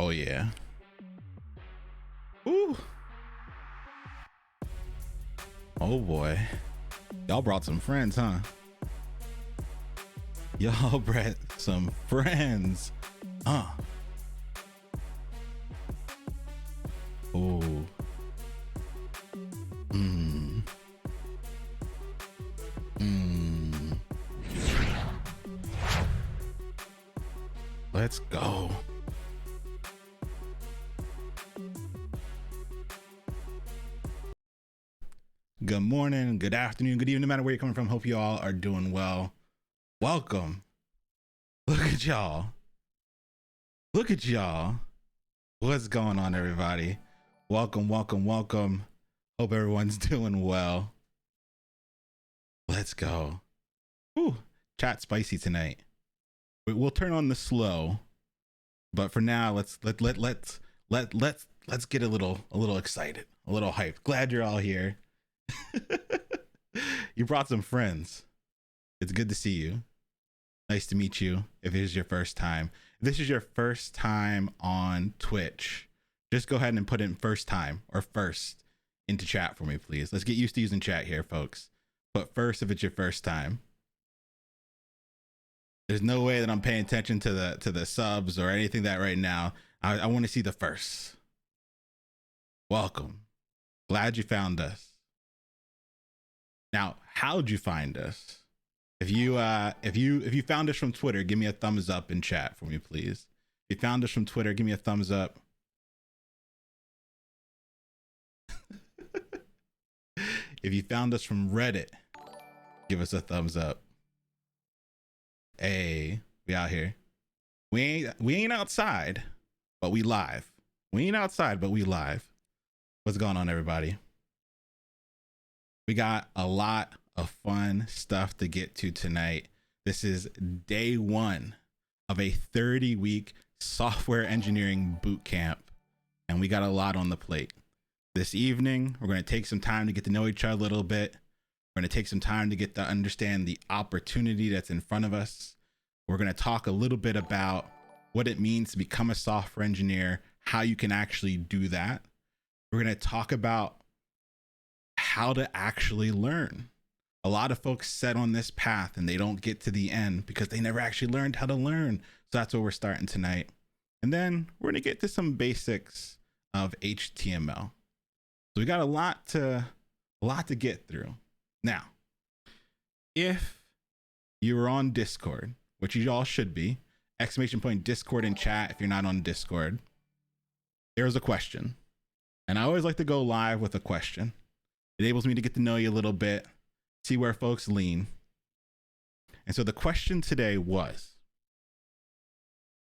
Oh yeah. Ooh. Oh boy. Y'all brought some friends, huh? Y'all brought some friends. Oh. Mmm. Mmm. Let's go. Good morning, good afternoon, good evening, no matter where you're coming from. Hope you all are doing well. Welcome. Look at y'all. Look at y'all. What's going on, everybody? Welcome, welcome, welcome. Hope everyone's doing well. Let's go. Ooh, chat spicy tonight. We'll turn on the slow, but for now, let's get a little excited, a little hyped. Glad you're all here. You brought some friends. It's good to see you. Nice to meet you. If it is your first time, if this is your first time on Twitch, just go ahead and put in first time or first into chat for me, please. Let's get used to using chat here, folks. But first, if it's your first time. There's no way that I'm paying attention to the subs or anything that right now. I want to see the first. Welcome. Glad you found us. Now, how'd you find us? If you found us from Twitter, give me a thumbs up in chat for me, please. If you found us from Twitter, give me a thumbs up. If you found us from Reddit, give us a thumbs up. Hey, we out here. We ain't outside, but we live. We ain't outside, but we live. What's going on, everybody? We got a lot of fun stuff to get to tonight. This is day one of a 30-week software engineering boot camp, and we got a lot on the plate. This evening, we're going to take some time to get to know each other a little bit. We're going to take some time to get to understand the opportunity that's in front of us. We're going to talk a little bit about what it means to become a software engineer, how you can actually do that. We're going to talk about how to actually learn. A lot of folks set on this path and they don't get to the end because they never actually learned how to learn. So that's where we're starting tonight. And then we're going to get to some basics of HTML. So we got a lot to get through. Now, if you are on Discord, which you all should be, ! Discord in chat if you're not on Discord, here's a question. And I always like to go live with a question. It enables me to get to know you a little bit, see where folks lean. And so the question today was,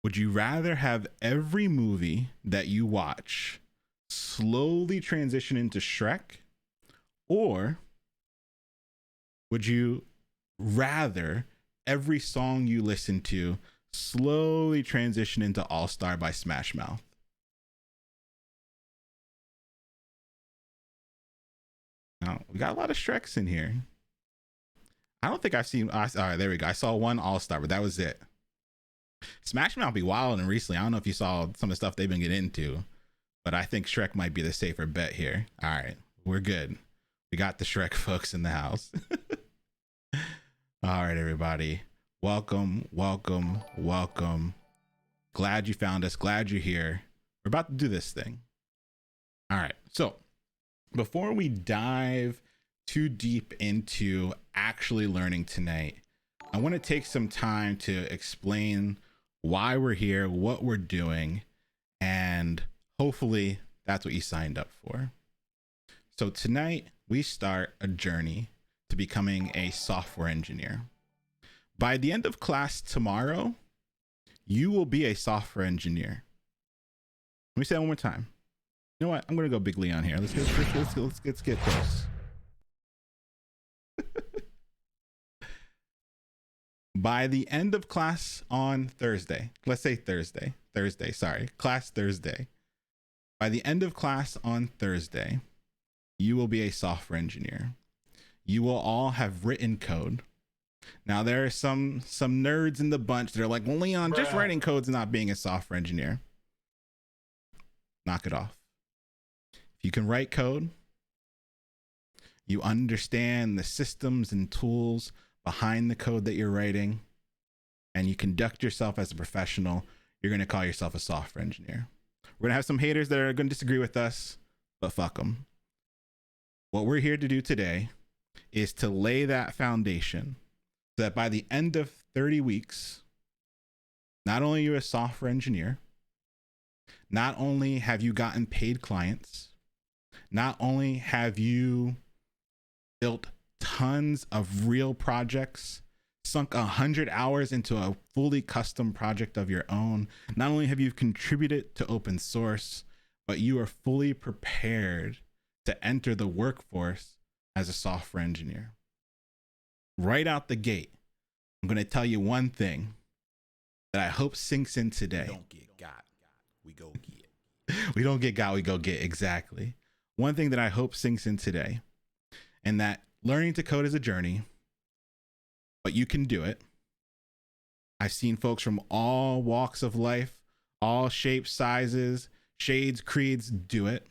would you rather have every movie that you watch slowly transition into Shrek, or would you rather every song you listen to slowly transition into All Star by Smash Mouth? Now, we got a lot of Shreks in here. I don't think I've seen. All right, there we go. I saw one All Star, but that was it. Smash Mouth be wild and recently. I don't know if you saw some of the stuff they've been getting into, but I think Shrek might be the safer bet here. All right, we're good. We got the Shrek folks in the house. All right, everybody. Welcome, welcome, welcome. Glad you found us. Glad you're here. We're about to do this thing. All right. So before we dive too deep into actually learning tonight, I want to take some time to explain why we're here, what we're doing, and hopefully that's what you signed up for. So tonight we start a journey to becoming a software engineer. By the end of class tomorrow, you will be a software engineer. Let me say that one more time. You know what? I'm going to go Big Leon here. Let's get close. By the end of class on Thursday, let's say Thursday, class Thursday. By the end of class on Thursday, you will be a software engineer. You will all have written code. Now, there are some nerds in the bunch that are like, well, Leon, just writing code's not being a software engineer. knock it off. If you can write code, you understand the systems and tools behind the code that you're writing, and you conduct yourself as a professional, you're going to call yourself a software engineer. We're going to have some haters that are going to disagree with us, but fuck them. What we're here to do today is to lay that foundation so that by the end of 30 weeks, not only are you a software engineer, not only have you gotten paid clients, not only have you built tons of real projects, sunk 100 hours into a fully custom project of your own, not only have you contributed to open source, but you are fully prepared to enter the workforce as a software engineer. Right out the gate, I'm going to tell you one thing that I hope sinks in today. We don't get got, we go get. We don't get got, we go get. Exactly. One thing that I hope sinks in today, and that learning to code is a journey, but you can do it. I've seen folks from all walks of life, all shapes, sizes, shades, creeds do it.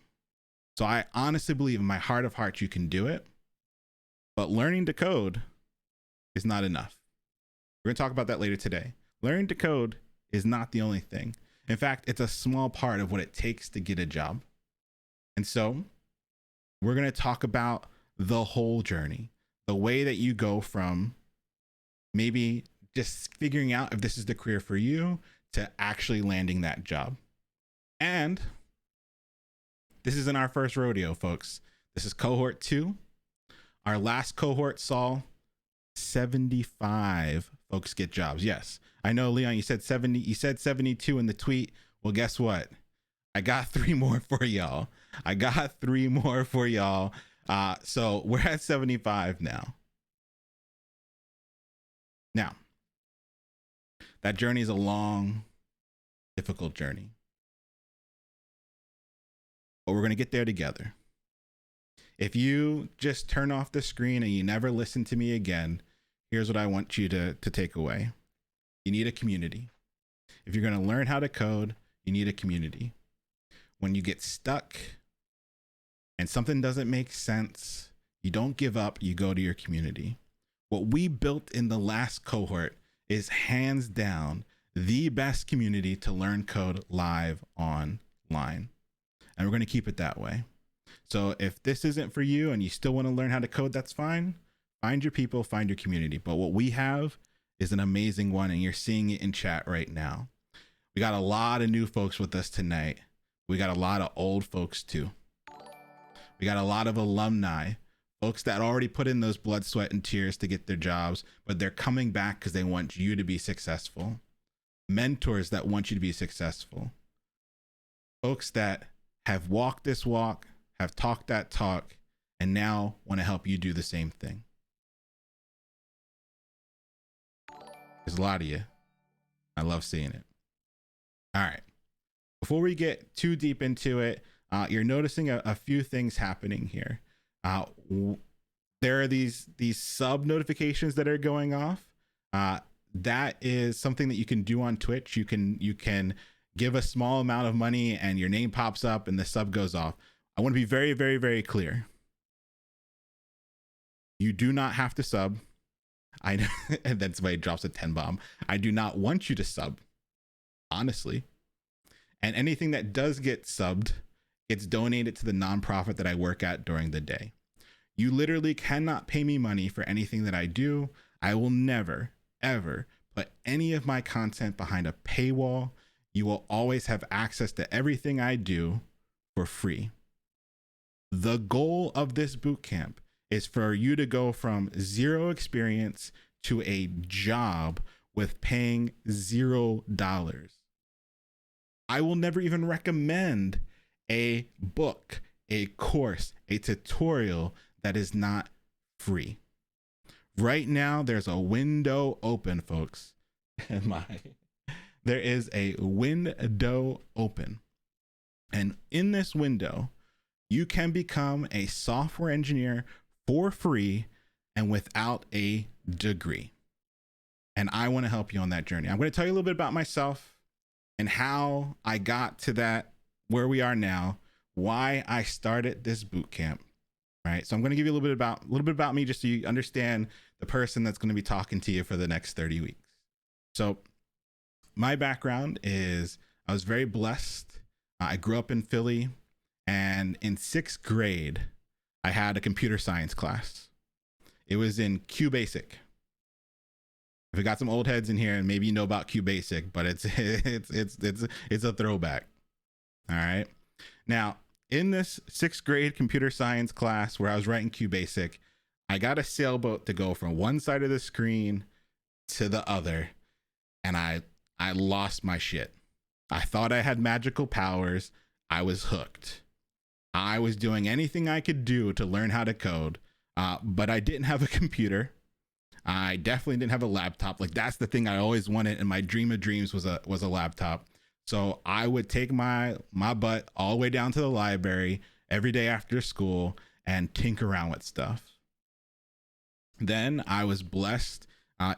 So I honestly believe in my heart of hearts you can do it, but learning to code is not enough. We're going to talk about that later today. Learning to code is not the only thing. In fact, it's a small part of what it takes to get a job. And so we're going to talk about the whole journey, the way that you go from maybe just figuring out if this is the career for you to actually landing that job. And this isn't our first rodeo, folks. This is cohort 2. Our last cohort saw 75 folks get jobs. Yes, I know, Leon, you said 70. You said 72 in the tweet. Well, guess what? I got 3 more for y'all. So we're at 75 now. Now, that journey is a long, difficult journey. But we're going to get there together. If you just turn off the screen and you never listen to me again, here's what I want you to take away. You need a community. If you're going to learn how to code, you need a community. When you get stuck and something doesn't make sense, you don't give up, you go to your community. What we built in the last cohort is hands down the best community to learn code live online. And we're going to keep it that way. So if this isn't for you and you still want to learn how to code, that's fine. Find your people, find your community. But what we have is an amazing one, and you're seeing it in chat right now. We got a lot of new folks with us tonight. We got a lot of old folks too. We got a lot of alumni, folks that already put in those blood, sweat, and tears to get their jobs, but they're coming back because they want you to be successful. Mentors that want you to be successful. Folks that have walked this walk, have talked that talk, and now want to help you do the same thing. There's a lot of you. I love seeing it. All right. Before we get too deep into it, you're noticing a few things happening here. There are these sub notifications that are going off. That is something that you can do on Twitch. You can give a small amount of money and your name pops up and the sub goes off. I want to be very, very, very clear. You do not have to sub. I know, and then somebody drops a 10 bomb. I do not want you to sub, honestly. And anything that does get subbed gets donated to the nonprofit that I work at during the day. You literally cannot pay me money for anything that I do. I will never, ever put any of my content behind a paywall. You will always have access to everything I do for free. The goal of this bootcamp is for you to go from 0 experience to a job with paying $0. I will never even recommend a book, a course, a tutorial that is not free. Right now, there's a window open, folks. There is a window open. And in this window, you can become a software engineer for free and without a degree. And I want to help you on that journey. I'm going to tell you a little bit about myself and how I got to that where we are now, why I started this boot camp, right? So I'm going to give you a little bit about me just so you understand the person that's going to be talking to you for the next 30 weeks. So my background is I was very blessed. I grew up in Philly, and in 6th grade, I had a computer science class. It was in QBasic. If we got some old heads in here, and maybe you know about QBasic, but it's a throwback. All right. Now, in this 6th grade computer science class where I was writing QBasic, I got a sailboat to go from one side of the screen to the other, and I lost my shit. I thought I had magical powers. I was hooked. I was doing anything I could do to learn how to code, but I didn't have a computer. I definitely didn't have a laptop. Like, that's the thing I always wanted, and my dream of dreams was a laptop. So I would take my butt all the way down to the library every day after school and tinker around with stuff. Then I was blessed.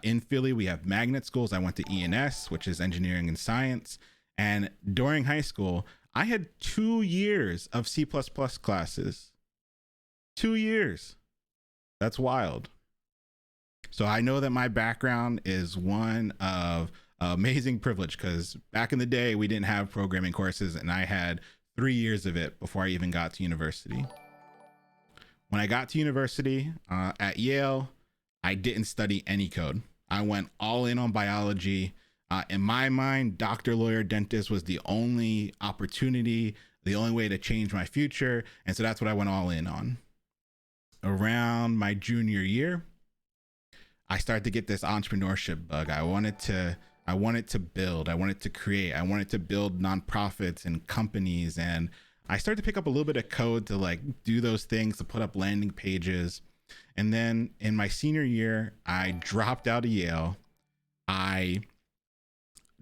In Philly, we have magnet schools. I went to ENS, which is engineering and science. And during high school, I had 2 years of C++ classes. 2 years. That's wild. So I know that my background is one of amazing privilege, because back in the day, we didn't have programming courses, and I had 3 years of it before I even got to university. When I got to university at Yale, I didn't study any code. I went all in on biology. In my mind, doctor, lawyer, dentist was the only opportunity, the only way to change my future. And so that's what I went all in on. Around my junior year, I started to get this entrepreneurship bug. I wanted to build, I wanted to create, I wanted to build nonprofits and companies. And I started to pick up a little bit of code to like do those things, to put up landing pages. And then in my senior year, I dropped out of Yale. I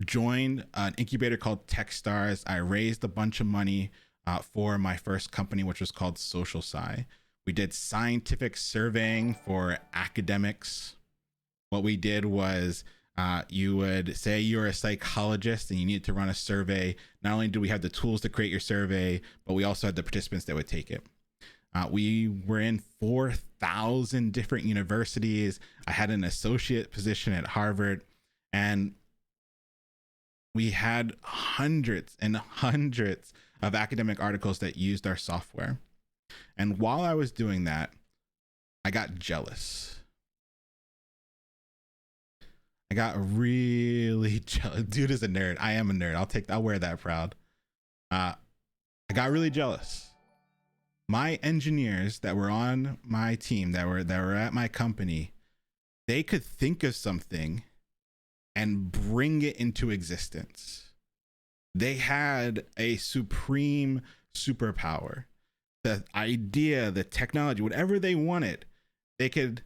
joined an incubator called Techstars. I raised a bunch of money for my first company, which was called Social Sci. We did scientific surveying for academics. What we did was you would say you're a psychologist and you needed to run a survey. Not only do we have the tools to create your survey, but we also had the participants that would take it. We were in 4,000 different universities. I had an associate position at Harvard, and we had hundreds and hundreds of academic articles that used our software. And while I was doing that, I got jealous. I got really jealous. Dude is a nerd. I am a nerd. I'll wear that proud. I got really jealous. My engineers that were on my team, that were at my company, they could think of something and bring it into existence. They had a supreme superpower. The idea, the technology, whatever they wanted, they could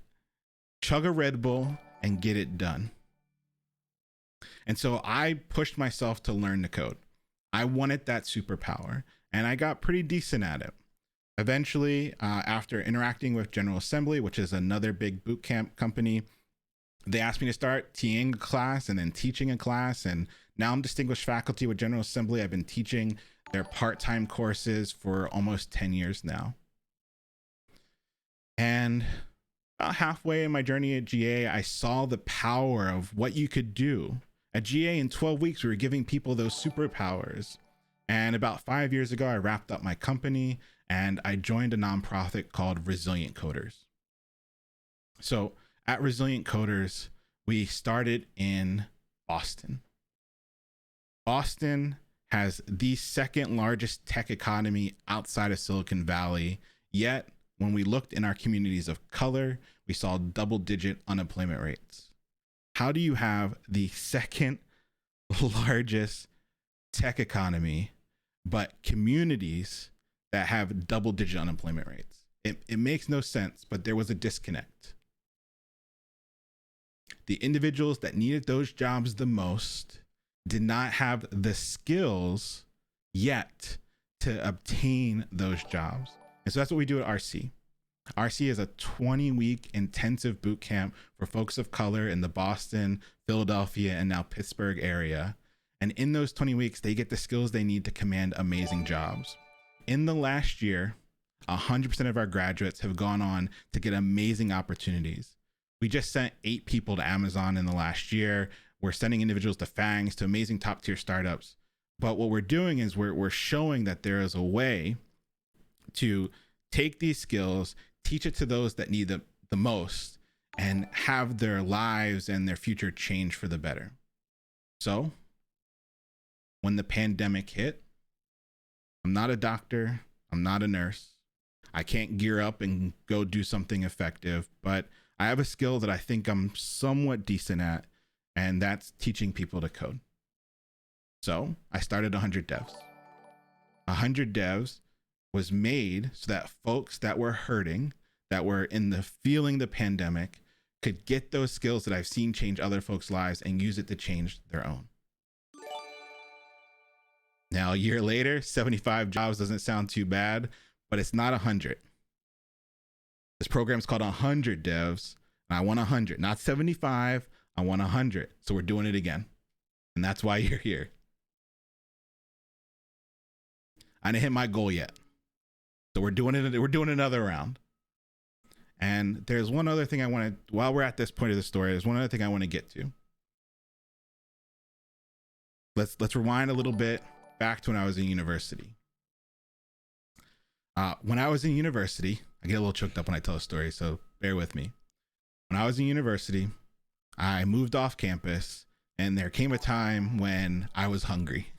chug a Red Bull and get it done. And so I pushed myself to learn the code. I wanted that superpower, and I got pretty decent at it. Eventually, after interacting with General Assembly, which is another big bootcamp company, they asked me to start TAing a class and then teaching a class. And now I'm distinguished faculty with General Assembly. I've been teaching their part-time courses for almost 10 years now. And about halfway in my journey at GA, I saw the power of what you could do. At GA, in 12 weeks, we were giving people those superpowers. And about 5 years ago, I wrapped up my company and I joined a nonprofit called Resilient Coders. So at Resilient Coders, we started in Boston. Boston has the second largest tech economy outside of Silicon Valley. Yet, when we looked in our communities of color, we saw double-digit unemployment rates. How do you have the second largest tech economy, but communities that have double-digit unemployment rates? It makes no sense, but there was a disconnect. The individuals that needed those jobs the most did not have the skills yet to obtain those jobs. And so that's what we do at RC. RC is a 20-week intensive boot camp for folks of color in the Boston, Philadelphia, and now Pittsburgh area. And in those 20 weeks, they get the skills they need to command amazing jobs. In the last year, 100% of our graduates have gone on to get amazing opportunities. We just sent 8 people to Amazon in the last year. We're sending individuals to FANGs, to amazing top tier startups. But what we're doing is we're showing that there is a way to take these skills, teach it to those that need them the most, and have their lives and their future change for the better. So when the pandemic hit, I'm not a doctor, I'm not a nurse, I can't gear up and go do something effective, but I have a skill that I think I'm somewhat decent at, and that's teaching people to code. So I started 100 devs. 100 devs was made so that folks that were hurting, that were in the feeling the pandemic, could get those skills that I've seen change other folks' lives and use it to change their own. Now, a year later, 75 jobs doesn't sound too bad, but it's not 100. This program's called 100 devs, and I want 100, not 75. I want 100. So we're doing it again. And that's why you're here. I didn't hit my goal yet. So we're doing it. We're doing another round. And there's one other thing I want to, while we're at this point of the story, there's one other thing I want to get to. Let's rewind a little bit back to when I was in university. When I was in university, I get a little choked up when I tell a story, so bear with me. When I was in university, I moved off campus, and there came a time when I was hungry.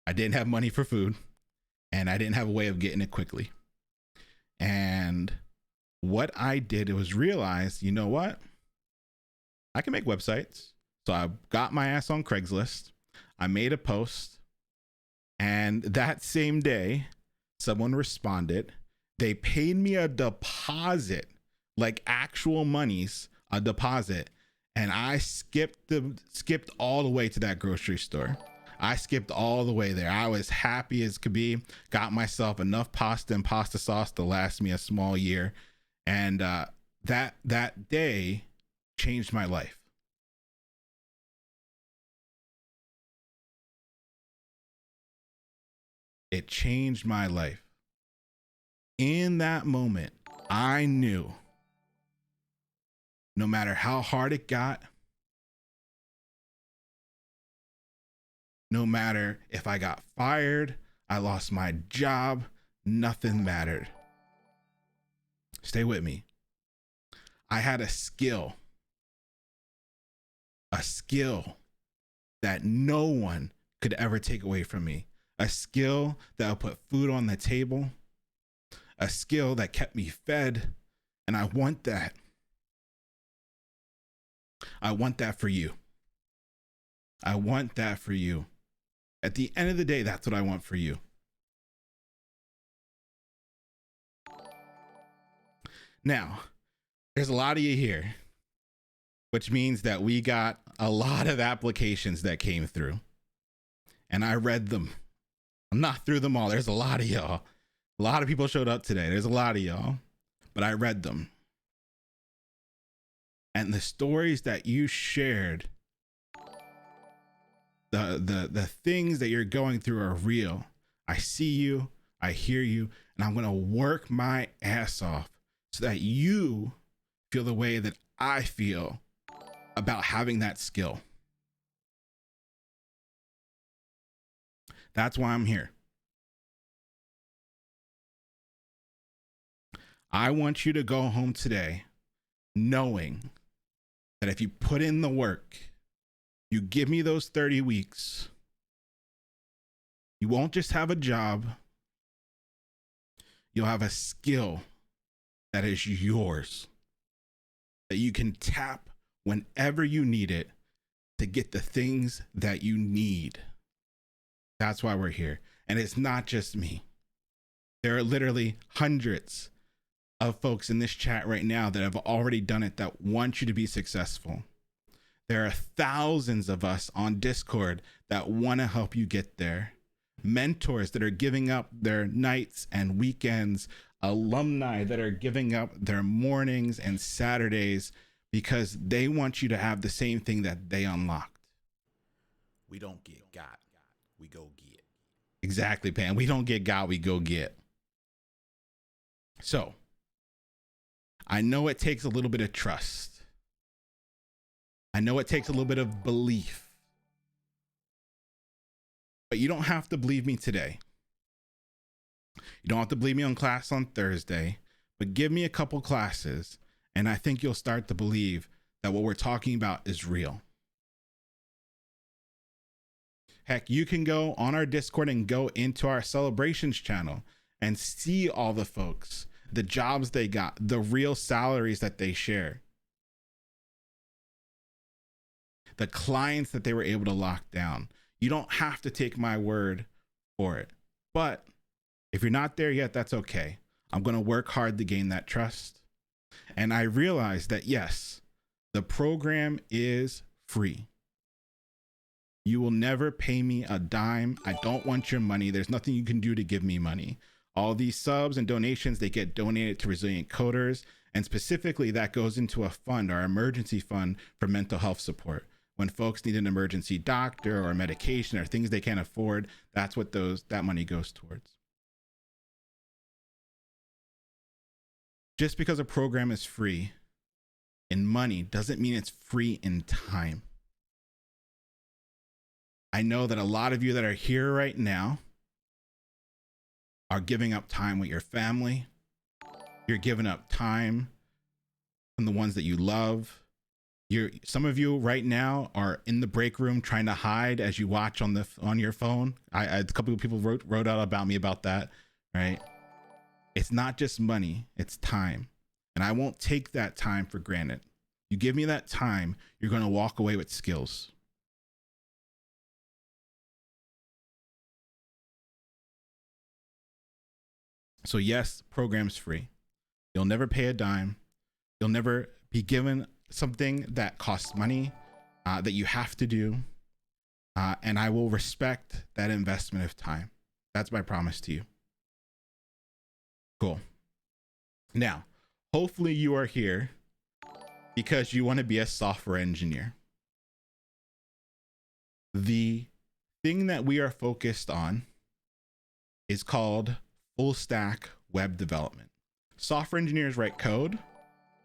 I didn't have money for food, and I didn't have a way of getting it quickly. And what I did was realize, you know what? I can make websites. So I got my ass on Craigslist. I made a post, and that same day, someone responded. They paid me a deposit, like actual monies, a deposit. And I skipped all the way to that grocery store. I skipped all the way there. I was happy as could be. Got myself enough pasta and pasta sauce to last me a small year. And that day changed my life. It changed my life. In that moment, I knew no matter how hard it got, no matter if I got fired, I lost my job, nothing mattered. Stay with me. I had a skill that no one could ever take away from me. A skill that would put food on the table, a skill that kept me fed, and I want that. I want that for you. I want that for you. At the end of the day, that's what I want for you. Now, there's a lot of you here, which means that we got a lot of applications that came through, and I read them. I'm not through them all. There's a lot of y'all. A lot of people showed up today. There's a lot of y'all, but I read them. And the stories that you shared, the things that you're going through are real. I see you, I hear you, and I'm going to work my ass off so that you feel the way that I feel about having that skill. That's why I'm here. I want you to go home today knowing that if you put in the work, you give me those 30 weeks, you won't just have a job, you'll have a skill that is yours, that you can tap whenever you need it to get the things that you need. That's why we're here. And it's not just me. There are literally hundreds of folks in this chat right now that have already done it that want you to be successful. There are thousands of us on Discord that want to help you get there. Mentors that are giving up their nights and weekends, alumni that are giving up their mornings and Saturdays because they want you to have the same thing that they unlocked. We don't get got. We go get. Exactly, Pam. We don't get got, we go get. So, I know it takes a little bit of trust. I know it takes a little bit of belief. But you don't have to believe me today. You don't have to believe me on class on Thursday, but give me a couple classes, and I think you'll start to believe that what we're talking about is real. Heck, you can go on our Discord and go into our celebrations channel and see all the folks, the jobs they got, the real salaries that they share, the clients that they were able to lock down. You don't have to take my word for it. But if you're not there yet, that's okay. I'm going to work hard to gain that trust. And I realize that, yes, the program is free. You will never pay me a dime. I don't want your money. There's nothing you can do to give me money. All these subs and donations, they get donated to Resilient Coders. And specifically, that goes into a fund, our emergency fund for mental health support. When folks need an emergency doctor or medication or things they can't afford, that's what that money goes towards. Just because a program is free in money doesn't mean it's free in time. I know that a lot of you that are here right now are giving up time with your family. You're giving up time from the ones that you love. Some of you right now are in the break room trying to hide as you watch on your phone. A couple of people wrote out about me about that, right? It's not just money, it's time. And I won't take that time for granted. You give me that time, you're going to walk away with skills. So yes, program's free. You'll never pay a dime. You'll never be given something that costs money, that you have to do. And I will respect that investment of time. That's my promise to you. Cool. Now, hopefully you are here because you want to be a software engineer. The thing that we are focused on is called full stack web development. Software engineers write code,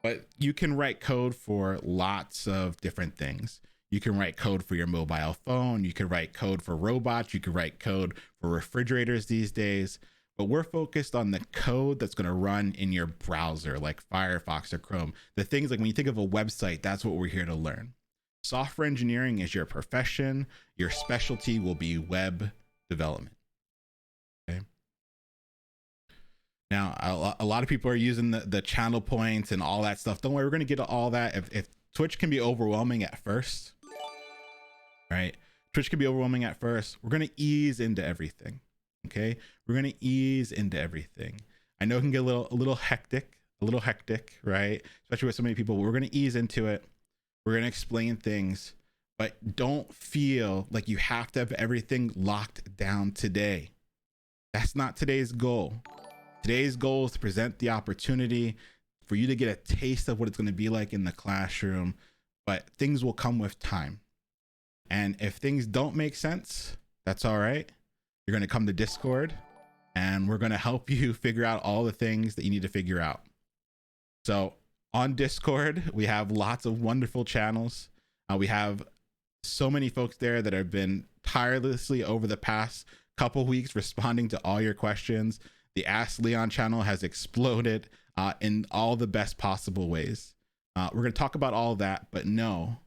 but you can write code for lots of different things. You can write code for your mobile phone. You can write code for robots. You can write code for refrigerators these days. But we're focused on the code that's going to run in your browser, like Firefox or Chrome. The things like when you think of a website, that's what we're here to learn. Software engineering is your profession. Your specialty will be web development. Okay. Now, a lot of people are using the channel points and all that stuff. Don't worry, we're going to get to all that. If Twitch can be overwhelming at first, right? Twitch can be overwhelming at first. We're going to ease into everything. Okay, we're going to ease into everything. I know it can get a little hectic, right? Especially with so many people. We're going to ease into it. We're going to explain things, but don't feel like you have to have everything locked down today. That's not today's goal. Today's goal is to present the opportunity for you to get a taste of what it's going to be like in the classroom, but things will come with time. And if things don't make sense, that's all right. You're going to come to Discord and we're going to help you figure out all the things that you need to figure out. So on Discord, we have lots of wonderful channels. We have so many folks there that have been tirelessly over the past couple weeks responding to all your questions. The Ask Leon channel has exploded in all the best possible ways. We're going to talk about all of that, but no,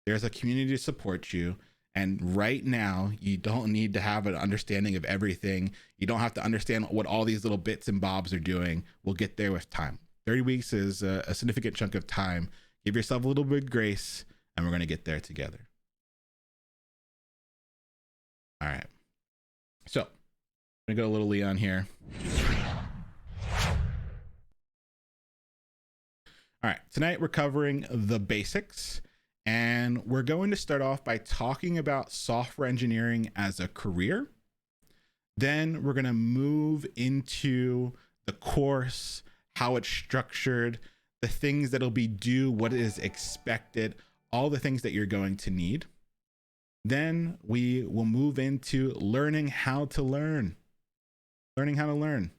there's a community to support you. And right now, you don't need to have an understanding of everything. You don't have to understand what all these little bits and bobs are doing. We'll get there with time. 30 weeks is a significant chunk of time. Give yourself a little bit of grace, and we're going to get there together. All right. So I'm going to go a little Leon here. All right. Tonight, we're covering the basics. And we're going to start off by talking about software engineering as a career. Then we're going to move into the course, how it's structured, the things that'll be due, what is expected, all the things that you're going to need. Then we will move into learning how to learn. Learning how to learn,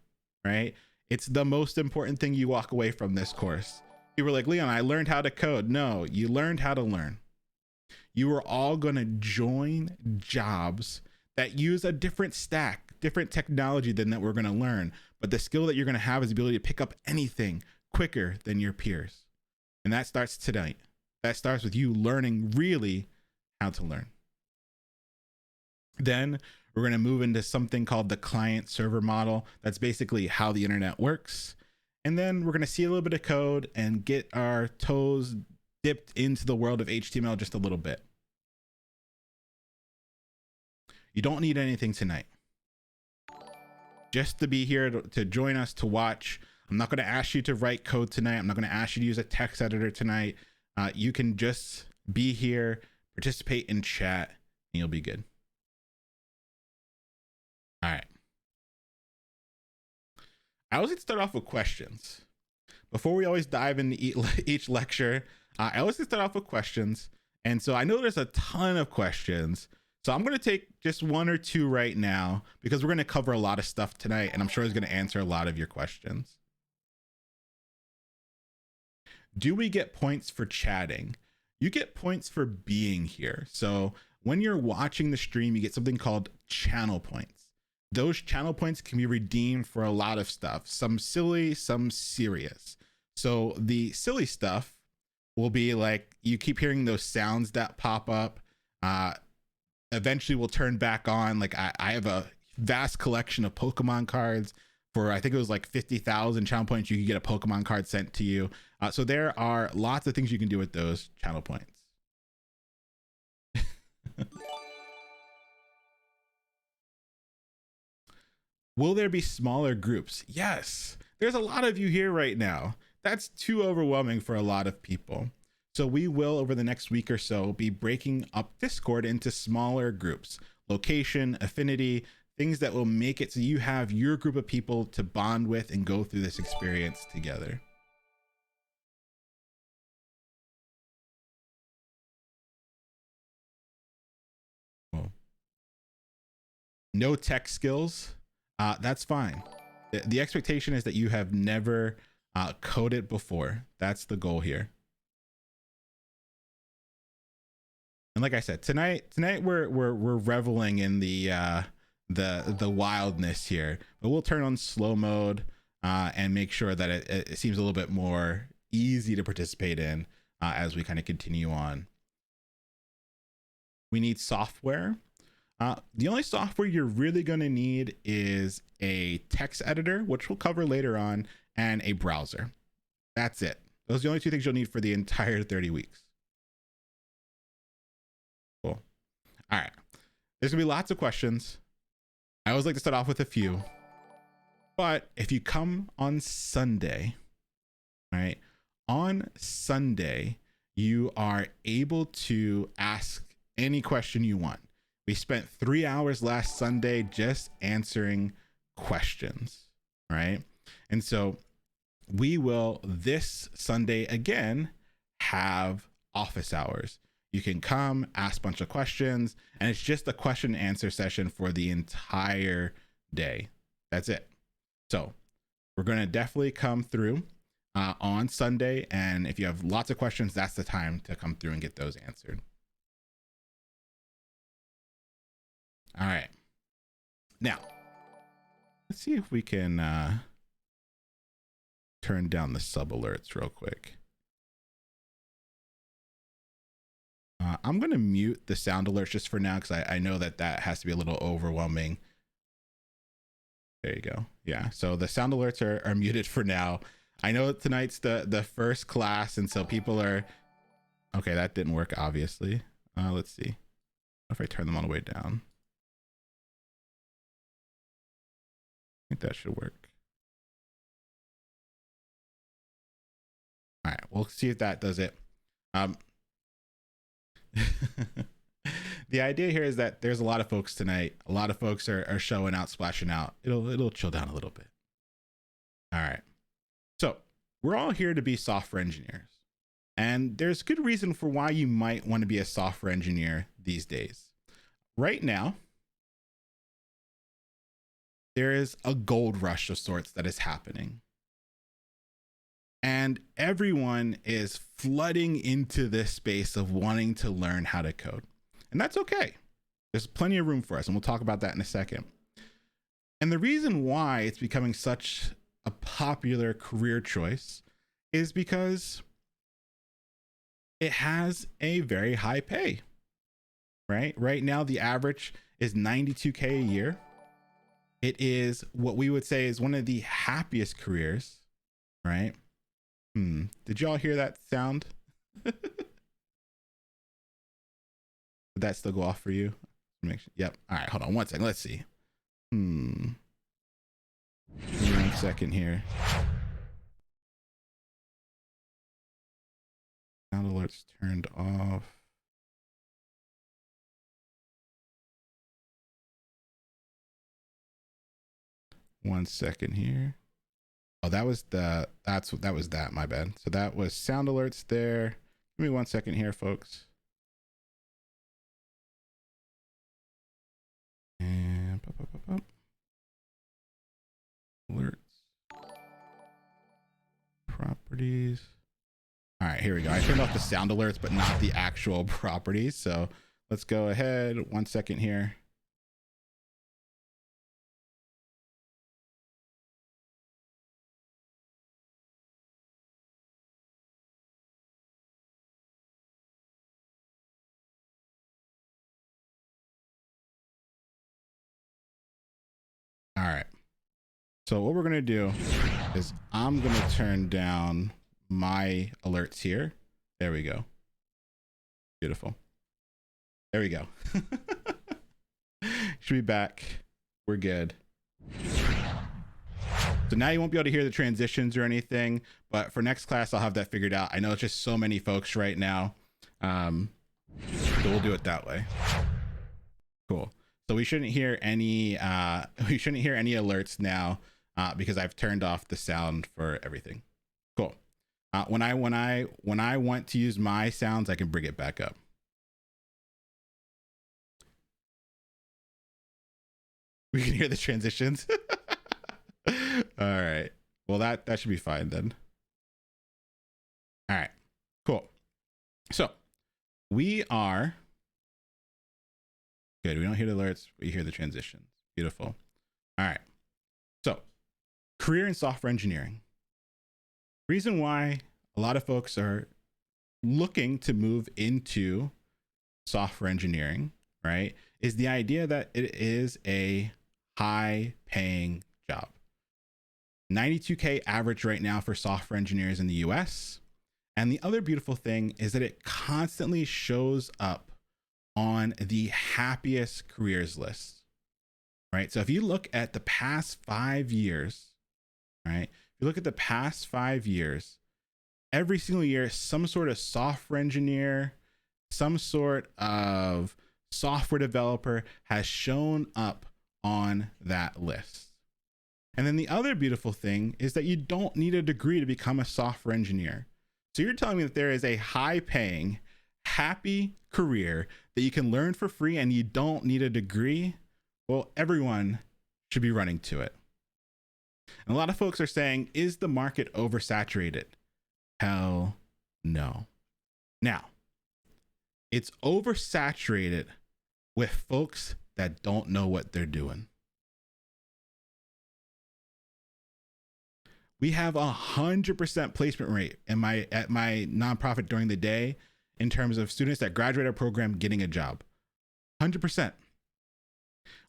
right? It's the most important thing you walk away from this course. People are like, Leon, I learned how to code. No, you learned how to learn. You are all going to join jobs that use a different stack, different technology than that we're going to learn. But the skill that you're going to have is the ability to pick up anything quicker than your peers. And that starts tonight. That starts with you learning really how to learn. Then we're going to move into something called the client server model. That's basically how the internet works. And then we're going to see a little bit of code and get our toes dipped into the world of HTML just a little bit. You don't need anything tonight. Just to be here to join us to watch. I'm not going to ask you to write code tonight. I'm not going to ask you to use a text editor tonight. You can just be here, participate in chat, and you'll be good. All right. I always like to start off with questions. Before we always dive into each lecture, I always like to start off with questions. And so I know there's a ton of questions. So I'm going to take just one or two right now because we're going to cover a lot of stuff tonight. And I'm sure it's going to answer a lot of your questions. Do we get points for chatting? You get points for being here. So when you're watching the stream, you get something called channel points. Those channel points can be redeemed for a lot of stuff, some silly, some serious. So the silly stuff will be like, you keep hearing those sounds that pop up. Eventually we'll turn back on. Like I have a vast collection of Pokemon cards. For I think it was like 50,000 channel points, you could get a Pokemon card sent to you. So there are lots of things you can do with those channel points. Will there be smaller groups? Yes. There's a lot of you here right now. That's too overwhelming for a lot of people. So we will, over the next week or so, be breaking up Discord into smaller groups. Location, affinity, things that will make it so you have your group of people to bond with and go through this experience together. Cool. No tech skills. That's fine. The expectation is that you have never coded before. That's the goal here. And like I said, tonight we're reveling in the wildness here, but we'll turn on slow mode and make sure that it seems a little bit more easy to participate in as we kind of continue on. We need software. The only software you're really going to need is a text editor, which we'll cover later on, and a browser. That's it. Those are the only two things you'll need for the entire 30 weeks. Cool. All right. There's going to be lots of questions. I always like to start off with a few. But if you come on Sunday, all right, on Sunday, you are able to ask any question you want. We spent 3 hours last Sunday just answering questions, right? And so we will this Sunday again have office hours. You can come, ask a bunch of questions, and it's just a question and answer session for the entire day. That's it. So we're going to definitely come through on Sunday. And if you have lots of questions, that's the time to come through and get those answered. All right. Now, let's see if we can turn down the sub alerts real quick. I'm going to mute the sound alerts just for now because I know that has to be a little overwhelming. There you go. Yeah. So the sound alerts are muted for now. I know tonight's the first class, and so people are... Okay, that didn't work, obviously. Let's see. What if I turn them all the way down? I think that should work. All right, we'll see if that does it. The idea here is that there's a lot of folks tonight. A lot of folks are showing out, splashing out. It'll chill down a little bit. All right. So we're all here to be software engineers. And there's good reason for why you might want to be a software engineer these days. right now, there is a gold rush of sorts that is happening. And everyone is flooding into this space of wanting to learn how to code. And that's okay. There's plenty of room for us, and we'll talk about that in a second. And the reason why it's becoming such a popular career choice is because it has a very high pay, right? Right now, the average is $92K a year. It is what we would say is one of the happiest careers, right? Did y'all hear that sound? Did that still go off for you? Yep. All right, hold on one second. Let's see. Give me 1 second here. Sound alerts turned off. One second here. Oh, that was that. My bad. So that was sound alerts there. Give me 1 second here, folks. And alerts. Properties. All right, here we go. I turned off the sound alerts, but not the actual properties. So let's go ahead. 1 second here. All right. So what we're going to do is I'm going to turn down my alerts here. There we go. Beautiful. There we go. Should be back. We're good. So now you won't be able to hear the transitions or anything, but for next class, I'll have that figured out. I know it's just so many folks right now. So we'll do it that way. Cool. So we shouldn't hear any alerts now because I've turned off the sound for everything. Cool. When I want to use my sounds, I can bring it back up. We can hear the transitions. All right. Well, that should be fine then. All right. Cool. So we are good. We don't hear the alerts. We hear the transitions. Beautiful. All right. So career in software engineering. Reason why a lot of folks are looking to move into software engineering, right, is the idea that it is a high paying job. 92K average right now for software engineers in the US. And the other beautiful thing is that it constantly shows up on the happiest careers list, right? So if you look at the past 5 years, right? If you look at the past 5 years, every single year, some sort of software engineer, some sort of software developer has shown up on that list. And then the other beautiful thing is that you don't need a degree to become a software engineer. So you're telling me that there is a high paying, happy career that you can learn for free and you don't need a degree? Well, everyone should be running to it. And a lot of folks are saying, is the market oversaturated? Hell no. Now, it's oversaturated with folks that don't know what they're doing. We have 100% placement rate at my nonprofit during the day in terms of students that graduate our program getting a job. 100%.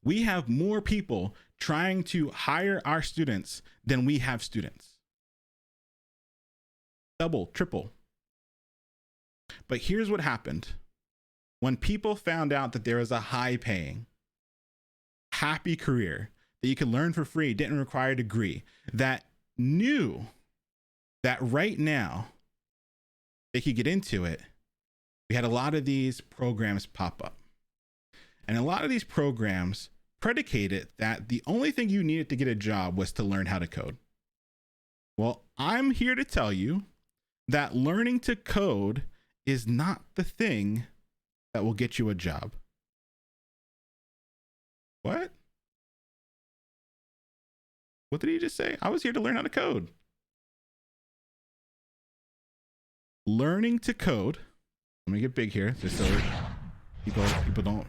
We have more people trying to hire our students than we have students. Double, triple. But here's what happened. When people found out that there was a high paying, happy career that you could learn for free, didn't require a degree, that knew that right now they could get into it, we had a lot of these programs pop up. And a lot of these programs predicated that the only thing you needed to get a job was to learn how to code. Well, I'm here to tell you that learning to code is not the thing that will get you a job. What? What did he just say? I was here to learn how to code. Learning to code. Let me get big here, just so people don't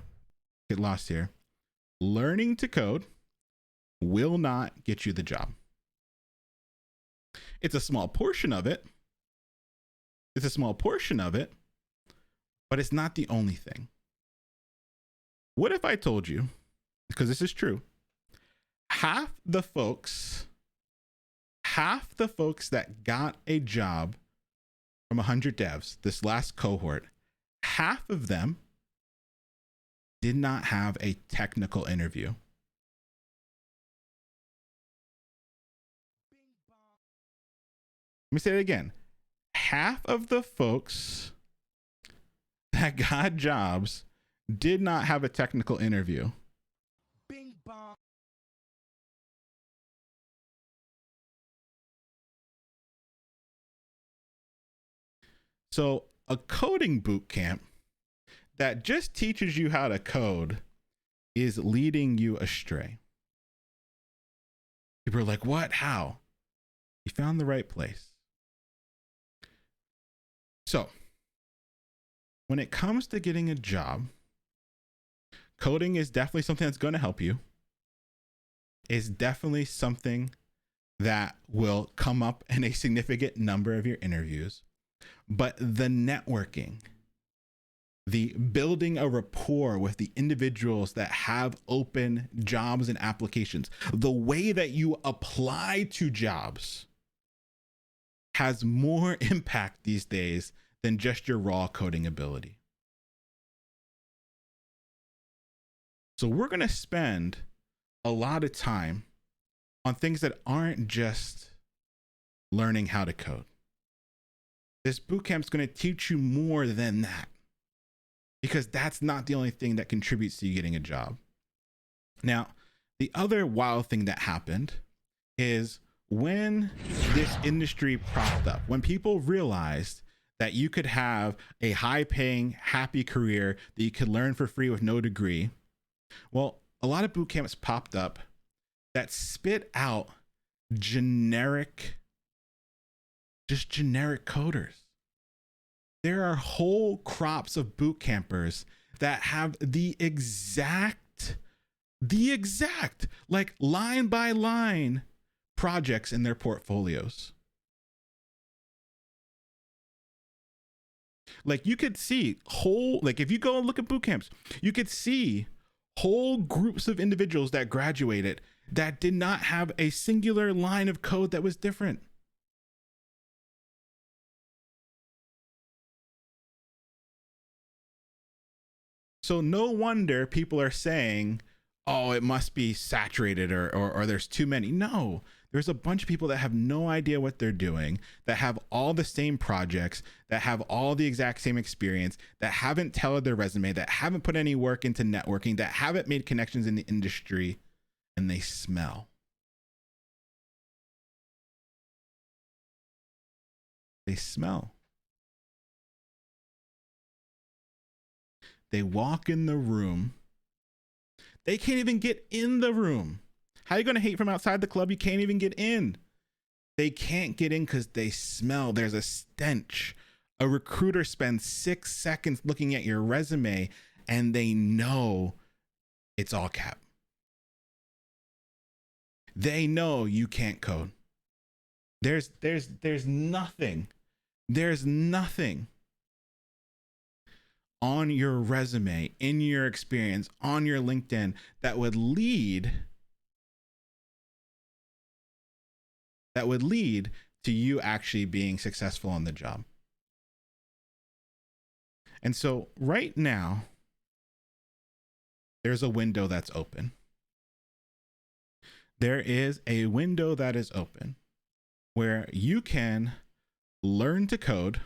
get lost here. Learning to code will not get you the job. It's a small portion of it. It's a small portion of it, but it's not the only thing. What if I told you, because this is true, half the folks that got a job from 100 devs, this last cohort, half of them did not have a technical interview. Let me say it again. Half of the folks that got jobs did not have a technical interview. Bing bong. So a coding boot camp that just teaches you how to code is leading you astray. People are like, what? How? You found the right place. So when it comes to getting a job, coding is definitely something that's going to help you. It's definitely something that will come up in a significant number of your interviews. But the networking, the building a rapport with the individuals that have open jobs and applications, the way that you apply to jobs has more impact these days than just your raw coding ability. So we're going to spend a lot of time on things that aren't just learning how to code. This bootcamp is going to teach you more than that, because that's not the only thing that contributes to you getting a job. Now, the other wild thing that happened is when this industry propped up, when people realized that you could have a high-paying, happy career that you could learn for free with no degree, well, a lot of boot camps popped up that spit out generic coders. There are whole crops of boot campers that have the exact like line by line projects in their portfolios. Like you could see like if you go and look at boot camps, you could see whole groups of individuals that graduated that did not have a singular line of code that was different. So no wonder people are saying, oh, it must be saturated or there's too many. No, there's a bunch of people that have no idea what they're doing, that have all the same projects, that have all the exact same experience, that haven't tailored their resume, that haven't put any work into networking, that haven't made connections in the industry, and they smell. They smell. They walk in the room. They can't even get in the room. How are you going to hate from outside the club? You can't even get in. They can't get in because they smell. There's a stench. A recruiter spends 6 seconds looking at your resume and they know it's all cap. They know you can't code. There's nothing. There's nothing on your resume, in your experience, on your LinkedIn that would lead to you actually being successful on the job. And so right now, there's a window that's open. There is a window that is open where you can learn to code,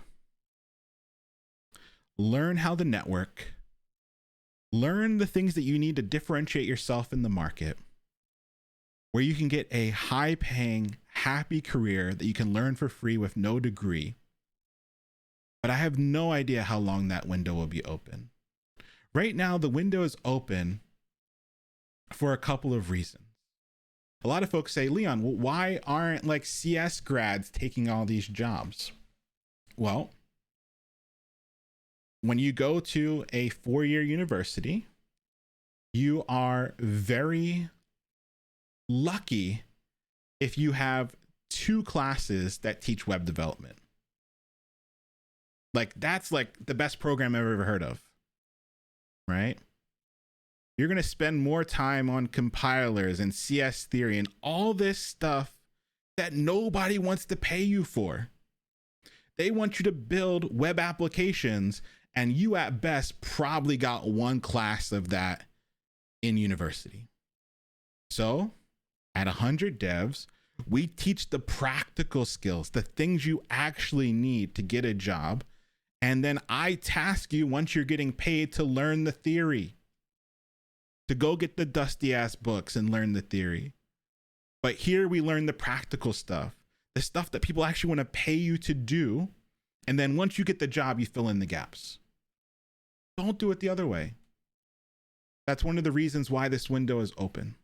learn how to network, learn the things that you need to differentiate yourself in the market, where you can get a high-paying, happy career that you can learn for free with no degree. But I have no idea how long that window will be open. Right now, the window is open for a couple of reasons. A lot of folks say, Leon, well, why aren't like CS grads taking all these jobs? Well, when you go to a 4-year university, you are very lucky if you have 2 classes that teach web development. Like that's like the best program I've ever heard of, right? You're going to spend more time on compilers and CS theory and all this stuff that nobody wants to pay you for. They want you to build web applications, and you at best probably got 1 class of that in university. So at 100 devs, we teach the practical skills, the things you actually need to get a job. And then I task you, once you're getting paid, to learn the theory, to go get the dusty ass books and learn the theory. But here we learn the practical stuff, the stuff that people actually want to pay you to do. And then once you get the job, you fill in the gaps. Don't do it the other way. That's one of the reasons why this window is open.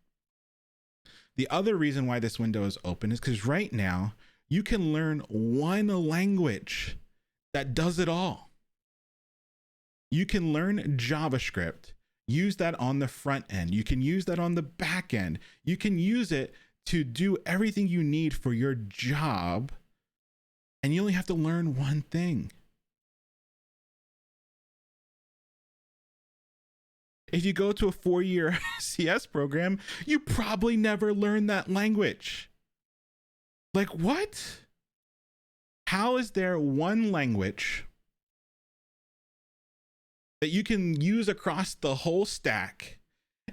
The other reason why this window is open is because right now you can learn 1 language that does it all. You can learn JavaScript, use that on the front end. You can use that on the back end. You can use it to do everything you need for your job. And you only have to learn 1 thing. If you go to a 4-year CS program, you probably never learn that language. Like what? How is there 1 language that you can use across the whole stack?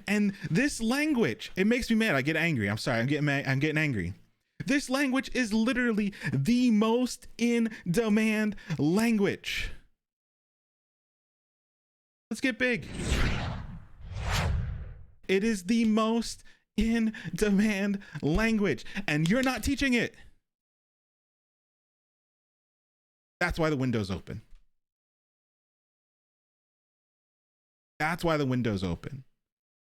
And this language, it makes me mad. I get angry. I'm sorry. I'm getting mad. I'm getting angry. This language is literally the most in demand language. Let's get big. It is the most in demand language, and you're not teaching it. That's why the window's open. That's why the window's open.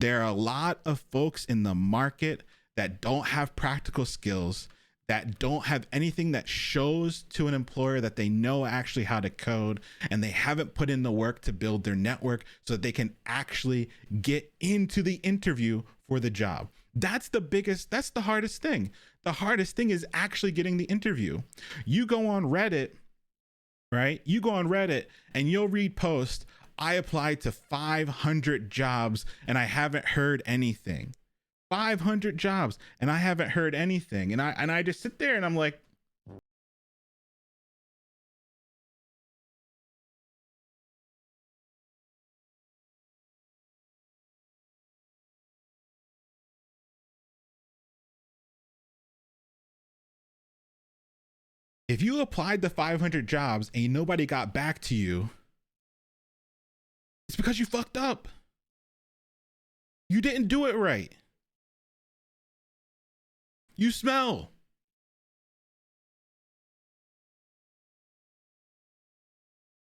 There are a lot of folks in the market that don't have practical skills, that don't have anything that shows to an employer that they know actually how to code, and they haven't put in the work to build their network so that they can actually get into the interview for the job. That's the hardest thing. The hardest thing is actually getting the interview. You go on Reddit, right? You go on Reddit and you'll read posts, I applied to 500 jobs and I haven't heard anything. 500 jobs and I haven't heard anything. And I just sit there and I'm like, if you applied to 500 jobs and nobody got back to you, it's because you fucked up. You didn't do it right. You smell.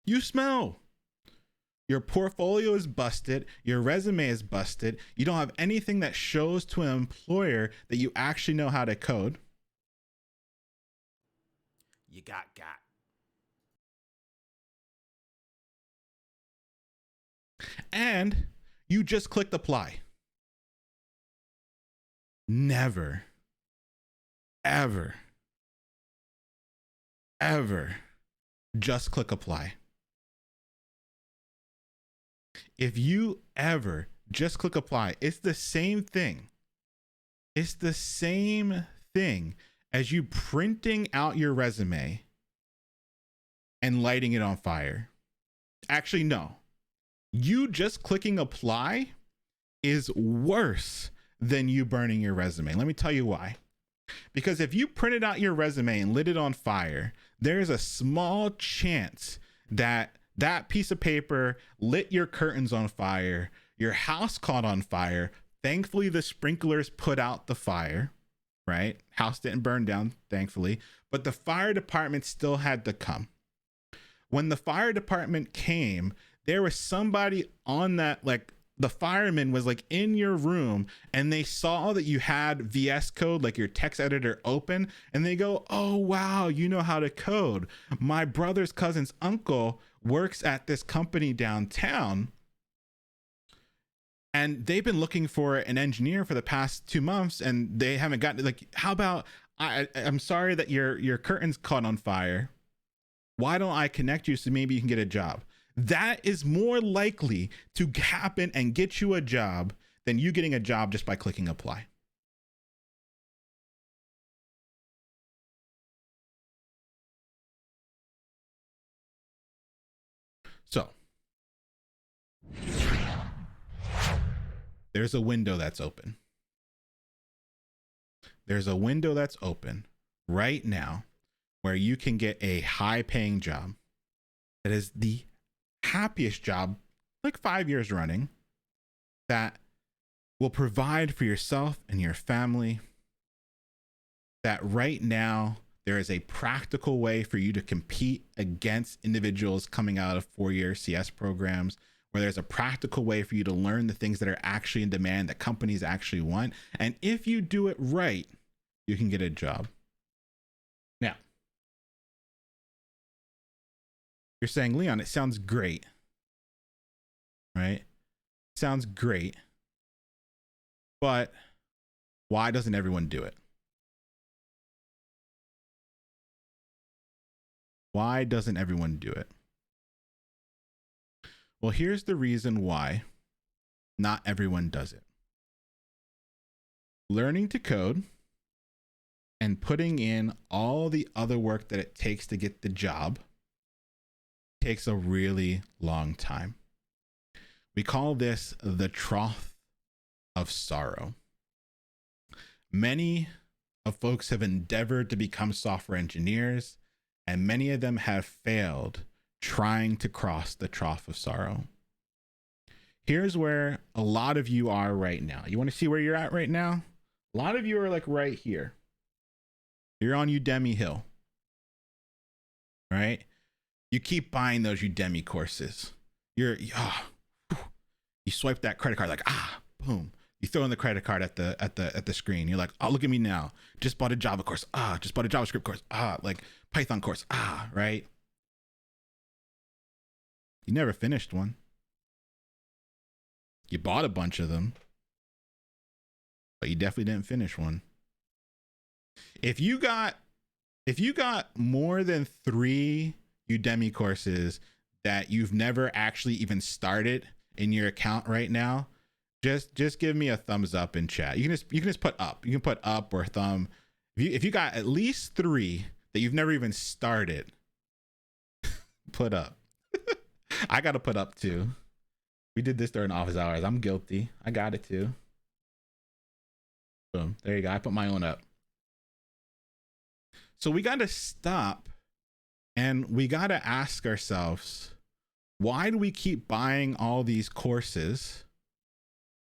You smell. Your portfolio is busted. Your resume is busted. You don't have anything that shows to an employer that you actually know how to code. You got. And you just clicked apply. Never, ever just click apply. If you ever just click apply, it's the same thing. It's the same thing as you printing out your resume and lighting it on fire. Actually, no. You just clicking apply is worse than you burning your resume. Let me tell you why. Because if you printed out your resume and lit it on fire, there's a small chance that that piece of paper lit your curtains on fire, your house caught on fire. Thankfully, the sprinklers put out the fire, right? House didn't burn down, thankfully, but the fire department still had to come. When the fire department came, there was somebody on that, like the fireman was like in your room and they saw that you had VS Code, like your text editor, open, and they go, oh wow, you know how to code. My brother's cousin's uncle works at this company downtown and they've been looking for an engineer for the past 2 months and they haven't gotten, like, how about I'm sorry that your curtain's caught on fire. Why don't I connect you so maybe you can get a job? That is more likely to happen and get you a job than you getting a job just by clicking apply. So there's a window that's open. There's a window that's open right now where you can get a high paying job that is the happiest job, like 5 years running, that will provide for yourself and your family. That right now there is a practical way for you to compete against individuals coming out of 4-year CS programs, where there's a practical way for you to learn the things that are actually in demand that companies actually want. And if you do it right, you can get a job. Now, you're saying, Leon, it sounds great, right? Sounds great, but why doesn't everyone do it? Why doesn't everyone do it? Well, here's the reason why not everyone does it. Learning to code and putting in all the other work that it takes to get the job takes a really long time. We call this the trough of sorrow. Many of folks have endeavored to become software engineers, and many of them have failed trying to cross the trough of sorrow. Here's where a lot of you are right now. You want to see where you're at right now? A lot of you are like right here. You're on Udemy Hill, right? You keep buying those Udemy courses. You swipe that credit card like, boom. You throw in the credit card at the screen. You're like, oh, look at me now. Just bought a Java course. Just bought a JavaScript course. Like Python course. Right? You never finished one. You bought a bunch of them, but you definitely didn't finish one. If you got more than 3 Udemy courses that you've never actually even started in your account right now, just give me a thumbs up in chat. You can just put up. You can put up or thumb. If you got at least 3 that you've never even started, put up. I got to put up too. We did this during office hours. I'm guilty. I got it too. Boom. There you go. I put my own up. So we got to stop and we got to ask ourselves, why do we keep buying all these courses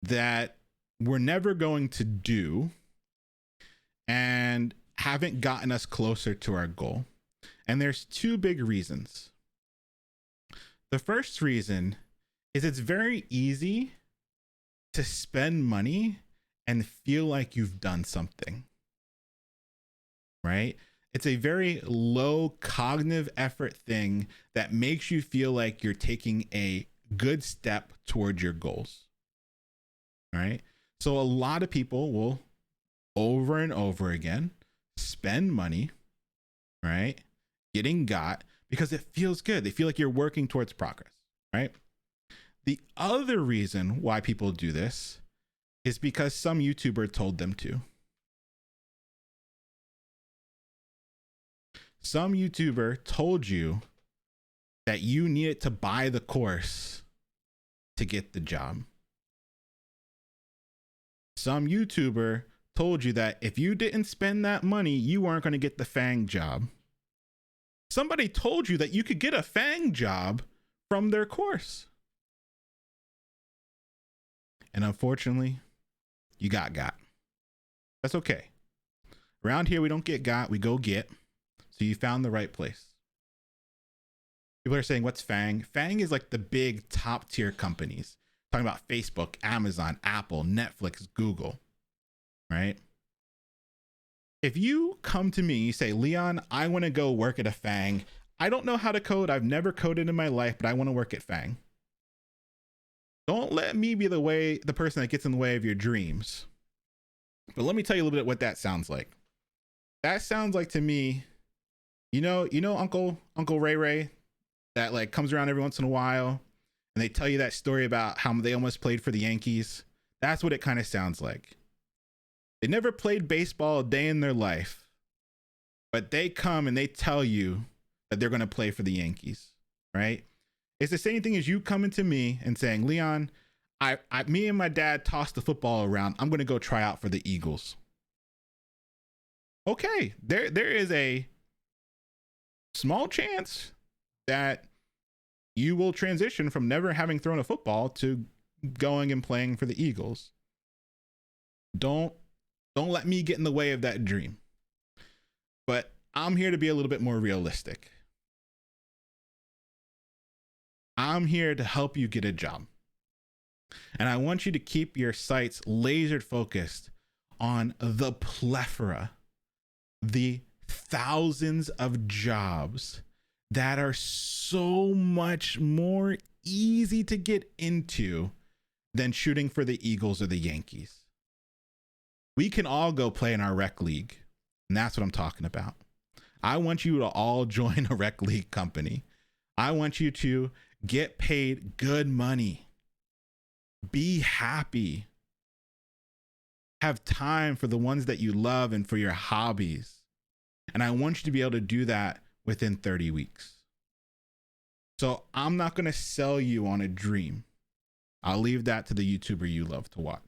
that we're never going to do and haven't gotten us closer to our goal? And there's 2 big reasons. The first reason is it's very easy to spend money and feel like you've done something, right? It's a very low cognitive effort thing that makes you feel like you're taking a good step toward your goals, right? So a lot of people will over and over again spend money, right? Getting got because it feels good. They feel like you're working towards progress, right? The other reason why people do this is because some YouTuber told them to. Some YouTuber told you that you needed to buy the course to get the job. Some YouTuber told you that if you didn't spend that money, you weren't going to get the FANG job. Somebody told you that you could get a FANG job from their course. And unfortunately, you got. That's okay. Around here, we don't get got, we go get. So you found the right place. People are saying, what's FANG? FANG is like the big top tier companies. Talking about Facebook, Amazon, Apple, Netflix, Google, right? If you come to me, you say, Leon, I want to go work at a FANG. I don't know how to code. I've never coded in my life, but I want to work at FANG. Don't let me be the person that gets in the way of your dreams. But let me tell you a little bit what that sounds like. That sounds like to me, you know, Uncle Ray Ray that like comes around every once in a while and they tell you that story about how they almost played for the Yankees. That's what it kind of sounds like. They never played baseball a day in their life, but they come and they tell you that they're going to play for the Yankees, right? It's the same thing as you coming to me and saying, Leon, me and my dad tossed the football around. I'm going to go try out for the Eagles. Okay, there is a small chance that you will transition from never having thrown a football to going and playing for the Eagles. Don't let me get in the way of that dream. But I'm here to be a little bit more realistic. I'm here to help you get a job. And I want you to keep your sights laser focused on the plethora, the thousands of jobs that are so much more easy to get into than shooting for the Eagles or the Yankees. We can all go play in our rec league, and that's what I'm talking about. I want you to all join a rec league company. I want you to get paid good money. Be happy. Have time for the ones that you love and for your hobbies. And I want you to be able to do that within 30 weeks. So I'm not going to sell you on a dream. I'll leave that to the YouTuber you love to watch.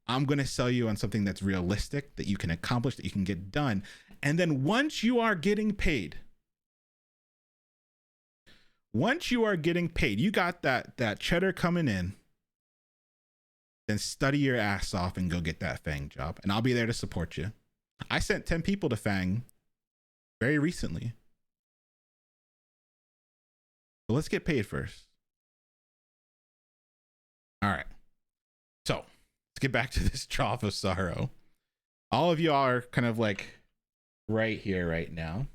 I'm going to sell you on something that's realistic, that you can accomplish, that you can get done. And then once you are getting paid, you got that cheddar coming in, then study your ass off and go get that FANG job. And I'll be there to support you. I sent 10 people to FANG very recently. But let's get paid first. All right. So let's get back to this trough of sorrow. All of you are kind of like right here right now.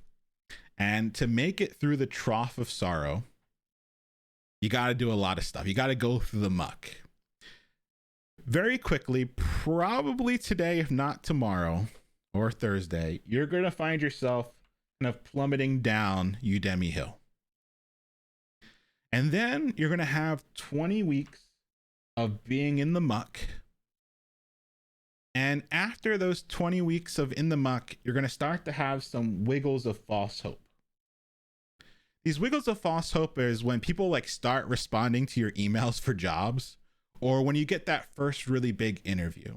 And to make it through the trough of sorrow, you got to do a lot of stuff. You got to go through the muck. Very quickly, probably today, if not tomorrow or Thursday, you're going to find yourself kind of plummeting down Udemy Hill. And then you're going to have 20 weeks of being in the muck. And after those 20 weeks of in the muck, you're going to start to have some wiggles of false hope. These wiggles of false hope is when people like start responding to your emails for jobs, or when you get that first really big interview.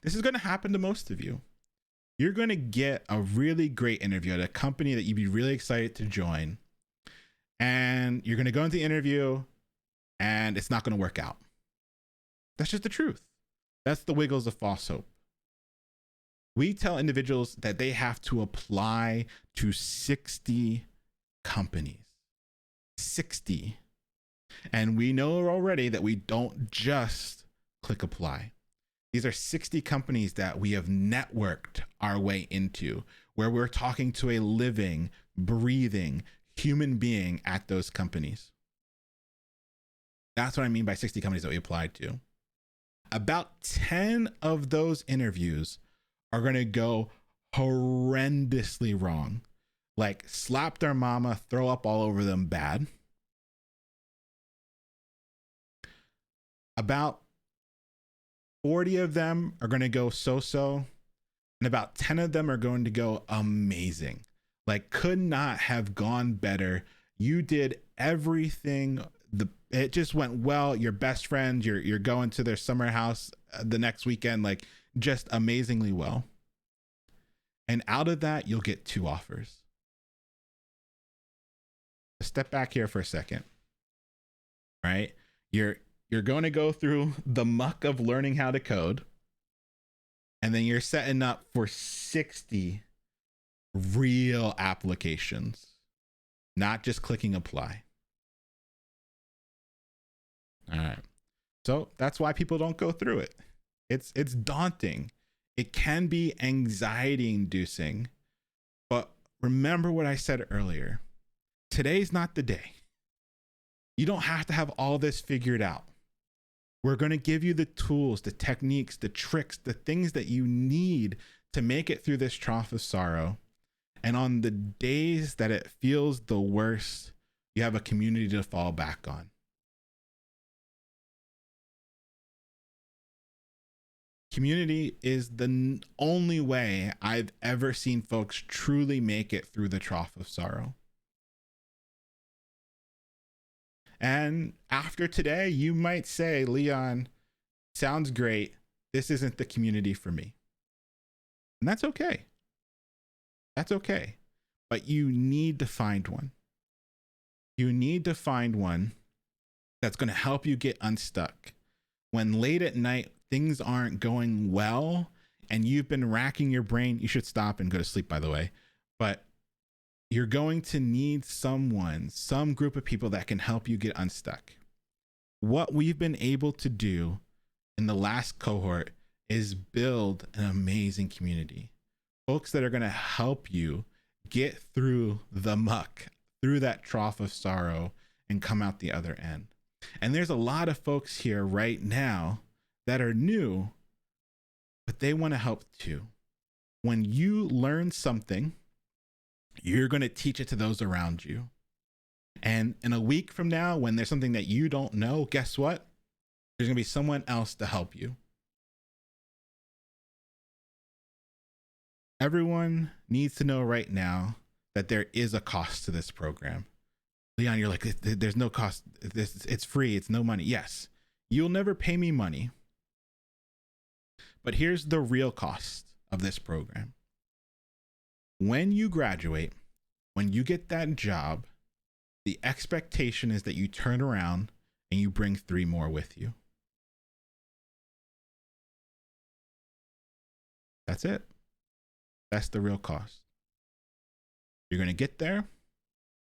This is going to happen to most of you. You're going to get a really great interview at a company that you'd be really excited to join. And you're going to go into the interview and it's not going to work out. That's just the truth. That's the wiggles of false hope. We tell individuals that they have to apply to 60 companies. 60. And we know already that we don't just click apply. These are 60 companies that we have networked our way into, where we're talking to a living, breathing human being at those companies. That's what I mean by 60 companies that we applied to. About 10 of those interviews are going to go horrendously wrong. Like slap their mama, throw up all over them bad. About 40 of them are going to go so-so, and about 10 of them are going to go amazing. Like, could not have gone better. You did everything. It just went well. Your best friends, you're going to their summer house the next weekend, like just amazingly well. And out of that, you'll get 2 offers. Step back here for a second, right? You're going to go through the muck of learning how to code, and then you're setting up for 60 real applications, not just clicking apply. All right. So that's why people don't go through it. It's daunting. It can be anxiety inducing. But remember what I said earlier. Today's not the day. You don't have to have all this figured out. We're going to give you the tools, the techniques, the tricks, the things that you need to make it through this trough of sorrow. And on the days that it feels the worst, you have a community to fall back on. Community is the only way I've ever seen folks truly make it through the trough of sorrow. And after today, you might say, Leon, sounds great. This isn't the community for me. And that's okay. That's okay. But you need to find one. You need to find one that's going to help you get unstuck. When late at night, things aren't going well and you've been racking your brain, you should stop and go to sleep, by the way. But you're going to need someone, some group of people that can help you get unstuck. What we've been able to do in the last cohort is build an amazing community. Folks that are going to help you get through the muck, through that trough of sorrow, and come out the other end. And there's a lot of folks here right now that are new, but they want to help too. When you learn something, you're going to teach it to those around you. And in a week from now, when there's something that you don't know, guess what? There's going to be someone else to help you. Everyone needs to know right now that there is a cost to this program. Leon, you're like, there's no cost. It's free. It's no money. Yes, you'll never pay me money. But here's the real cost of this program. When you graduate, when you get that job, the expectation is that you turn around and you bring 3 more with you. That's it. That's the real cost. You're going to get there,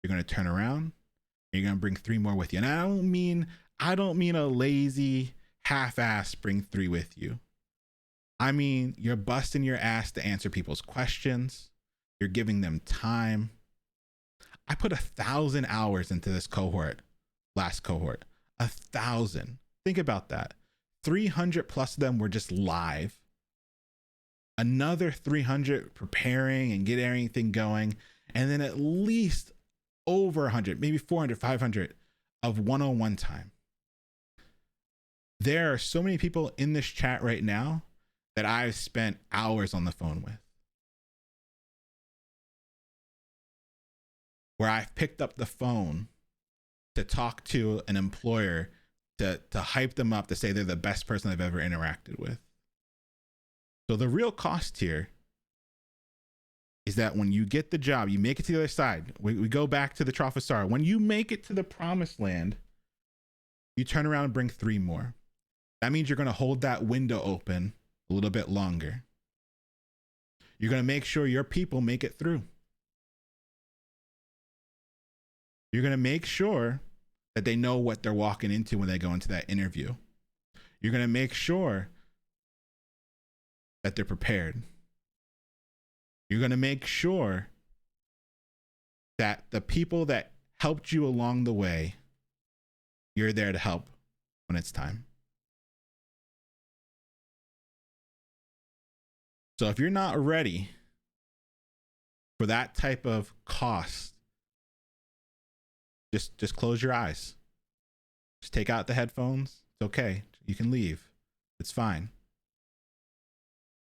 you're going to turn around, and you're going to bring 3 more with you. And I don't mean a lazy half-ass bring 3 with you. I mean, you're busting your ass to answer people's questions. You're giving them time. I put 1,000 hours into this cohort, last cohort. 1,000. Think about that. 300 plus of them were just live. Another 300 preparing and getting everything going. And then at least over 100, maybe 400, 500 of one-on-one time. There are so many people in this chat right now that I've spent hours on the phone with, where I've picked up the phone to talk to an employer to hype them up, to say they're the best person I've ever interacted with. So the real cost here is that when you get the job, you make it to the other side. We go back to the trough of sorrow. When you make it to the promised land, you turn around and bring 3 more. That means you're going to hold that window open a little bit longer. You're going to make sure your people make it through. You're going to make sure that they know what they're walking into when they go into that interview. You're going to make sure that they're prepared. You're going to make sure that the people that helped you along the way, you're there to help when it's time. So if you're not ready for that type of cost, just close your eyes. Just take out the headphones. It's okay. You can leave. It's fine.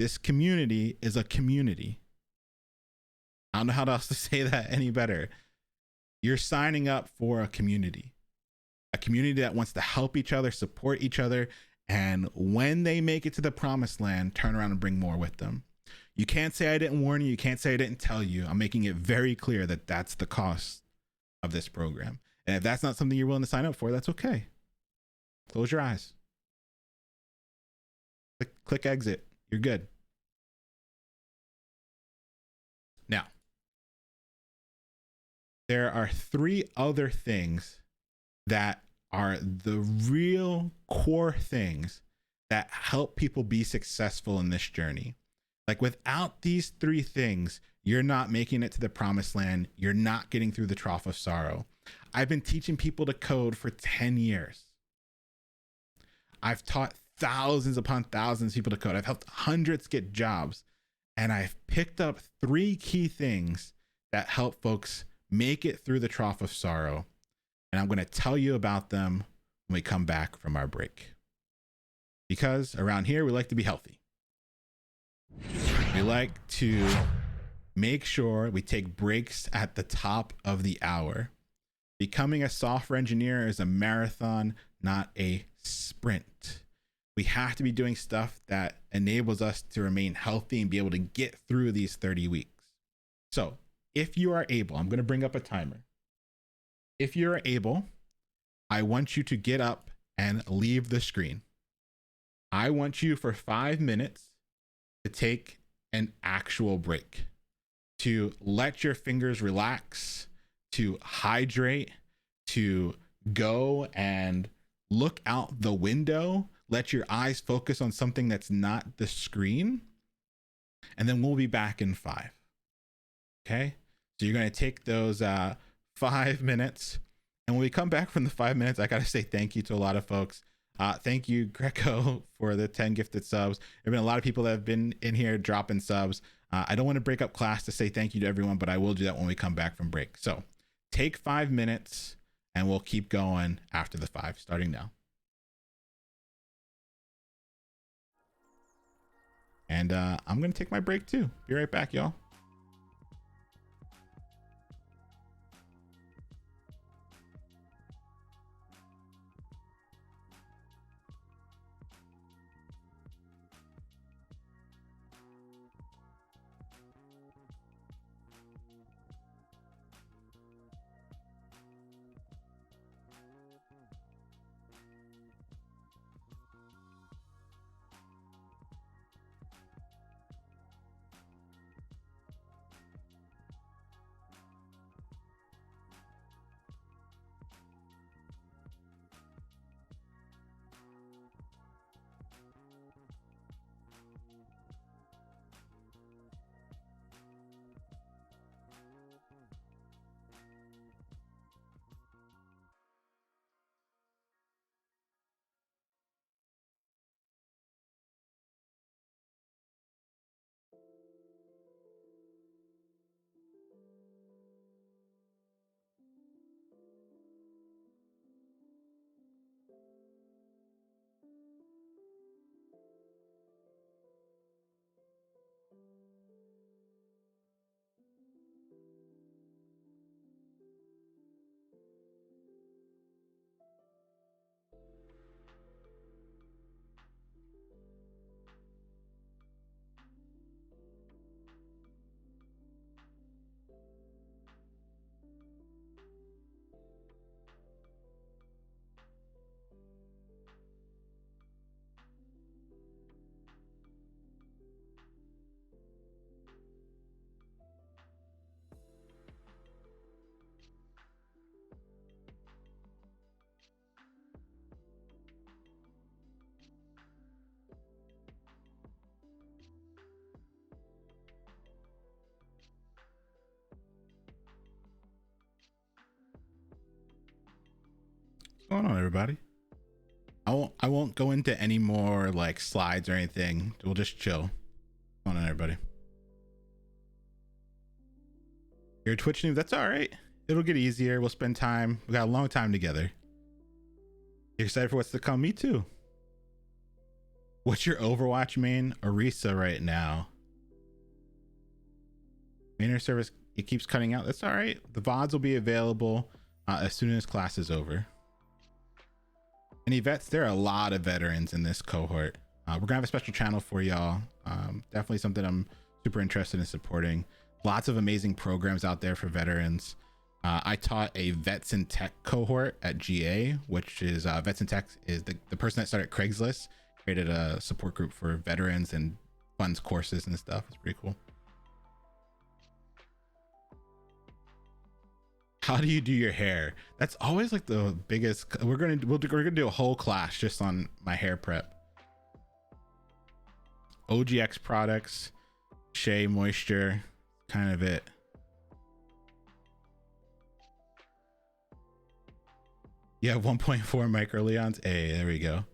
This community is a community. I don't know how else to say that any better. You're signing up for a community that wants to help each other, support each other, and when they make it to the promised land, turn around and bring more with them. You can't say I didn't warn you. You can't say I didn't tell you. I'm making it very clear that that's the cost of this program. And if that's not something you're willing to sign up for, that's okay. Close your eyes. Click exit. You're good. Now, there are 3 other things that are the real core things that help people be successful in this journey. Like without these three things, you're not making it to the promised land. You're not getting through the trough of sorrow. I've been teaching people to code for 10 years. I've taught thousands upon thousands of people to code. I've helped hundreds get jobs. And I've picked up three key things that help folks make it through the trough of sorrow. And I'm going to tell you about them when we come back from our break. Because around here, we like to be healthy. We like to make sure we take breaks at the top of the hour. Becoming a software engineer is a marathon, not a sprint. We have to be doing stuff that enables us to remain healthy and be able to get through these 30 weeks. So if you are able, I'm going to bring up a timer. If you're able, I want you to get up and leave the screen. I want you for 5 minutes to take an actual break, to let your fingers relax, to hydrate, to go and look out the window, let your eyes focus on something that's not the screen, and then we'll be back in 5. Okay? So you're going to take those 5 minutes, and when we come back from the 5 minutes, I got to say thank you to a lot of folks. Thank you, Greco, for the 10 gifted subs. There have been a lot of people that have been in here dropping subs. I don't want to break up class to say thank you to everyone, but I will do that when we come back from break. So take 5 minutes, and we'll keep going after the 5, starting now. And I'm going to take my break too. Be right back, y'all. What's going on, everybody? I won't go into any more like slides or anything. We'll just chill. What's going on, everybody? You're a Twitch noob. That's all right. It'll get easier. We'll spend time. We got a long time together. You excited for what's to come? Me too. What's your Overwatch main? Orisa right now. Mainer service, it keeps cutting out. That's all right. The VODs will be available as soon as class is over. Any vets? There are a lot of veterans in this cohort. We're gonna have a special channel for y'all. Definitely something I'm super interested in supporting. Lots of amazing programs out there for veterans. I taught a Vets in Tech cohort at GA, which is Vets in Tech is the person that started Craigslist, created a support group for veterans and funds courses and stuff. It's pretty cool. How do you do your hair? That's always like the biggest. We're gonna do a whole class just on my hair prep. OGX products, Shea Moisture, kind of it. Yeah, 1.4 microleons. Hey, there we go.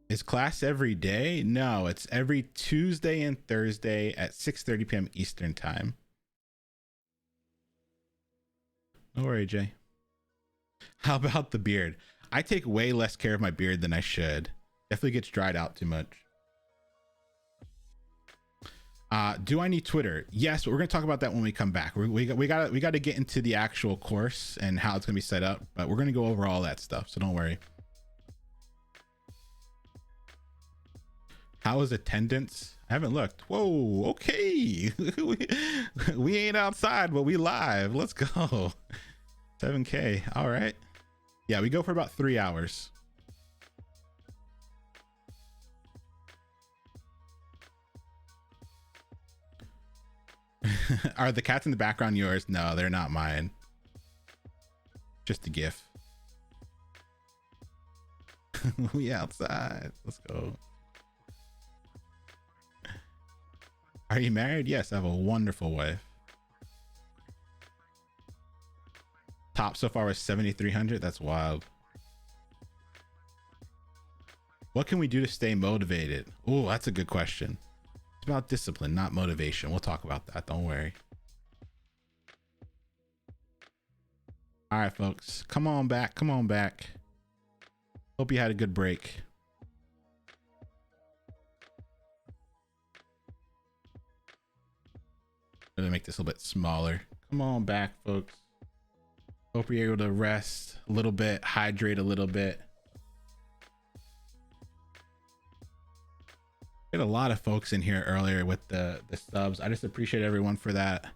Is class every day? No, it's every Tuesday and Thursday at 6:30 p.m. Eastern time. No worry, Jay. How about the beard? I take way less care of my beard than I should. Definitely gets dried out too much. Do I need Twitter? Yes, but we're gonna talk about that when we come back. We got to get into the actual course and how it's gonna be set up, but we're gonna go over all that stuff, so don't worry. How is attendance? I haven't looked. Whoa, okay. we ain't outside, but we live. Let's go. 7K. All right. Yeah, we go for about 3 hours. Are the cats in the background yours? No, they're not mine. Just a gif. We outside. Let's go. Are you married? Yes, I have a wonderful wife. Top so far was 7,300. That's wild. What can we do to stay motivated? Oh, that's a good question. It's about discipline, not motivation. We'll talk about that. Don't worry. All right, folks. Come on back. Come on back. Hope you had a good break. Let me make this a little bit smaller. Come on back, folks. Hope you're able to rest a little bit, hydrate a little bit. We had a lot of folks in here earlier with the subs. I just appreciate everyone for that.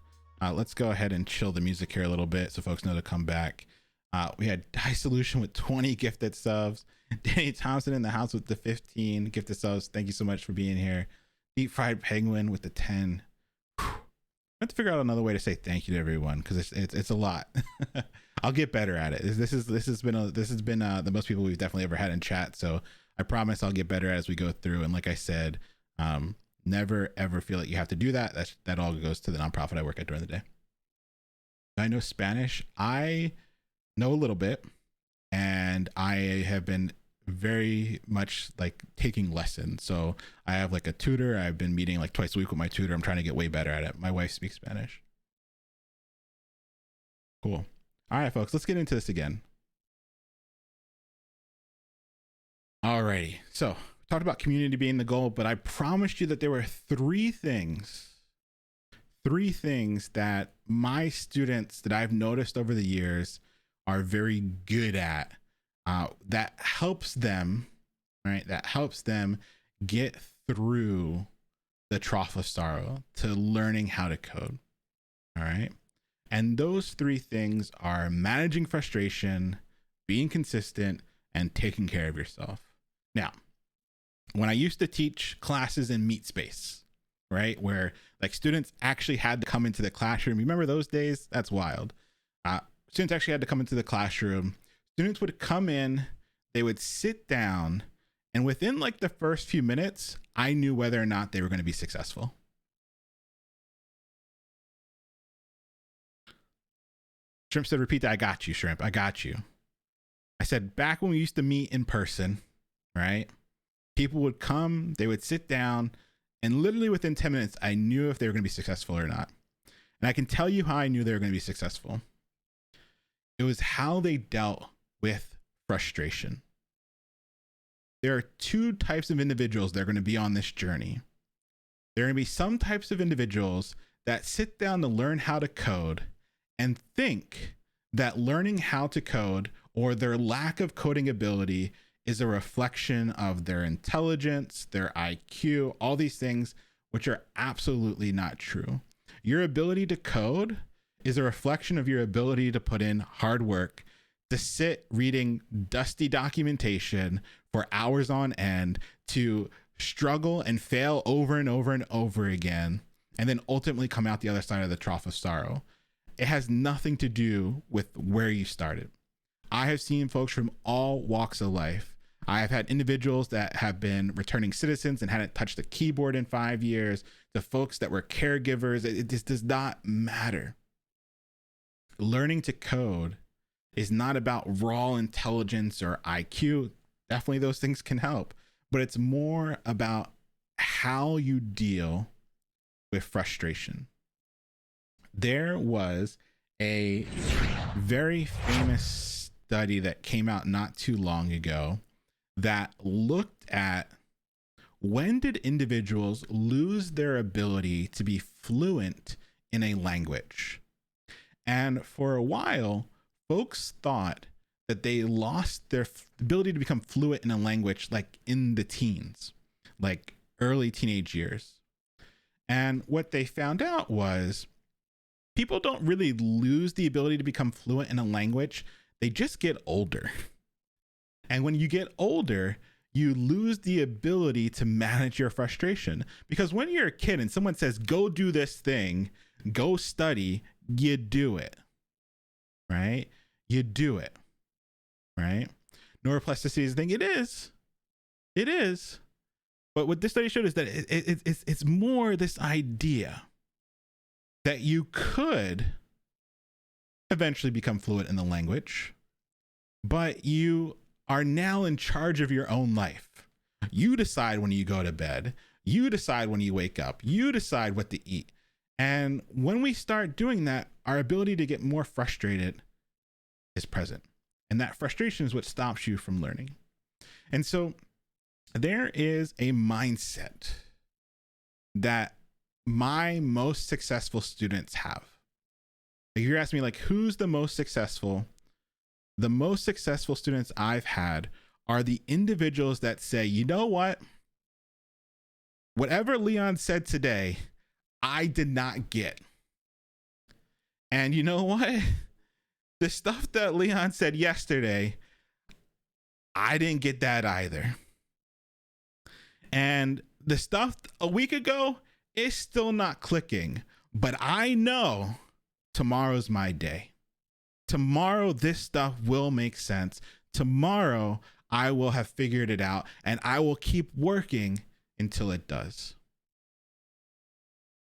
Let's go ahead and chill the music here a little bit so folks know to come back. We had Dye Solution with 20 gifted subs. Danny Thompson in the house with the 15 gifted subs. Thank you so much for being here. Deep Fried Penguin with the 10. Whew. I have to figure out another way to say thank you to everyone because it's a lot. I'll get better at it. This has been the most people we've definitely ever had in chat. So I promise I'll get better as we go through. And like I said, never ever feel like you have to do that. That all goes to the nonprofit I work at during the day. I know Spanish. I know a little bit, and I have been very much like taking lessons. So I have like a tutor. I've been meeting like twice a week with my tutor. I'm trying to get way better at it. My wife speaks Spanish. Cool. All right, folks, let's get into this again. Alrighty. So we talked about community being the goal, but I promised you that there were three things that my students that I've noticed over the years are very good at. That helps them, right? That helps them get through the trough of sorrow to learning how to code. All right. And those three things are managing frustration, being consistent, and taking care of yourself. Now, when I used to teach classes in Meet Space, right, where like students actually had to come into the classroom. Remember those days? That's wild. Students actually had to come into the classroom. Students would come in, they would sit down, and within like the first few minutes, I knew whether or not they were going to be successful. Shrimp said, repeat that. I got you, Shrimp. I got you. I said, back when we used to meet in person, right? People would come, they would sit down, and literally within 10 minutes, I knew if they were going to be successful or not. And I can tell you how I knew they were going to be successful. It was how they dealt with frustration. There are two types of individuals that are going to be on this journey. There are going to be some types of individuals that sit down to learn how to code and think that learning how to code or their lack of coding ability is a reflection of their intelligence, their IQ, all these things, which are absolutely not true. Your ability to code is a reflection of your ability to put in hard work, to sit reading dusty documentation for hours on end, to struggle and fail over and over and over again, and then ultimately come out the other side of the trough of sorrow. It has nothing to do with where you started. I have seen folks from all walks of life. I have had individuals that have been returning citizens and hadn't touched a keyboard in 5 years, to folks that were caregivers. It just does not matter. Learning to code is not about raw intelligence or IQ. Definitely those things can help, but it's more about how you deal with frustration. There was a very famous study that came out not too long ago that looked at when did individuals lose their ability to be fluent in a language. And for a while, folks thought that they lost their ability to become fluent in a language like in the teens, like early teenage years. And what they found out was people don't really lose the ability to become fluent in a language. They just get older. And when you get older, you lose the ability to manage your frustration. Because when you're a kid and someone says, go do this thing, go study, you do it, right? You do it, right? Neuroplasticity is the thing. It is. But what this study showed is that it's more this idea that you could eventually become fluent in the language, but you are now in charge of your own life. You decide when you go to bed. You decide when you wake up. You decide what to eat. And when we start doing that, our ability to get more frustrated is present. And that frustration is what stops you from learning. And so there is a mindset that my most successful students have. If you're asking me, like, who's the most successful? The most successful students I've had are the individuals that say, you know what? Whatever Leon said today, I did not get. And you know what? The stuff that Leon said yesterday, I didn't get that either. And the stuff a week ago is still not clicking, but I know tomorrow's my day. Tomorrow, this stuff will make sense. Tomorrow, I will have figured it out, and I will keep working until it does.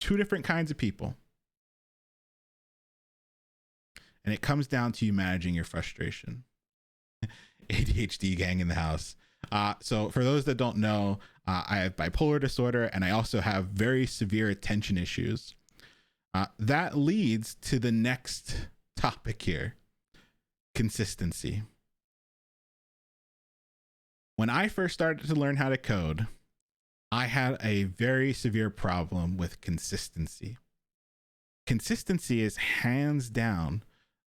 Two different kinds of people. And it comes down to you managing your frustration. ADHD gang in the house. So for those that don't know, I have bipolar disorder, and I also have very severe attention issues. That leads to the next topic here: consistency. When I first started to learn how to code, I had a very severe problem with consistency. Consistency is hands down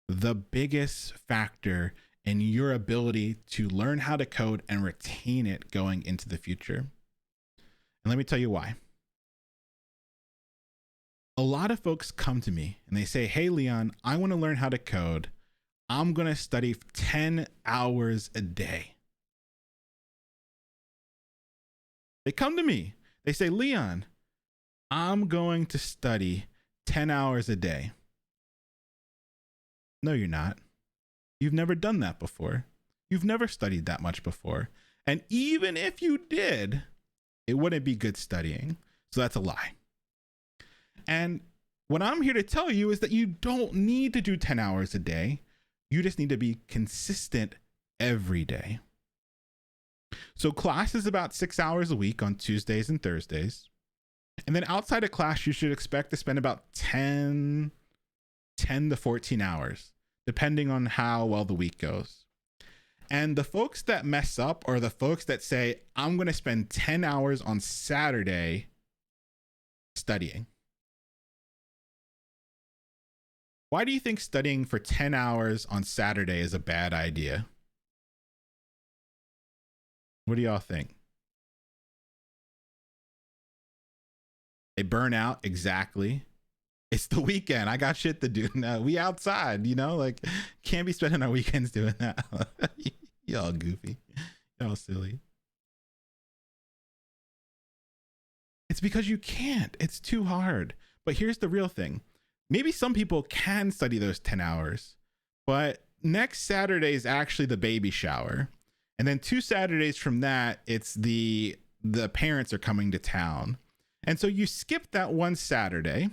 the biggest factor in your ability to learn how to code and retain it going into the future. And let me tell you why. A lot of folks come to me and they say, hey, Leon, I want to learn how to code. I'm going to study 10 hours a day. They come to me. They say, Leon, I'm going to study 10 hours a day. No, you're not. You've never done that before. You've never studied that much before. And even if you did, it wouldn't be good studying. So that's a lie. And what I'm here to tell you is that you don't need to do 10 hours a day. You just need to be consistent every day. So class is about 6 hours a week on Tuesdays and Thursdays. And then outside of class, you should expect to spend about 10 to 14 hours, depending on how well the week goes. And the folks that mess up are the folks that say, I'm going to spend 10 hours on Saturday studying. Why do you think studying for 10 hours on Saturday is a bad idea? What do y'all think? They burn out, exactly. It's the weekend. I got shit to do. No, we outside, like, can't be spending our weekends doing that. Y'all goofy. Y'all silly. It's because you can't. It's too hard. But here's the real thing. Maybe some people can study those 10 hours, but next Saturday is actually the baby shower. And then 2 Saturdays from that, it's the parents are coming to town. And so you skip that one Saturday.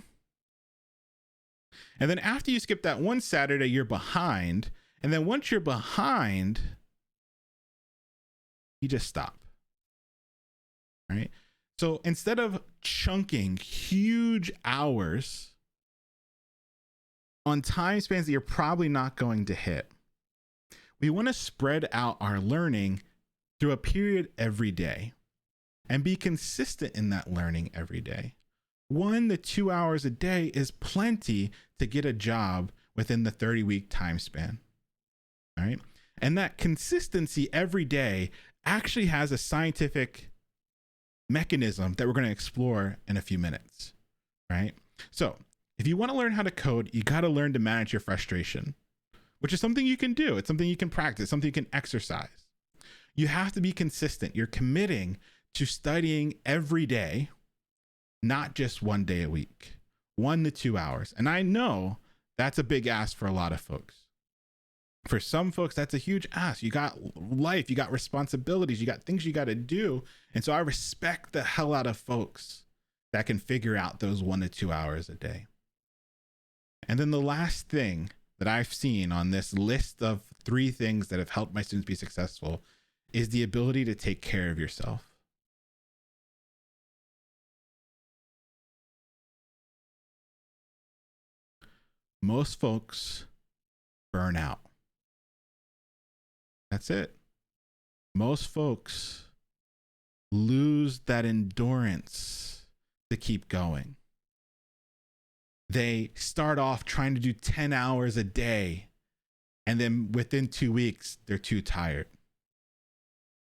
And then after you skip that one Saturday, you're behind. And then once you're behind, you just stop. Right? So instead of chunking huge hours on time spans that you're probably not going to hit, we want to spread out our learning through a period every day and be consistent in that learning every day. 1 to 2 hours a day is plenty to get a job within the 30-week time span. All right. And that consistency every day actually has a scientific mechanism that we're going to explore in a few minutes. Right. So if you want to learn how to code, you got to learn to manage your frustration, which is something you can do. It's something you can practice, something you can exercise. You have to be consistent. You're committing to studying every day, not just 1 day a week, 1 to 2 hours. And I know that's a big ask for a lot of folks. For some folks, that's a huge ask. You got life, you got responsibilities, you got things you got to do. And so I respect the hell out of folks that can figure out those 1 to 2 hours a day. And then the last thing that I've seen on this list of 3 things that have helped my students be successful is the ability to take care of yourself. Most folks burn out. That's it. Most folks lose that endurance to keep going. They start off trying to do 10 hours a day, and then within 2 weeks, they're too tired.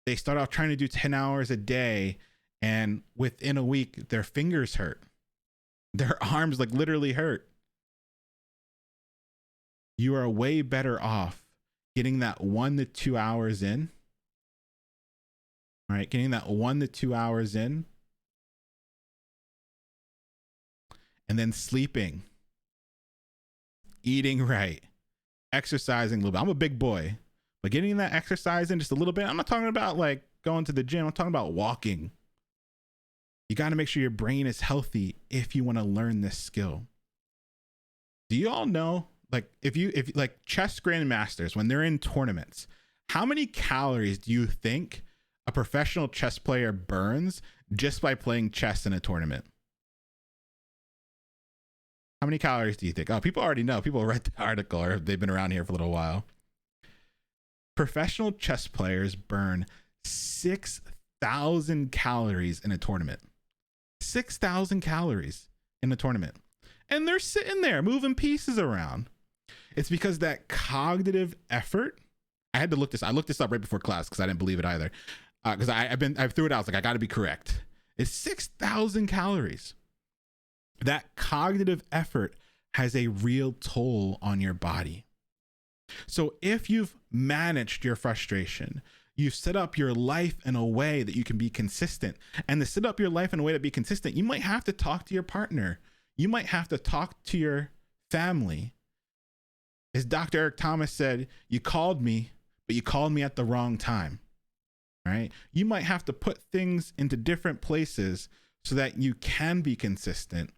They start off trying to do 10 hours a day, and within a week, their fingers hurt. Their arms like literally hurt. You are way better off getting that 1 to 2 hours in. All right, getting that 1 to 2 hours in. And then sleeping, eating right, exercising a little bit. I'm a big boy, but getting that exercise in just a little bit. I'm not talking about like going to the gym. I'm talking about walking. You got to make sure your brain is healthy if you want to learn this skill. Do you all know, like if like chess grandmasters, when they're in tournaments, how many calories do you think a professional chess player burns just by playing chess in a tournament? How many calories do you think? Oh, people already know. People read the article or they've been around here for a little while. Professional chess players burn 6,000 calories in a tournament. 6,000 calories in a tournament. And they're sitting there moving pieces around. It's because that cognitive effort. I had to look this. I looked this up right before class because I didn't believe it either. Because I threw it out. I was like, I got to be correct. It's 6,000 calories. That cognitive effort has a real toll on your body. So if you've managed your frustration, you've set up your life in a way that you can be consistent. And to set up your life in a way to be consistent, you might have to talk to your partner. You might have to talk to your family. As Dr. Eric Thomas said, you called me, but you called me at the wrong time. Right? You might have to put things into different places so that you can be consistent.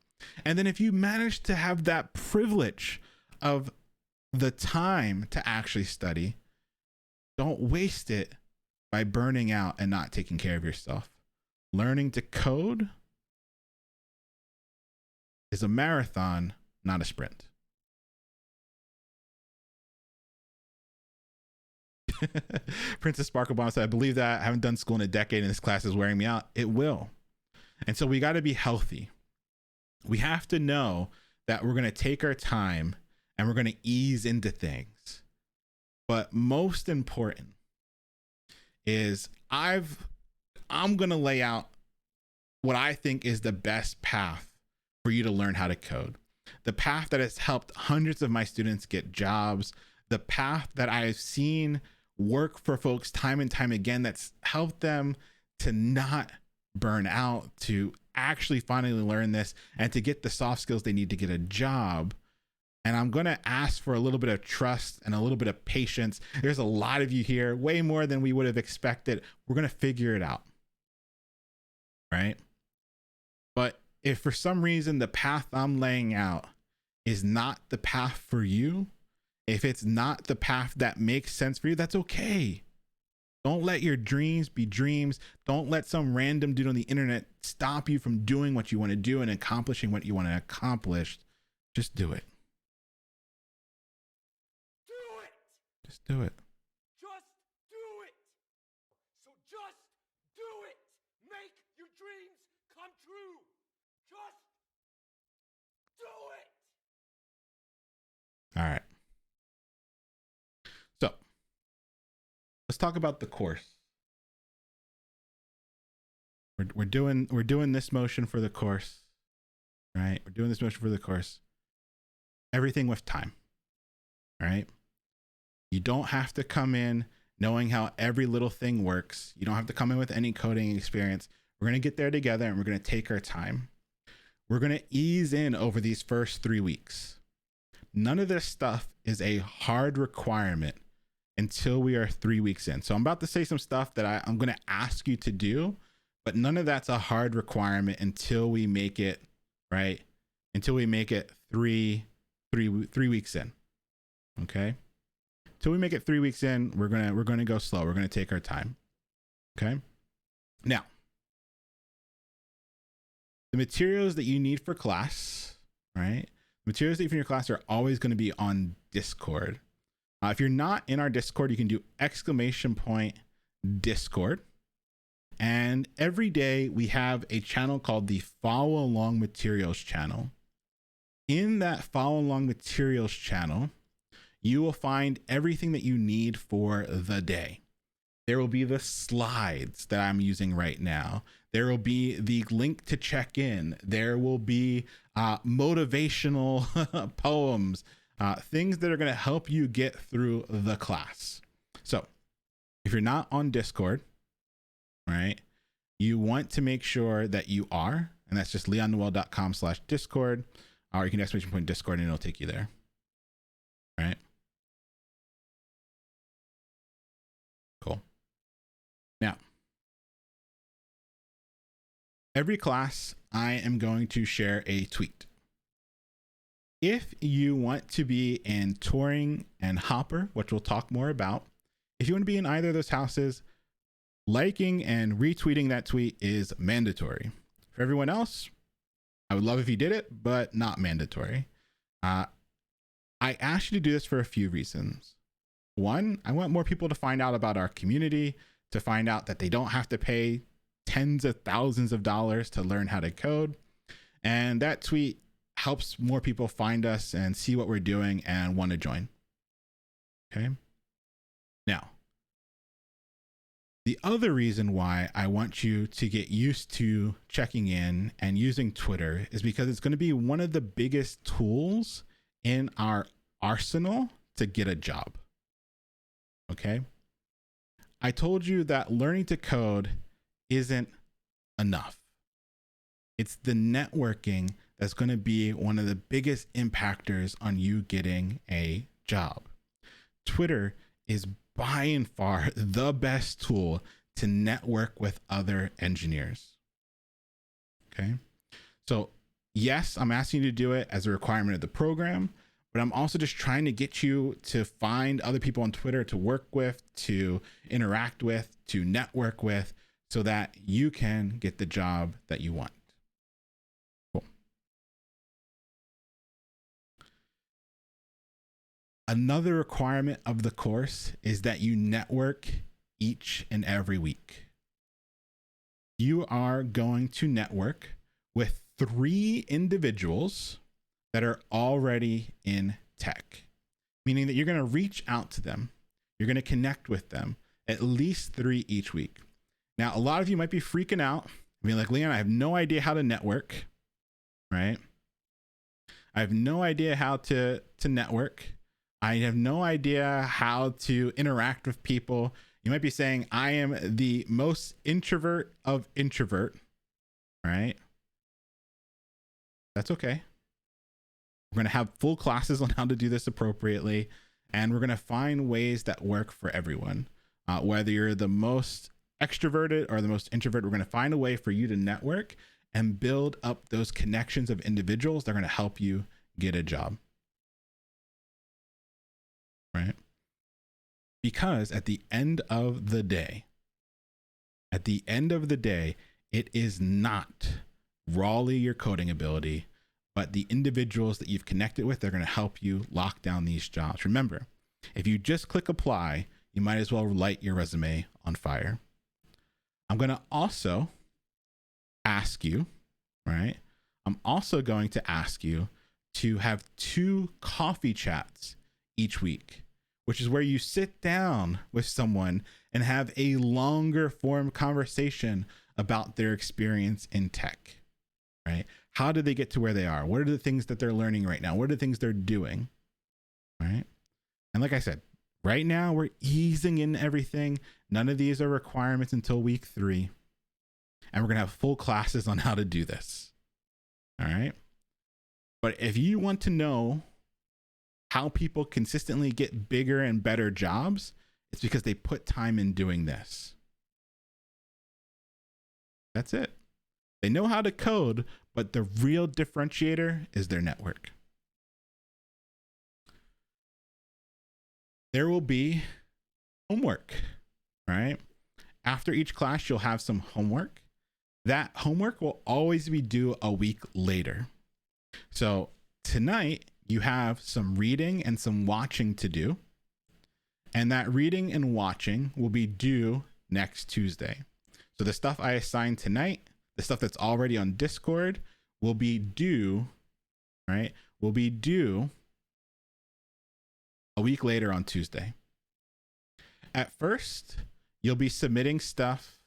And then if you manage to have that privilege of the time to actually study, don't waste it by burning out and not taking care of yourself. Learning to code is a marathon, not a sprint. Princess Sparklebomb said, I believe that. I haven't done school in a decade and this class is wearing me out. It will. And so we got to be healthy. We have to know that we're going to take our time and we're going to ease into things. But most important is I'm going to lay out what I think is the best path for you to learn how to code. The path that has helped hundreds of my students get jobs. The path that I've seen work for folks time and time again that's helped them to not burn out, to actually finally learn this and to get the soft skills they need to get a job. And I'm going to ask for a little bit of trust and a little bit of patience. There's a lot of you here, way more than we would have expected. We're going to figure it out. Right? But if for some reason the path I'm laying out is not the path for you, if it's not the path that makes sense for you, that's okay. Don't let your dreams be dreams. Don't let some random dude on the internet stop you from doing what you want to do and accomplishing what you want to accomplish. Just do it. Just do it. Just do it. So just do it. Make your dreams come true. Just do it. All right. So let's talk about the course. We're doing this motion for the course, right? We're doing this motion for the course. Everything with time, right? You don't have to come in knowing how every little thing works. You don't have to come in with any coding experience. We're going to get there together and we're going to take our time. We're going to ease in over these first 3 weeks. None of this stuff is a hard requirement until we are 3 weeks in. So I'm about to say some stuff that I'm going to ask you to do, but none of that's a hard requirement until we make it, right? Until we make it three weeks in. Okay? Till we make it 3 weeks in, we're gonna go slow. We're gonna take our time. Okay. Now, the materials that you need for class, right? The materials that you need for your class are always going to be on Discord. If you're not in our Discord, you can do !Discord. And every day we have a channel called the Follow Along Materials channel. In that Follow Along Materials channel, you will find everything that you need for the day. There will be the slides that I'm using right now. There will be the link to check in. There will be motivational poems, things that are going to help you get through the class. So if you're not on Discord, right, you want to make sure that you are, and that's just leonnoel.com/Discord, or you can !Discord and it'll take you there. Right. Cool. Now, every class, I am going to share a tweet. If you want to be in Touring and Hopper, which we'll talk more about, if you want to be in either of those houses, liking and retweeting that tweet is mandatory. For everyone else, I would love if you did it, but not mandatory. I asked you to do this for a few reasons. One, I want more people to find out about our community, to find out that they don't have to pay tens of thousands of dollars to learn how to code. And that tweet helps more people find us and see what we're doing and want to join. Okay. Now, the other reason why I want you to get used to checking in and using Twitter is because it's going to be one of the biggest tools in our arsenal to get a job. Okay. I told you that learning to code isn't enough. It's the networking that's going to be one of the biggest impactors on you getting a job. Twitter is by and far the best tool to network with other engineers. Okay. So yes, I'm asking you to do it as a requirement of the program, but I'm also just trying to get you to find other people on Twitter to work with, to interact with, to network with, so that you can get the job that you want. Cool. Another requirement of the course is that you network each and every week. You are going to network with 3 individuals that are already in tech, meaning that you're going to reach out to them. You're going to connect with them, at least 3 each week. Now, a lot of you might be freaking out. I mean, like, Leon, I have no idea how to network, right? I have no idea how to network. I have no idea how to interact with people. You might be saying, I am the most introvert of introvert, right? That's okay. We're going to have full classes on how to do this appropriately, and we're going to find ways that work for everyone. Whether you're the most extroverted or the most introverted, we're going to find a way for you to network and build up those connections of individuals that are going to help you get a job. Right? Because at the end of the day, it is not rawly your coding ability, but the individuals that you've connected with, they're going to help you lock down these jobs. Remember, if you just click apply, you might as well light your resume on fire. I'm going to also ask you, right? I'm also going to ask you to have 2 coffee chats each week, which is where you sit down with someone and have a longer form conversation about their experience in tech, right? How did they get to where they are? What are the things that they're learning right now? What are the things they're doing, right? And like I said, right now we're easing in everything. None of these are requirements until week 3. And we're going to have full classes on how to do this. All right. But if you want to know how people consistently get bigger and better jobs, it's because they put time in doing this. That's it. They know how to code, but the real differentiator is their network. There will be homework, right? After each class, you'll have some homework. That homework will always be due a week later. So tonight, you have some reading and some watching to do. And that reading and watching will be due next Tuesday. So the stuff I assigned tonight, the stuff that's already on Discord, will be due, right? Will be due a week later on Tuesday. At first, you'll be submitting stuff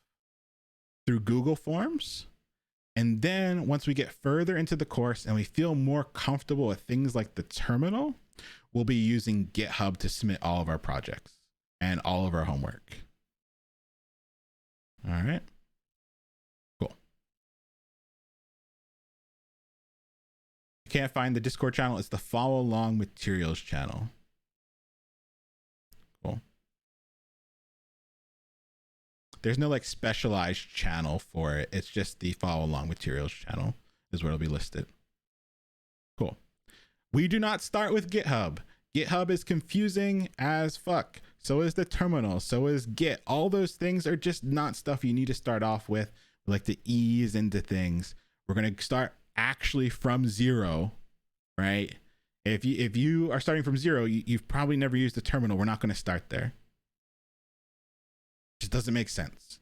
through Google Forms. And then once we get further into the course and we feel more comfortable with things like the terminal, we'll be using GitHub to submit all of our projects and all of our homework. All right. Cool. You can't find the Discord channel. It's the follow along materials channel. Cool. There's no like specialized channel for it. It's just the follow along materials channel is where it'll be listed. Cool. We do not start with GitHub. GitHub is confusing as fuck. So is the terminal. So is Git. All those things are just not stuff you need to start off with. We like to ease into things. We're going to start actually from zero, right? If you are starting from zero, you've probably never used the terminal. We're not going to start there. Just doesn't make sense.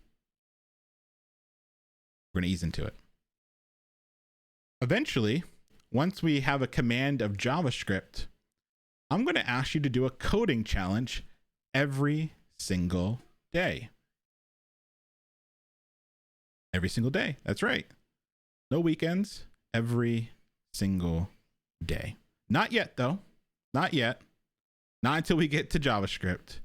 We're going to ease into it. Eventually, once we have a command of JavaScript, I'm going to ask you to do a coding challenge every single day. Every single day. That's right. No weekends. Every single day. Not yet, though. Not yet. Not until we get to JavaScript.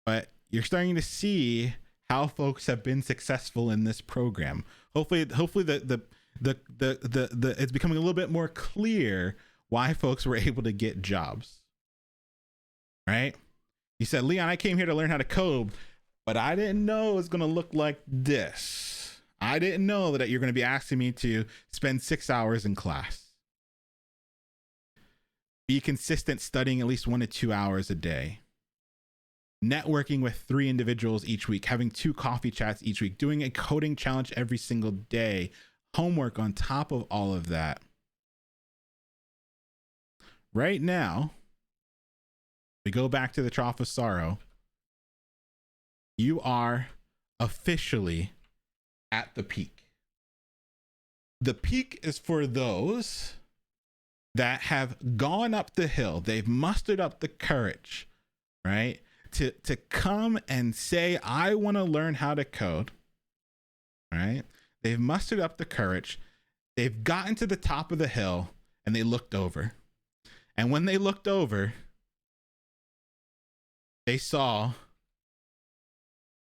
But you're starting to see how folks have been successful in this program. Hopefully the it's becoming a little bit more clear why folks were able to get jobs. Right? You said, Leon, I came here to learn how to code, but I didn't know it was going to look like this. I didn't know that you're going to be asking me to spend 6 hours in class. Be consistent studying at least 1 to 2 hours a day. Networking with 3 individuals each week, having 2 coffee chats each week, doing a coding challenge every single day, homework on top of all of that. Right now, we go back to the trough of sorrow. You are officially at the peak. The peak is for those that have gone up the hill. They've mustered up the courage, right? To come and say, I want to learn how to code, right? They've mustered up the courage. They've gotten to the top of the hill and they looked over. And when they looked over, they saw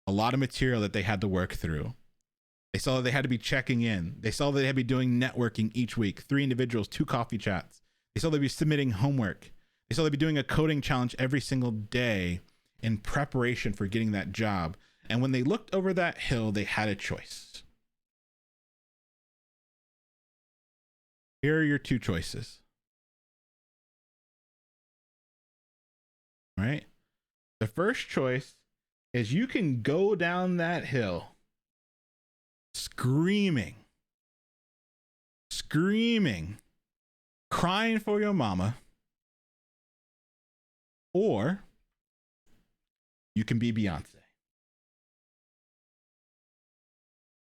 a lot of material that they had to work through. They saw that they had to be checking in. They saw that they had to be doing networking each week, 3 individuals, 2 coffee chats. They saw they'd be submitting homework. They saw they'd be doing a coding challenge every single day in preparation for getting that job. And when they looked over that hill, they had a choice. Here are your 2 choices. All right? The first choice is you can go down that hill screaming, crying for your mama, or you can be Beyonce.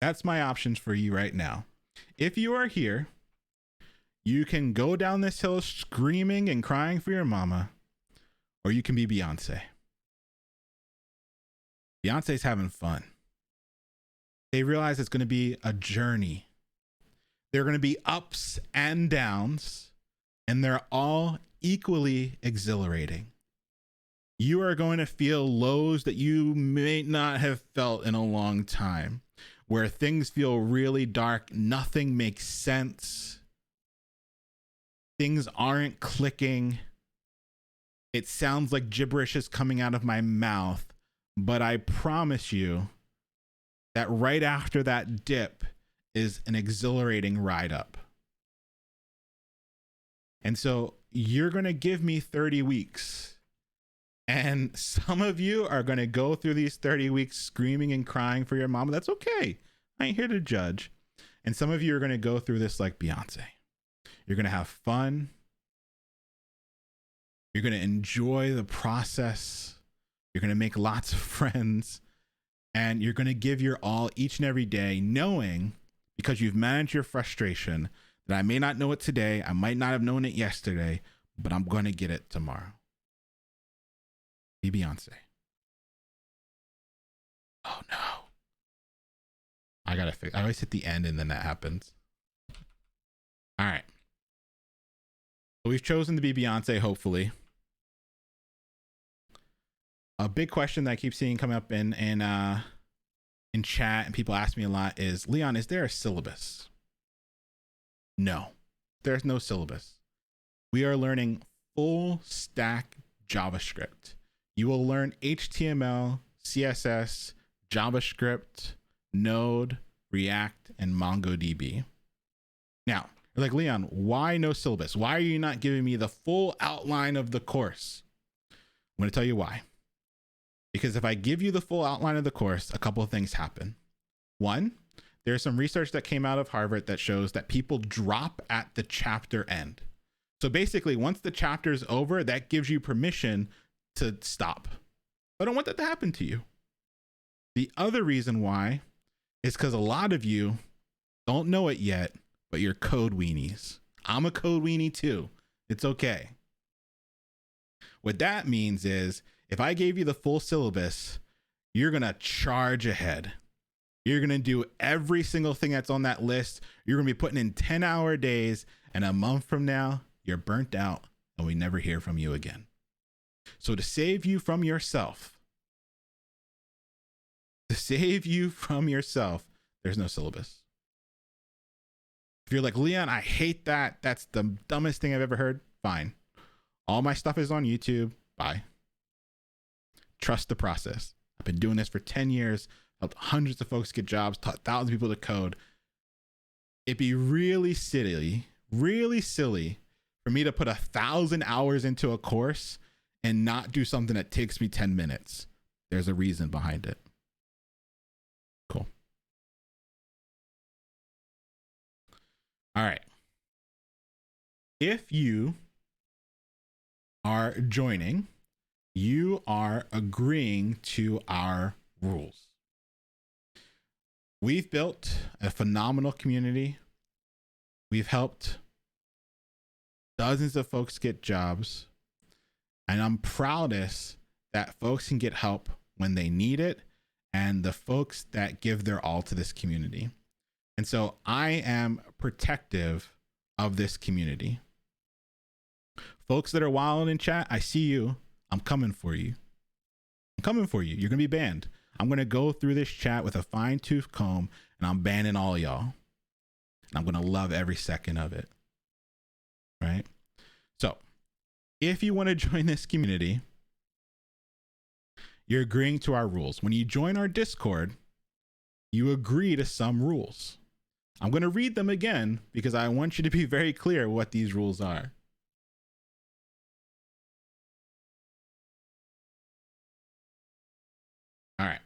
That's my options for you right now. If you are here, you can go down this hill screaming and crying for your mama, or you can be Beyonce. Beyonce's having fun. They realize it's going to be a journey. There are going to be ups and downs, and they're all equally exhilarating. You are going to feel lows that you may not have felt in a long time, where things feel really dark, nothing makes sense, things aren't clicking, it sounds like gibberish is coming out of my mouth, but I promise you that right after that dip is an exhilarating ride up. And so you're going to give me 30 weeks. And some of you are going to go through these 30 weeks screaming and crying for your mama. That's okay. I ain't here to judge. And some of you are going to go through this like Beyonce. You're going to have fun. You're going to enjoy the process. You're going to make lots of friends. And you're going to give your all each and every day, knowing, because you've managed your frustration, that I may not know it today, I might not have known it yesterday, but I'm going to get it tomorrow. Be Beyonce. Oh no. I gotta fix. I always hit the end and then that happens. All right. So we've chosen to be Beyonce, hopefully. A big question that I keep seeing come up in chat and people ask me a lot is, Leon, is there a syllabus? No, there's no syllabus. We are learning full stack JavaScript. You will learn HTML, CSS, JavaScript, Node, React, and MongoDB. Now, you're like, Leon, why no syllabus? Why are you not giving me the full outline of the course? I'm going to tell you why. Because if I give you the full outline of the course, a couple of things happen. One, there's some research that came out of Harvard that shows that people drop at the chapter end. So basically, once the chapter is over, that gives you permission to stop. I don't want that to happen to you. The other reason why is because a lot of you don't know it yet, but you're code weenies. I'm a code weenie too. It's okay. What that means is, if I gave you the full syllabus, you're going to charge ahead. You're going to do every single thing that's on that list. You're going to be putting in 10-hour days, and a month from now, you're burnt out and we never hear from you again. So to save you from yourself, there's no syllabus. If you're like, Leon, I hate that. That's the dumbest thing I've ever heard. Fine. All my stuff is on YouTube. Bye. Trust the process. I've been doing this for 10 years, helped hundreds of folks get jobs, taught thousands of people to code. It'd be really silly for me to put 1,000 hours into a course and not do something that takes me 10 minutes. There's a reason behind it. Cool. All right. If you are joining, you are agreeing to our rules. We've built a phenomenal community. We've helped dozens of folks get jobs. And I'm proudest that folks can get help when they need it, and the folks that give their all to this community. And so I am protective of this community. Folks that are wild in chat, I see you. I'm coming for you. You're going to be banned. I'm going to go through this chat with a fine-tooth comb, and I'm banning all y'all. And I'm going to love every second of it. Right? So, if you want to join this community, you're agreeing to our rules. When you join our Discord, you agree to some rules. I'm going to read them again because I want you to be very clear what these rules are. All right.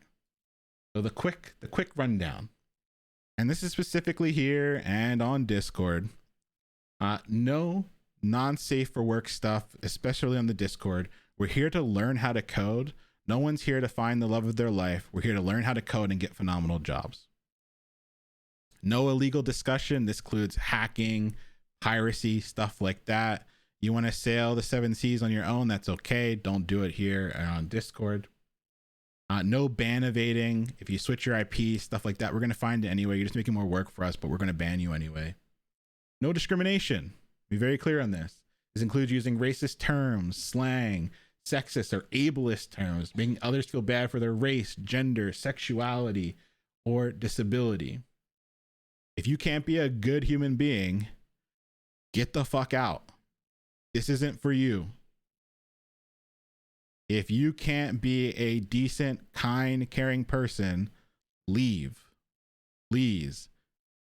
So the quick rundown. And this is specifically here and on Discord. No non-safe for work stuff, especially on the Discord. We're here to learn how to code. No one's here to find the love of their life. We're here to learn how to code and get phenomenal jobs. No illegal discussion. This includes hacking, piracy, stuff like that. You want to sail the 7 seas on your own, that's okay. Don't do it here on Discord. No ban evading. If you switch your IP, stuff like that, we're going to find it anyway. You're just making more work for us, but we're going to ban you anyway. No discrimination. Be very clear on this. This includes using racist terms, slang, sexist or ableist terms, making others feel bad for their race, gender, sexuality, or disability. If you can't be a good human being, get the fuck out. This isn't for you. If you can't be a decent, kind, caring person, leave. Please.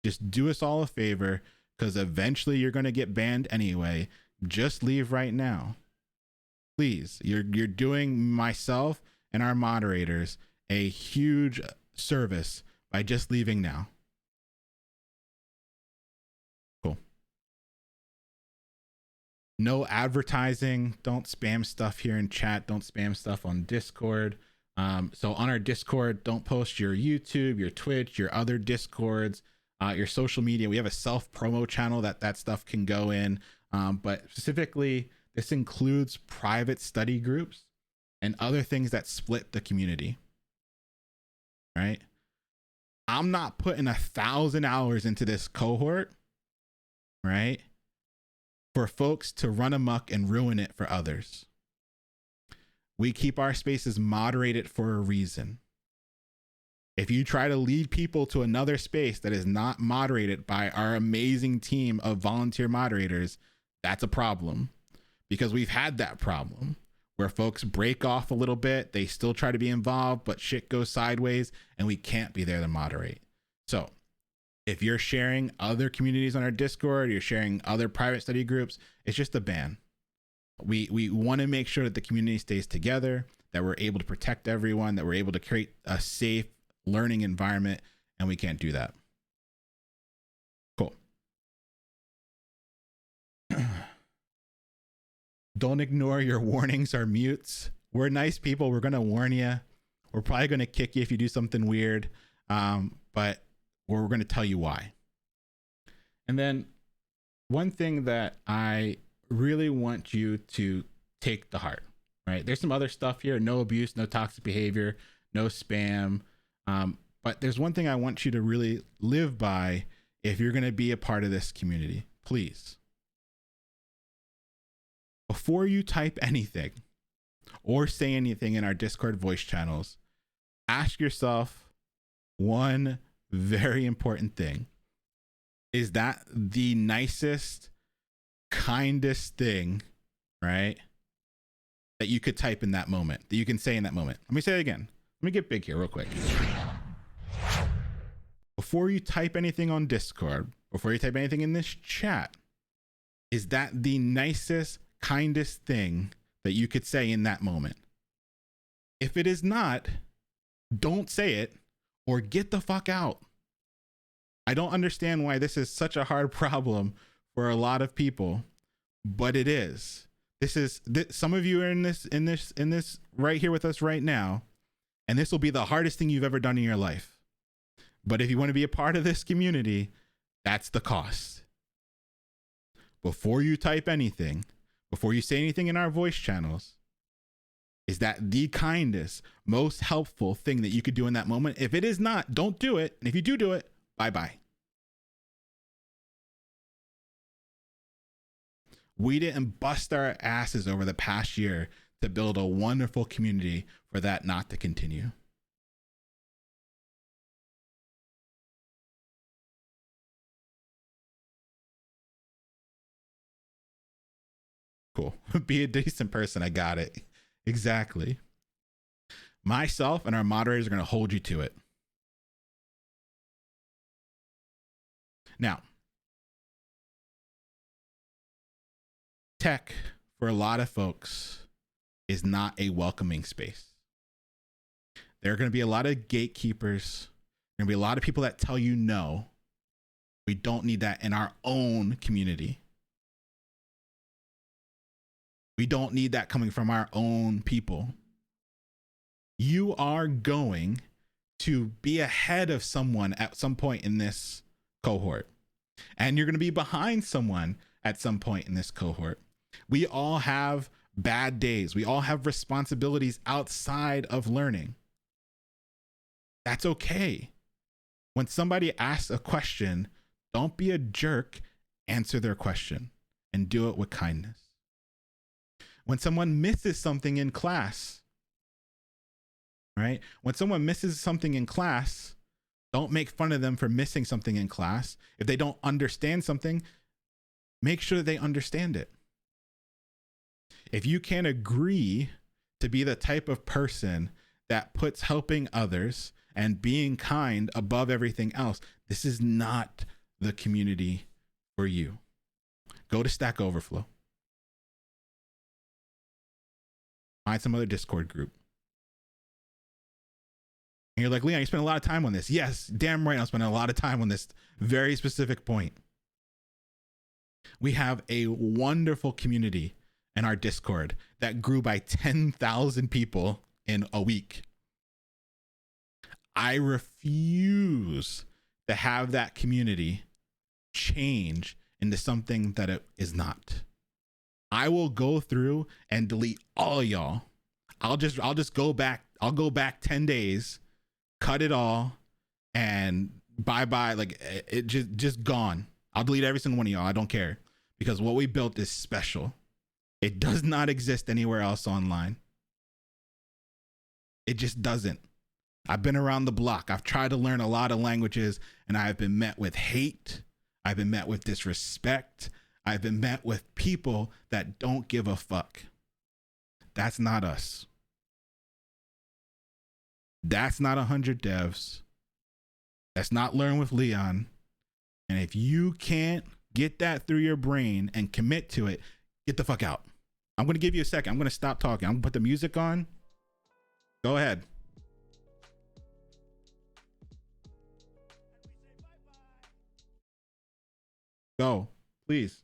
Just do us all a favor, because eventually you're going to get banned anyway. Just leave right now. Please. You're doing myself and our moderators a huge service by just leaving now. Cool. No advertising. Don't spam stuff here in chat. Don't spam stuff on Discord. So on our Discord, don't post your YouTube, your Twitch, your other Discords, your social media. We have a self-promo channel that stuff can go in. But specifically, this includes private study groups and other things that split the community. Right? I'm not putting 1,000 hours into this cohort, right, for folks to run amok and ruin it for others. We keep our spaces moderated for a reason. If you try to lead people to another space that is not moderated by our amazing team of volunteer moderators, that's a problem, because we've had that problem where folks break off a little bit. They still try to be involved, but shit goes sideways and we can't be there to moderate. So if you're sharing other communities on our Discord, you're sharing other private study groups, it's just a ban. We want to make sure that the community stays together, that we're able to protect everyone, that we're able to create a safe learning environment, and we can't do that. Cool. Don't ignore your warnings or mutes. We're nice people. We're going to warn you. We're probably going to kick you if you do something weird, but we're going to tell you why. And then one thing that I really want you to take to heart, right? There's some other stuff here. No abuse, no toxic behavior, no spam. But there's one thing I want you to really live by if you're going to be a part of this community. Please, before you type anything or say anything in our Discord voice channels, ask yourself one very important thing. Is that the nicest, kindest thing, right, that you could type in that moment, that you can say in that moment? Let me say it again. Let me get big here real quick. Before you type anything on Discord, before you type anything in this chat, is that the nicest, kindest thing that you could say in that moment? If it is not, don't say it or get the fuck out. I don't understand why this is such a hard problem for a lot of people, but it is. Some of you are in this right here with us right now, and this will be the hardest thing you've ever done in your life. But if you want to be a part of this community, that's the cost. Before you type anything, before you say anything in our voice channels, is that the kindest, most helpful thing that you could do in that moment? If it is not, don't do it. And if you do it, bye-bye. We didn't bust our asses over the past year to build a wonderful community for that not to continue. Cool. Be a decent person. I got it. Exactly. Myself and our moderators are going to hold you to it. Now, tech for a lot of folks is not a welcoming space. There are going to be a lot of gatekeepers. There are going to be a lot of people that tell you no. We don't need that in our own community. We don't need that coming from our own people. You are going to be ahead of someone at some point in this cohort. And you're going to be behind someone at some point in this cohort. We all have bad days. We all have responsibilities outside of learning. That's okay. When somebody asks a question, don't be a jerk. Answer their question and do it with kindness. When someone misses something in class, right? When someone misses something in class, don't make fun of them for missing something in class. If they don't understand something, make sure they understand it. If you can't agree to be the type of person that puts helping others and being kind above everything else, this is not the community for you. Go to Stack Overflow. Find some other Discord group. And you're like, Leon, you spent a lot of time on this. Yes, damn right, I'm spending a lot of time on this very specific point. We have a wonderful community in our Discord that grew by 10,000 people in a week. I refuse to have that community change into something that it is not. I will go through and delete all y'all. I'll just go back. I'll go back 10 days, cut it all, and bye-bye. Like it just gone. I'll delete every single one of y'all. I don't care, because what we built is special. It does not exist anywhere else online. It just doesn't. I've been around the block. I've tried to learn a lot of languages, and I've been met with hate. I've been met with disrespect. I've been met with people that don't give a fuck. That's not us. That's not 100 devs. That's not Learn with Leon. And if you can't get that through your brain and commit to it, get the fuck out. I'm going to give you a second. I'm going to stop talking. I'm going to put the music on. Go ahead. Go, please.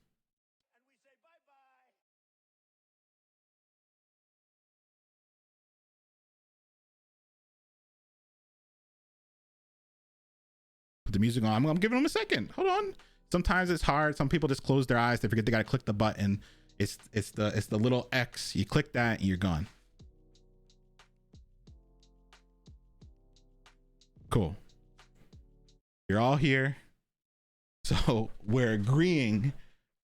Put the music on. I'm giving them a second. Hold on. Sometimes it's hard. Some people just close their eyes. They forget they got to click the button. It's the little X. You click that and you're gone. Cool. You're all here. So we're agreeing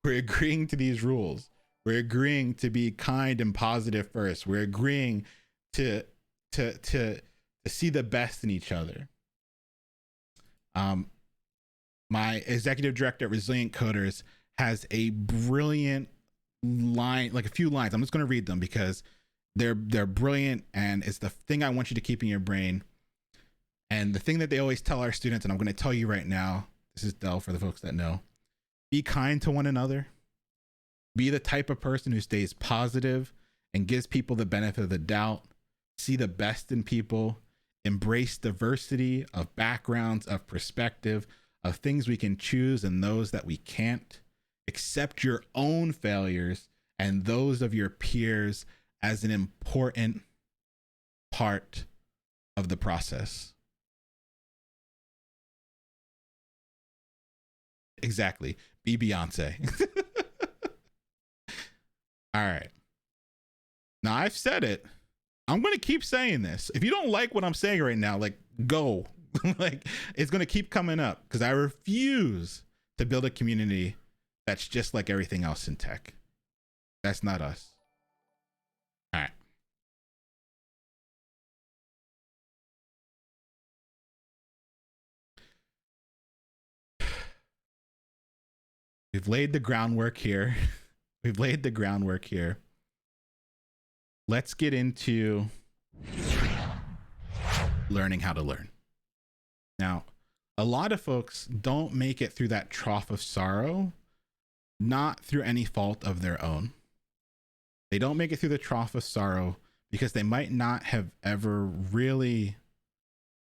to these rules. We're agreeing to be kind and positive first. We're agreeing to see the best in each other. My executive director at Resilient Coders has a brilliant line, like a few lines. I'm just going to read them because they're brilliant, and it's the thing I want you to keep in your brain. And the thing that they always tell our students, and I'm going to tell you right now, this is Dell for the folks that know: be kind to one another. Be the type of person who stays positive and gives people the benefit of the doubt. See the best in people. Embrace diversity of backgrounds, of perspective, of things we can choose and those that we can't. Accept your own failures and those of your peers as an important part of the process. Exactly. Be Beyonce. All right. Now I've said it. I'm going to keep saying this. If you don't like what I'm saying right now, like, go. Like, it's going to keep coming up because I refuse to build a community that's just like everything else in tech. That's not us. All right. We've laid the groundwork here. We've laid the groundwork here. Let's get into learning how to learn. Now, a lot of folks don't make it through that trough of sorrow, not through any fault of their own. They don't make it through the trough of sorrow because they might not have ever really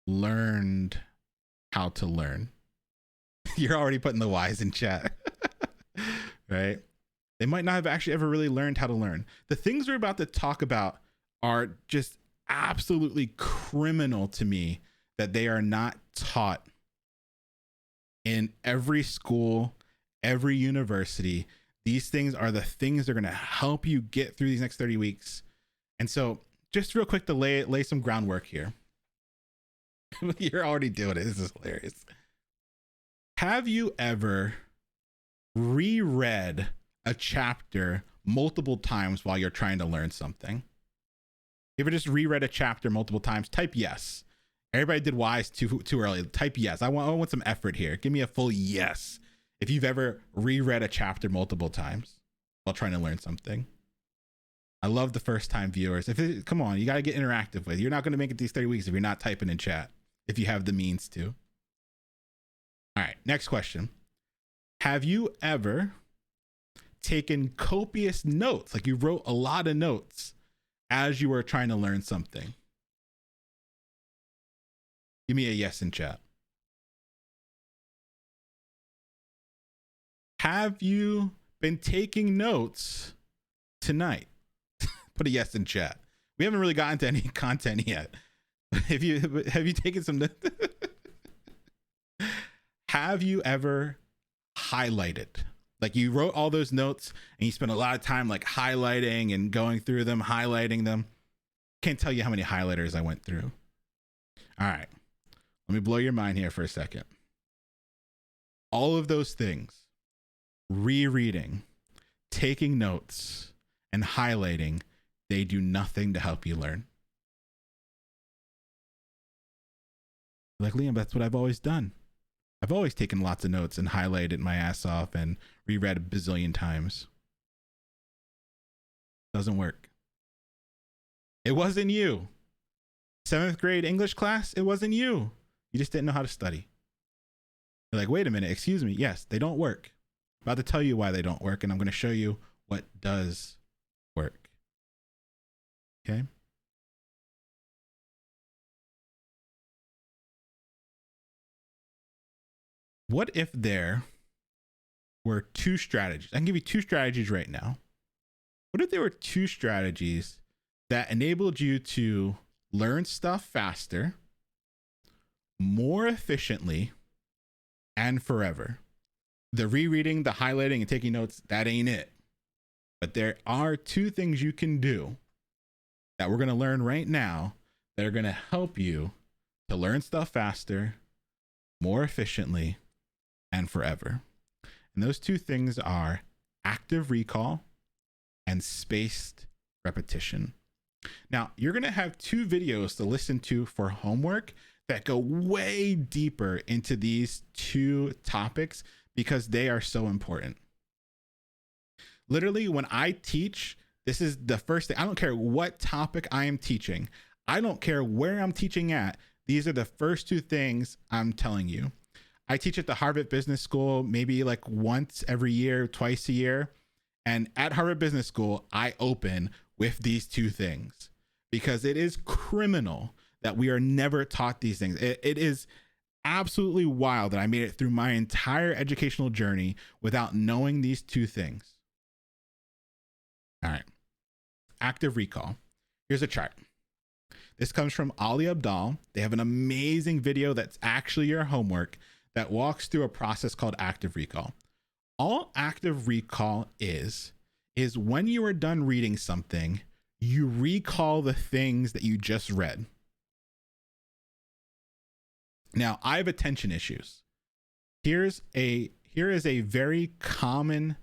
learned how to learn. You're already putting the whys in chat, right? They might not have actually ever really learned how to learn. The things we're about to talk about are just absolutely criminal to me that they are not taught in every school, every university. These things are the things that are going to help you get through these next 30 weeks. And so just real quick to lay some groundwork here. You're already doing it. This is hilarious. Have you ever reread a chapter multiple times while you're trying to learn something? You ever just reread a chapter multiple times? Type yes. Everybody did wise too early. Type yes. I want some effort here. Give me a full yes if you've ever reread a chapter multiple times while trying to learn something. I love the first time viewers. Come on, you got to get interactive with. You're not going to make it these 30 weeks if you're not typing in chat, if you have the means to. All right, next question. Have you ever taken copious notes, like you wrote a lot of notes as you were trying to learn something? Give me a yes in chat. Have you been taking notes tonight? Put a yes in chat. We haven't really gotten to any content yet. Have you taken some notes? Have you ever highlighted? Like you wrote all those notes and you spent a lot of time like highlighting and going through them, highlighting them. Can't tell you how many highlighters I went through. All right. Let me blow your mind here for a second. All of those things, rereading, taking notes, and highlighting, they do nothing to help you learn. Like, Liam, that's what I've always done. I've always taken lots of notes and highlighted my ass off and reread a bazillion times. Doesn't work. It wasn't you. 7th grade English class, it wasn't you. You just didn't know how to study. You're like, wait a minute, excuse me. Yes, they don't work. I'm about to tell you why they don't work, and I'm going to show you what does work. Okay? What if there were two strategies? I can give you two strategies right now. What if there were two strategies that enabled you to learn stuff faster, more efficiently, and forever? The rereading, the highlighting, and taking notes, that ain't it. But there are two things you can do that we're going to learn right now that are going to help you to learn stuff faster, more efficiently, and forever. And those two things are active recall and spaced repetition. Now, you're going to have two videos to listen to for homework that go way deeper into these two topics because they are so important. Literally, when I teach, this is the first thing. I don't care what topic I am teaching. I don't care where I'm teaching at. These are the first two things I'm telling you. I teach at the Harvard Business School, maybe like once every year, twice a year. And at Harvard Business School, I open with these two things because it is criminal that we are never taught these things. It is absolutely wild that I made it through my entire educational journey without knowing these two things. All right. Active recall. Here's a chart. This comes from Ali Abdal. They have an amazing video that's actually your homework that walks through a process called active recall. All active recall is when you are done reading something, you recall the things that you just read. Now, I have attention issues. Here is a very common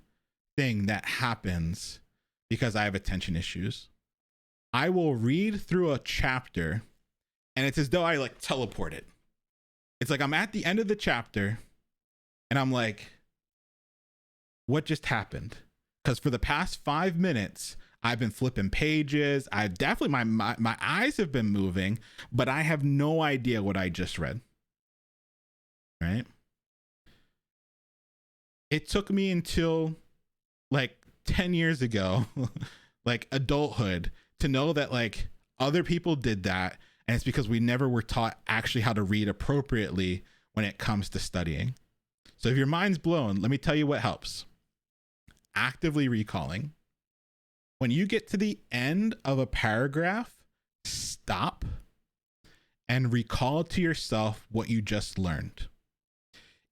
thing that happens because I have attention issues. I will read through a chapter and it's as though I like teleport it. It's like I'm at the end of the chapter and I'm like, what just happened? Because for the past 5 minutes, I've been flipping pages. I've definitely, my eyes have been moving, but I have no idea what I just read. Right? It took me until like 10 years ago, like adulthood, to know that like other people did that. And it's because we never were taught actually how to read appropriately when it comes to studying. So if your mind's blown, let me tell you what helps. Actively recalling. When you get to the end of a paragraph, stop and recall to yourself what you just learned.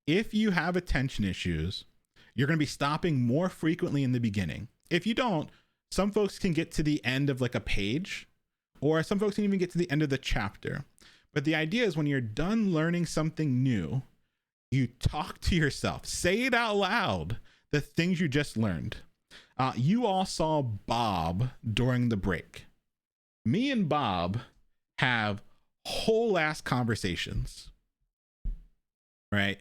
If you have attention issues, you're going to be stopping more frequently in the beginning. If you don't, some folks can get to the end of like a page, or some folks can even get to the end of the chapter. But the idea is when you're done learning something new, you talk to yourself, say it out loud, the things you just learned. You all saw Bob during the break. Me and Bob have whole ass conversations, right?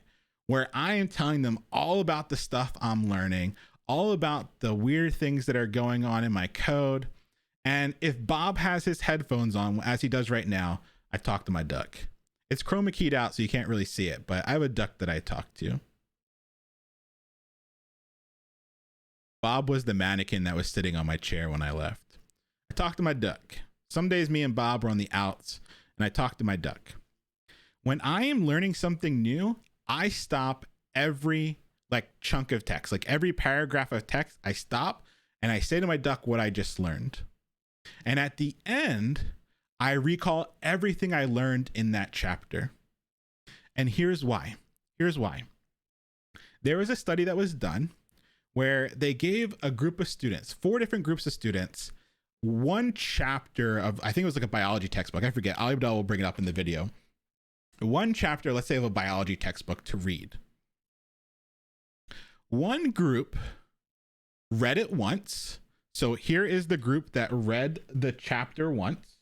Where I am telling them all about the stuff I'm learning, all about the weird things that are going on in my code. And if Bob has his headphones on, as he does right now, I talk to my duck. It's chroma keyed out, so you can't really see it, but I have a duck that I talk to. Bob was the mannequin that was sitting on my chair when I left. I talked to my duck. Some days me and Bob are on the outs, and I talk to my duck. When I am learning something new, I stop every like chunk of text, like every paragraph of text, I stop and I say to my duck what I just learned. And at the end, I recall everything I learned in that chapter. And here's why. There was a study that was done where they gave a group of students, 4 different groups of students, one chapter of, I think it was like a biology textbook. I forget. Ali Abdul will bring it up in the video. One chapter, let's say, of a biology textbook to read. One group read it once. So here is the group that read the chapter once.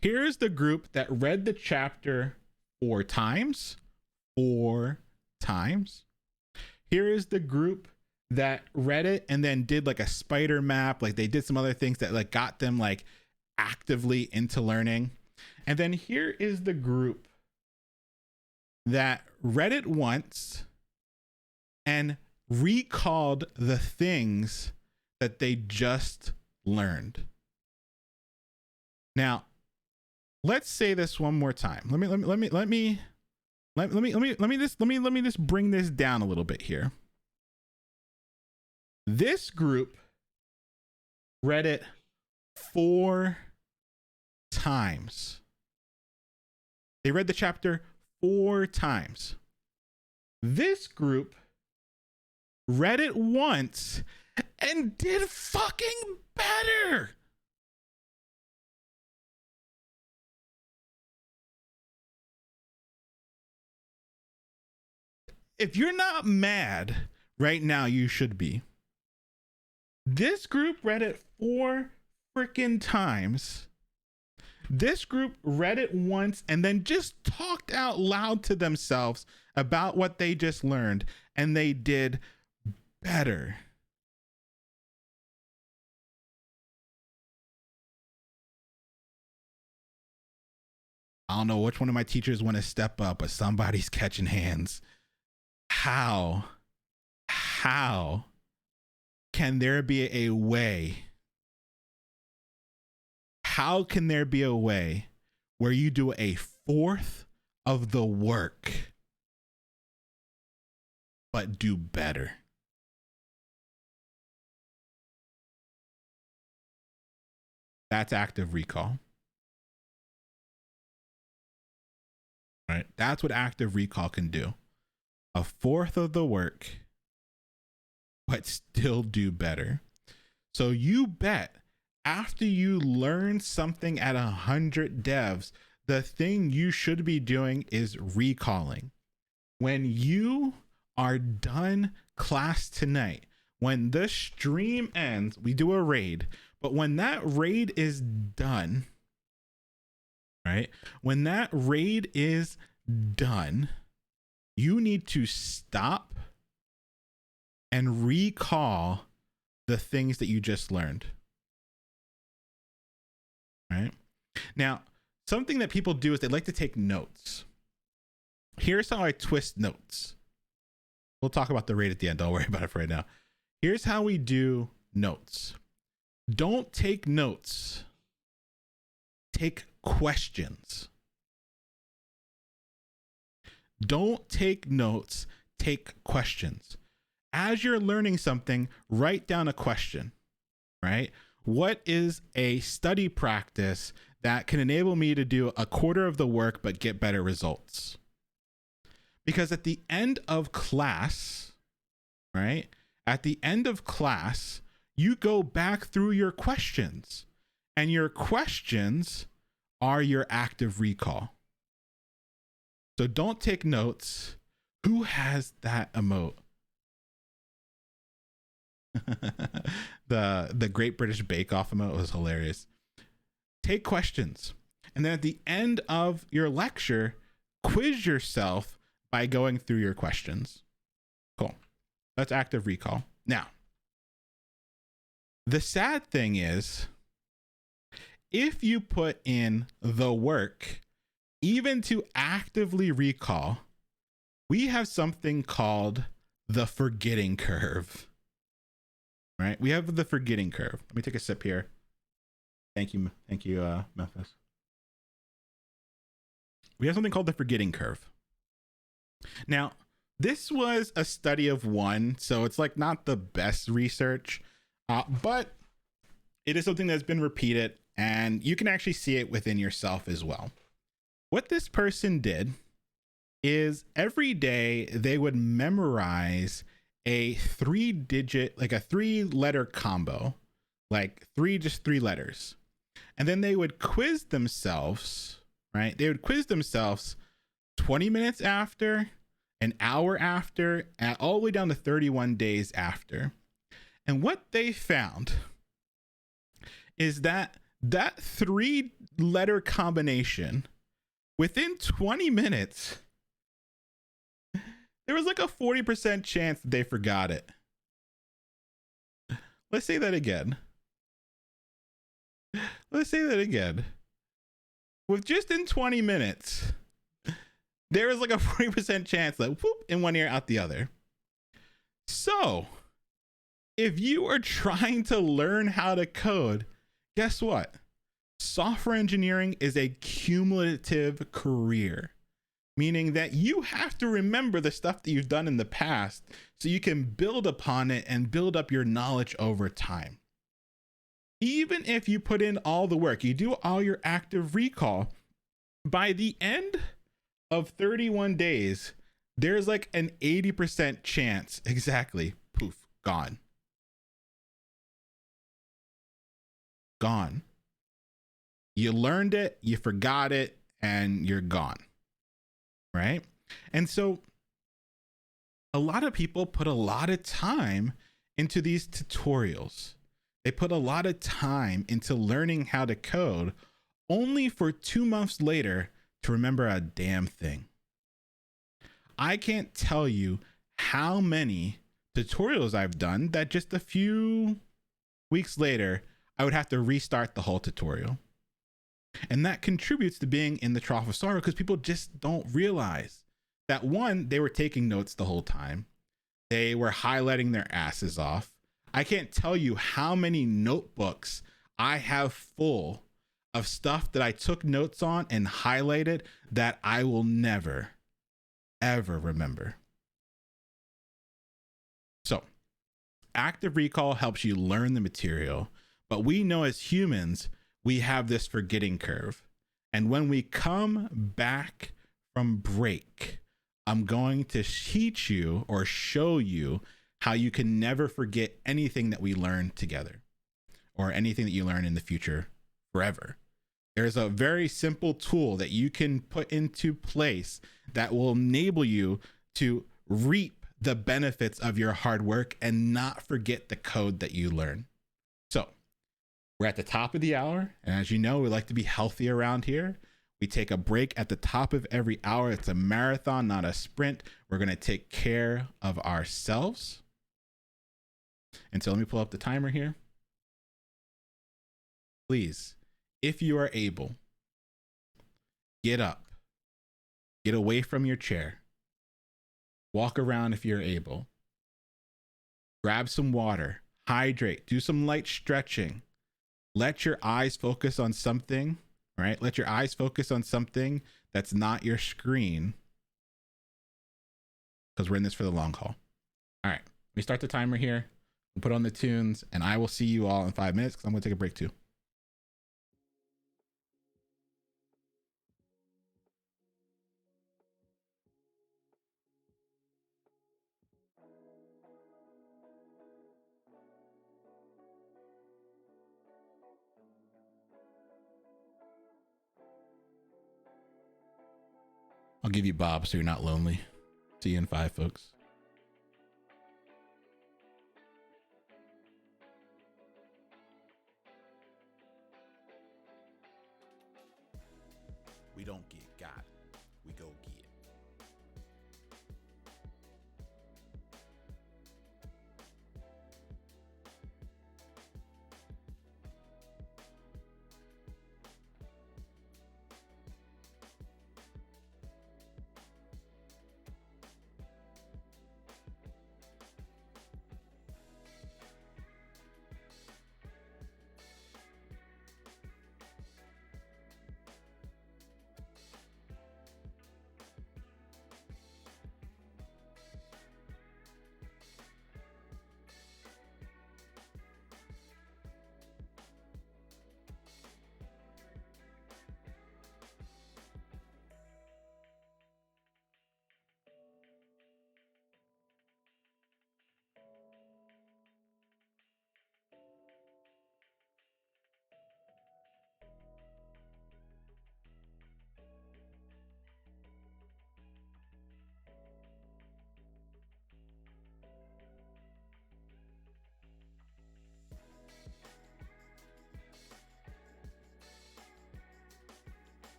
Here's the group that read the chapter 4 times. 4 times. Here is the group that read it and then did like a spider map. Like they did some other things that like got them like actively into learning. And then here is the group that read it once and recalled the things that they just learned. Now, let's say this one more time. Let me just bring this down a little bit here. This group read it 4 times. They read the chapter 4 times. This group read it once and did fucking better. If you're not mad right now, you should be. This group read it 4 freaking times. This group read it once and then just talked out loud to themselves about what they just learned, and they did better. I don't know which one of my teachers want to step up, but somebody's catching hands. How can there be a way? How can there be a way where you do a 1/4 of the work, but do better? That's active recall. Right? That's what active recall can do. A 1/4 of the work, but still do better. So you bet after you learn something at 100 devs, the thing you should be doing is recalling. When you are done class tonight, when the stream ends, we do a raid, but when that raid is done, right? When that raid is done, you need to stop and recall the things that you just learned. Right? Now, something that people do is they like to take notes. Here's how I twist notes. We'll talk about the rate at the end. Don't worry about it for right now. Here's how we do notes. Don't take notes. Take questions. Don't take notes. Take questions. As you're learning something, write down a question, right? What is a study practice that can enable me to do a quarter of the work but get better results? Because at the end of class, right? At the end of class, you go back through your questions, and your questions are your active recall. So don't take notes. Who has that emote? The Great British Bake Off emote was hilarious. Take questions, and then at the end of your lecture, quiz yourself by going through your questions. Cool. That's active recall. Now, the sad thing is, if you put in the work, even to actively recall, we have something called the forgetting curve. Right? We have the forgetting curve. Let me take a sip here. Thank you, Memphis. We have something called the forgetting curve. Now, this was a study of one, so it's like not the best research, but it is something that's been repeated, and you can actually see it within yourself as well. What this person did is every day they would memorize a 3-digit, like a 3-letter combo, like just three letters. And then they would quiz themselves, right? They would quiz themselves 20 minutes after, an hour after, and all the way down to 31 days after. And what they found is that 3-letter combination, within 20 minutes, there was like a 40% chance that they forgot it. Let's say that again. With just in 20 minutes, there was like a 40% chance that whoop, in one ear, out the other. So, if you are trying to learn how to code, guess what? Software engineering is a cumulative career, meaning that you have to remember the stuff that you've done in the past so you can build upon it and build up your knowledge over time. Even if you put in all the work, you do all your active recall, by the end of 31 days, there's like an 80% chance, exactly, poof, gone. Gone. You learned it, you forgot it, and you're gone. Right? And so a lot of people put a lot of time into these tutorials. They put a lot of time into learning how to code, only for 2 months later to remember a damn thing. I can't tell you how many tutorials I've done that just a few weeks later, I would have to restart the whole tutorial. And that contributes to being in the trough of sorrow, because people just don't realize that, one, they were taking notes the whole time. They were highlighting their asses off. I can't tell you how many notebooks I have full of stuff that I took notes on and highlighted that I will never, ever remember. So, active recall helps you learn the material, but we know as humans, we have this forgetting curve. And when we come back from break, I'm going to teach you or show you how you can never forget anything that we learn together, or anything that you learn in the future forever. There's a very simple tool that you can put into place that will enable you to reap the benefits of your hard work and not forget the code that you learn. So, we're at the top of the hour, and as you know, we like to be healthy around here. We take a break at the top of every hour. It's a marathon, not a sprint. We're going to take care of ourselves. And so let me pull up the timer here. Please, if you are able, get up, get away from your chair, walk around if you're able, grab some water, hydrate, do some light stretching, let your eyes focus on something, right? Let your eyes focus on something that's not your screen, because we're in this for the long haul. All right, we start the timer here. We'll put on the tunes, and I will see you all in 5 minutes because I'm going to take a break too. I'll give you Bob so you're not lonely. See you in 5, folks. We don't get got, we go get.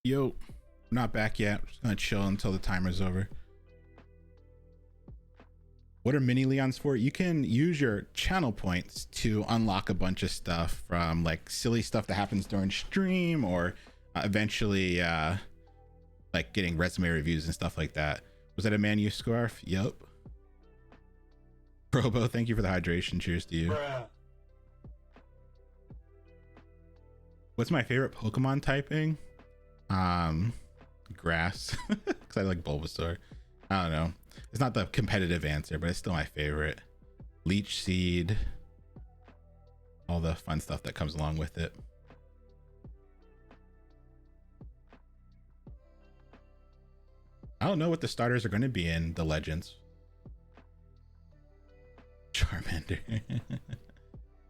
Yo, I'm not back yet. I'm just gonna chill until the timer's over. What are mini Leons for? You can use your channel points to unlock a bunch of stuff, from like silly stuff that happens during stream, or eventually like getting resume reviews and stuff like that. Was that a Man U scarf? Yup. Probo, thank you for the hydration. Cheers to you. Bruh. What's my favorite Pokemon typing? Grass, because I like Bulbasaur. I don't know. It's not the competitive answer, but it's still my favorite. Leech Seed, all the fun stuff that comes along with it. I don't know what the starters are going to be in the Legends. Charmander.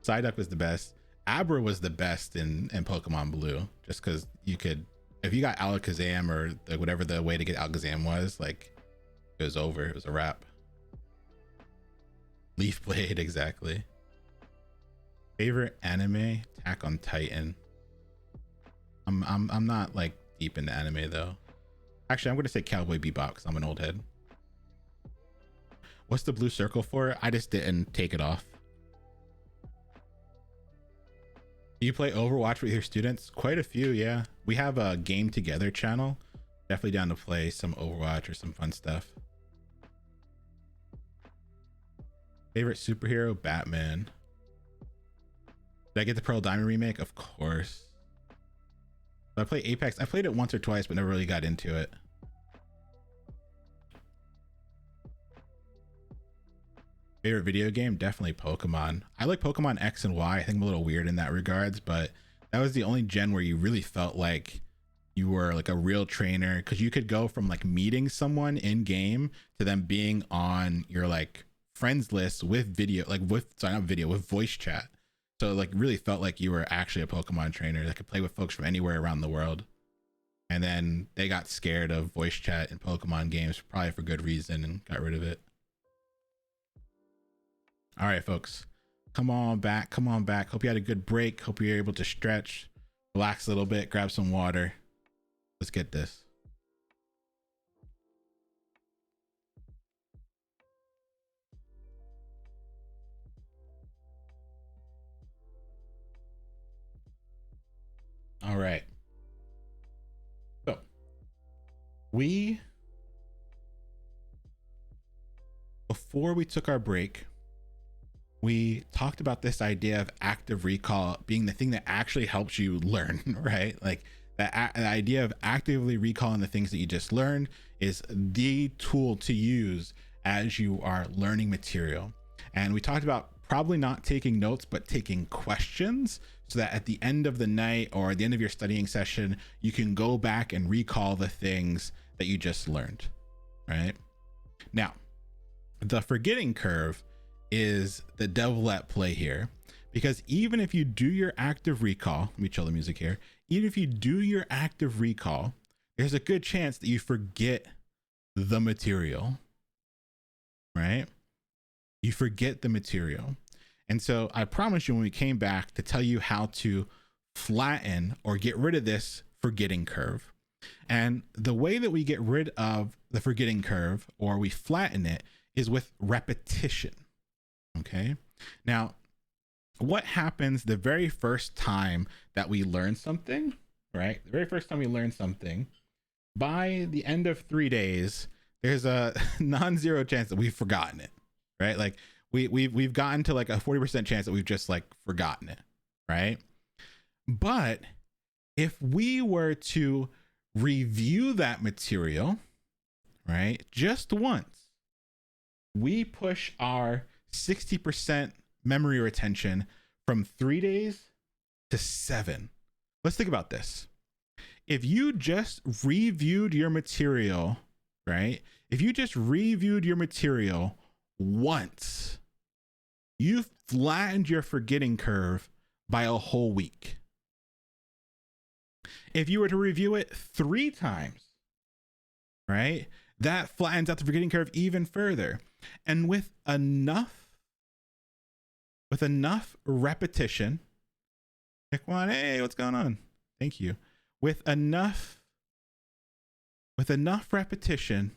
Psyduck was the best. Abra was the best in Pokemon Blue, just because you could, if you got Alakazam or whatever the way to get Alakazam was, like, it was over. It was a wrap. Leaf Blade, exactly. Favorite anime? Attack on Titan. I'm not like deep into anime though. Actually, I'm gonna say Cowboy Bebop because I'm an old head. What's the blue circle for? I just didn't take it off. Do you play Overwatch with your students? Quite a few, yeah. We have a game together channel. Definitely down to play some Overwatch or some fun stuff. Favorite superhero? Batman. Did I get the Pearl Diamond remake? Of course. I play Apex. I played it once or twice, but never really got into it. Favorite video game? Definitely Pokemon. I like Pokemon X and Y. I think I'm a little weird in that regards, but that was the only gen where you really felt like you were like a real trainer, because you could go from like meeting someone in game to them being on your like friends list with video, like with, sorry, not video, with voice chat. So like really felt like you were actually a Pokemon trainer that could play with folks from anywhere around the world. And then they got scared of voice chat in Pokemon games, probably for good reason, and got rid of it. All right, folks, come on back. Come on back. Hope you had a good break. Hope you're able to stretch, relax a little bit, grab some water. Let's get this. All right. So before we took our break, we talked about this idea of active recall being the thing that actually helps you learn, right? Like the idea of actively recalling the things that you just learned is the tool to use as you are learning material. And we talked about probably not taking notes, but taking questions, so that at the end of the night or at the end of your studying session, you can go back and recall the things that you just learned, right? Now, the forgetting curve is the devil at play here, because even if you do your active recall, let me chill the music here. Even if you do your active recall, there's a good chance that you forget the material, right? You forget the material. And so I promised you when we came back to tell you how to flatten or get rid of this forgetting curve. And the way that we get rid of the forgetting curve, or we flatten it, is with repetition. Okay. Now, what happens the very first time that we learn something, right? The very first time we learn something, by the end of 3 days, there's a non-zero chance that we've forgotten it, right? Like we've gotten to like a 40% chance that we've just like forgotten it, right? But if we were to review that material, right, just once, we push our 60% memory retention from 3 days to 7. Let's think about this. If you just reviewed your material, right? If you just reviewed your material once, you flattened your forgetting curve by a whole week. If you were to review it 3 times, right? That flattens out the forgetting curve even further. And with enough repetition, pick one. Hey, what's going on? Thank you. With enough repetition,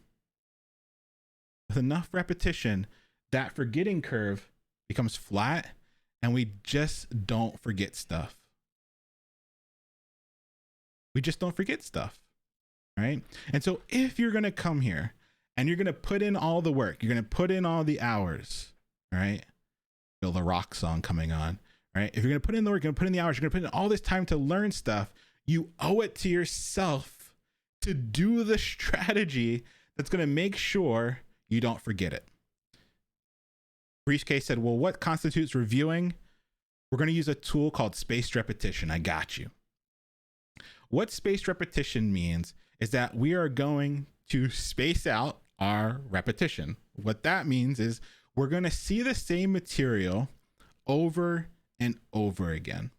that forgetting curve becomes flat, and we just don't forget stuff. We just don't forget stuff, right? And so if you're going to come here and you're going to put in all the work, you're going to put in all the hours, right? Feel the rock song coming on, right? If you're going to put in the work, you're going to put in the hours, you're going to put in all this time to learn stuff, you owe it to yourself to do the strategy that's going to make sure you don't forget it. Briefcase said, well, what constitutes reviewing? We're going to use a tool called spaced repetition. I got you. What spaced repetition means is that we are going to space out our repetition. What that means is we're going to see the same material over and over again,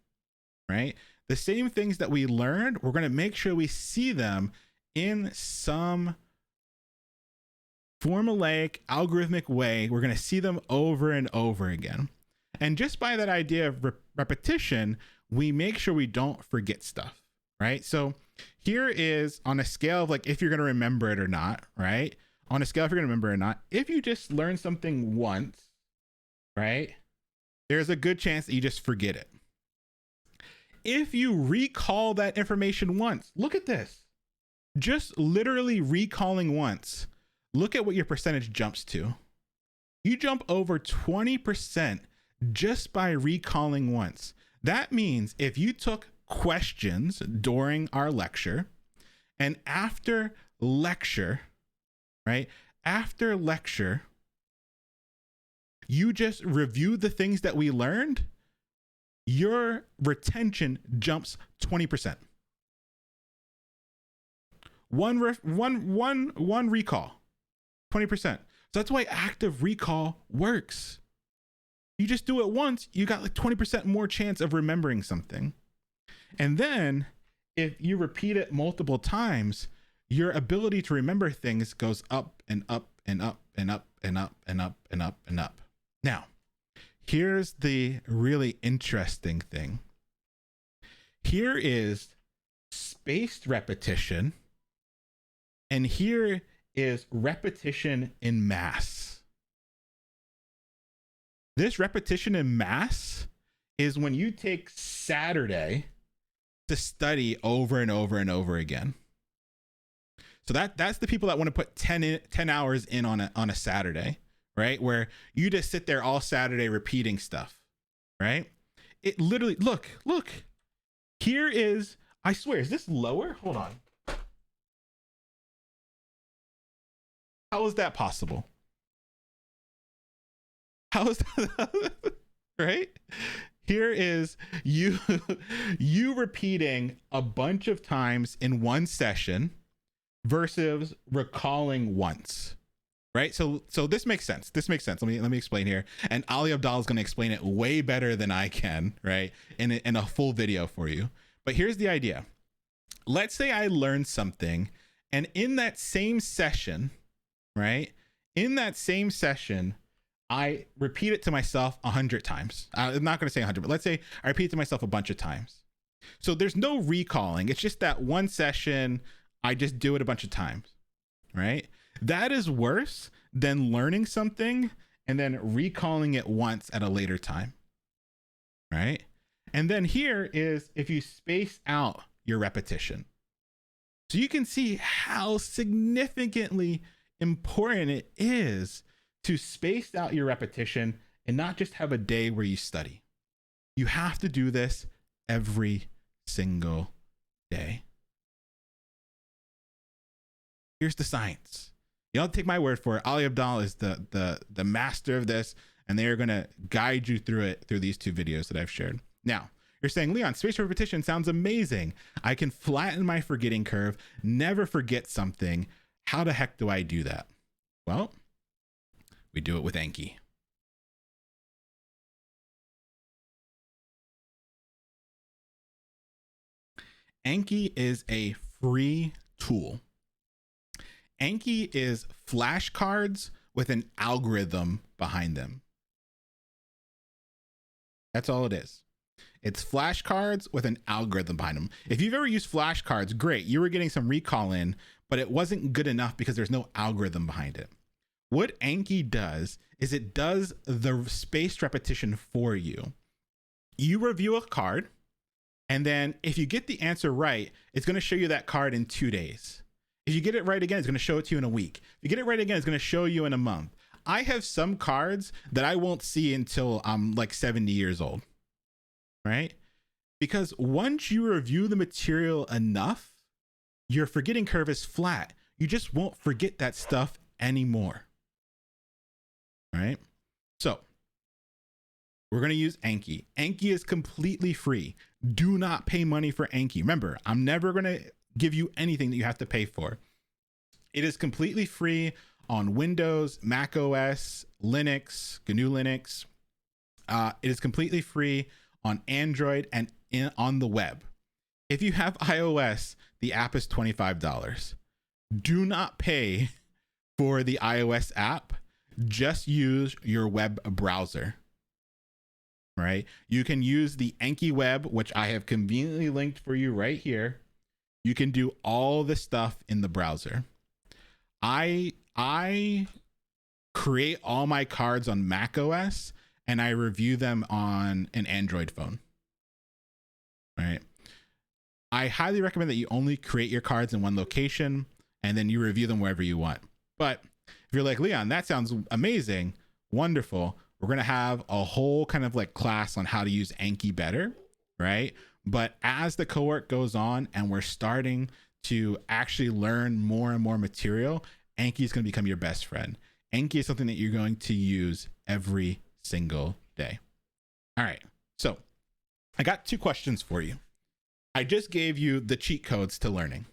right? The same things that we learned, we're going to make sure we see them in some formulaic, algorithmic way. We're going to see them over and over again. And just by that idea of repetition, we make sure we don't forget stuff, right? So here is on a scale of like if you're going to remember it or not, right? On a scale if you're going to remember it or not, if you just learn something once, right, there's a good chance that you just forget it. If you recall that information once, look at this. Just literally recalling once, look at what your percentage jumps to. You jump over 20% just by recalling once. That means if you took questions during our lecture and after lecture, right? After lecture, you just review the things that we learned, your retention jumps 20%. One recall, 20%. So that's why active recall works. You just do it once, you got like 20% more chance of remembering something. And then if you repeat it multiple times, your ability to remember things goes up and up and up and up and up and up and up and up. Now, here's the really interesting thing. Here is spaced repetition, and here is repetition in mass. This repetition in mass is when you take Saturday to study over and over and over again. So that's the people that want to put 10 hours in on a Saturday, right? Where you just sit there all Saturday repeating stuff, right? It literally, look, here is, I swear, is this lower? Hold on. How is that possible? How is that? Right? Here is you repeating a bunch of times in one session versus recalling once. Right? So this makes sense. Let me explain here. And Ali Abdal is going to explain it way better than I can, right? In a full video for you. But here's the idea. Let's say I learned something, and in that same session, right? In that same session, I repeat it to myself 100 times. I'm not going to say 100, but let's say I repeat it to myself a bunch of times. So there's no recalling. It's just that one session, I just do it a bunch of times, right? That is worse than learning something and then recalling it once at a later time, right? And then here is if you space out your repetition. So you can see how significantly important it is to space out your repetition and not just have a day where you study. You have to do this every single day. Here's the science. You don't take my word for it. Ali Abdal is the master of this, and they are going to guide you through it through these two videos that I've shared. Now, you're saying, Leon, spaced repetition sounds amazing. I can flatten my forgetting curve, never forget something. How the heck do I do that? Well, we do it with Anki. Anki is a free tool. Anki is flashcards with an algorithm behind them. That's all it is. It's flashcards with an algorithm behind them. If you've ever used flashcards, great. You were getting some recall in, but it wasn't good enough because there's no algorithm behind it. What Anki does is it does the spaced repetition for you. You review a card, and then if you get the answer right, it's going to show you that card in 2 days. If you get it right again, it's going to show it to you in a week. If you get it right again, it's going to show you in a month. I have some cards that I won't see until I'm like 70 years old, right? Because once you review the material enough, your forgetting curve is flat. You just won't forget that stuff anymore. Right? So we're going to use Anki. Anki is completely free. Do not pay money for Anki. Remember, I'm never going to give you anything that you have to pay for. It is completely free on Windows, Mac OS, Linux, GNU Linux. It is completely free on Android and on the web. If you have iOS, the app is $25. Do not pay for the iOS app. Just use your web browser, right? You can use the Anki web, which I have conveniently linked for you right here. You can do all the stuff in the browser. I create all my cards on Mac OS and I review them on an Android phone, right? I highly recommend that you only create your cards in one location and then you review them wherever you want. But if you're like, Leon, that sounds amazing. Wonderful. We're going to have a whole kind of like class on how to use Anki better, right? But as the cohort goes on and we're starting to actually learn more and more material, Anki is going to become your best friend. Anki is something that you're going to use every single day. All right. So I got 2 questions for you. I just gave you the cheat codes to learning,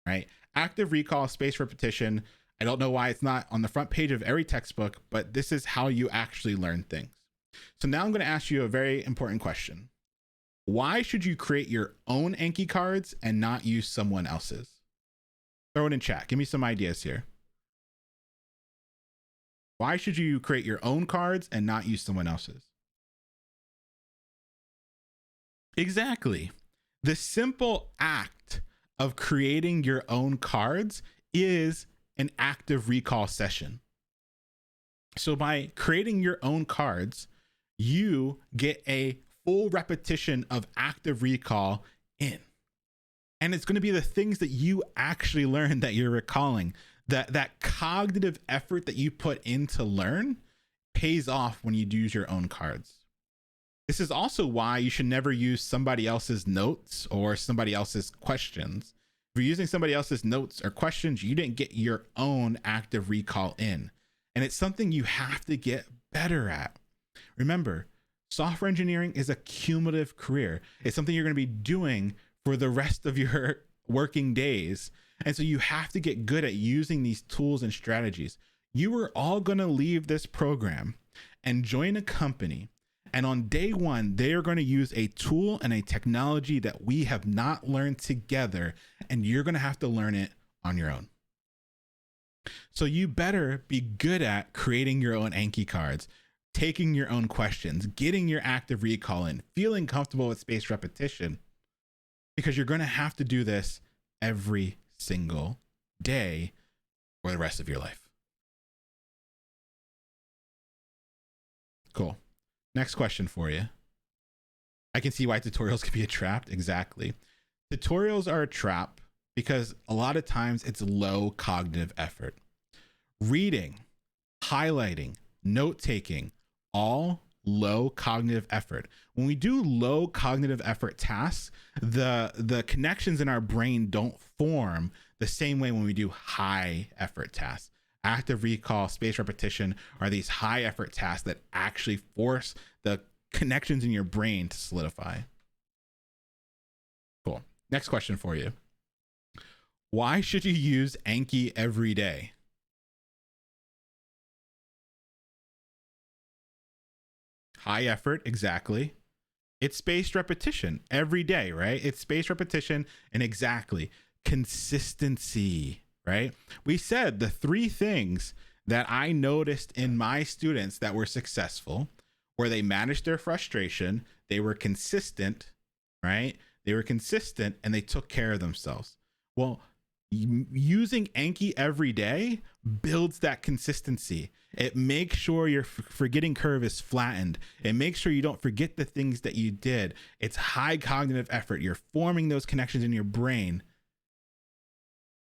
right? Active recall, spaced repetition. I don't know why it's not on the front page of every textbook, but this is how you actually learn things. So now I'm going to ask you a very important question. Why should you create your own Anki cards and not use someone else's? Throw it in chat. Give me some ideas here. Why should you create your own cards and not use someone else's? Exactly. The simple act of creating your own cards is an active recall session. So by creating your own cards, you get a full repetition of active recall in. And it's going to be the things that you actually learn that you're recalling. That cognitive effort that you put in to learn pays off when you use your own cards. This is also why you should never use somebody else's notes or somebody else's questions. If you're using somebody else's notes or questions, you didn't get your own active recall in. And it's something you have to get better at. Remember, software engineering is a cumulative career. It's something you're going to be doing for the rest of your working days. And so you have to get good at using these tools and strategies. You are all going to leave this program and join a company. And on day 1, they are going to use a tool and a technology that we have not learned together. And you're going to have to learn it on your own. So you better be good at creating your own Anki cards, taking your own questions, getting your active recall in, feeling comfortable with spaced repetition, because you're going to have to do this every single day for the rest of your life. Cool. Next question for you. I can see why tutorials can be a trap. Exactly. Tutorials are a trap because a lot of times it's low cognitive effort. Reading, highlighting, note-taking, all low cognitive effort. When we do low cognitive effort tasks, the connections in our brain don't form the same way when we do high effort tasks. Active recall, spaced repetition are these high effort tasks that actually force the connections in your brain to solidify. Cool. Next question for you. Why should you use Anki every day? High effort, exactly. It's spaced repetition every day, right? It's spaced repetition and exactly consistency, right? We said the 3 things that I noticed in my students that were successful, where they managed their frustration, they were consistent, right? They were consistent and they took care of themselves. Well, using Anki every day builds that consistency. It makes sure your forgetting curve is flattened. It makes sure you don't forget the things that you did. It's high cognitive effort. You're forming those connections in your brain.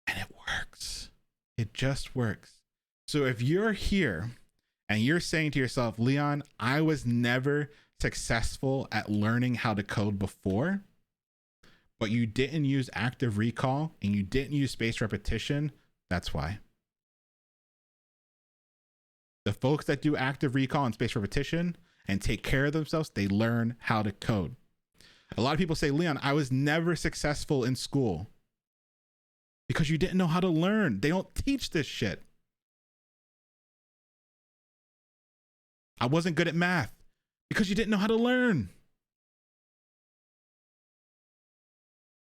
And it works. It just works. So if you're here and you're saying to yourself, Leon, I was never successful at learning how to code before, but you didn't use active recall and you didn't use spaced repetition, that's why. The folks that do active recall and spaced repetition and take care of themselves, they learn how to code. A lot of people say, Leon, I was never successful in school because you didn't know how to learn. They don't teach this shit. I wasn't good at math because you didn't know how to learn.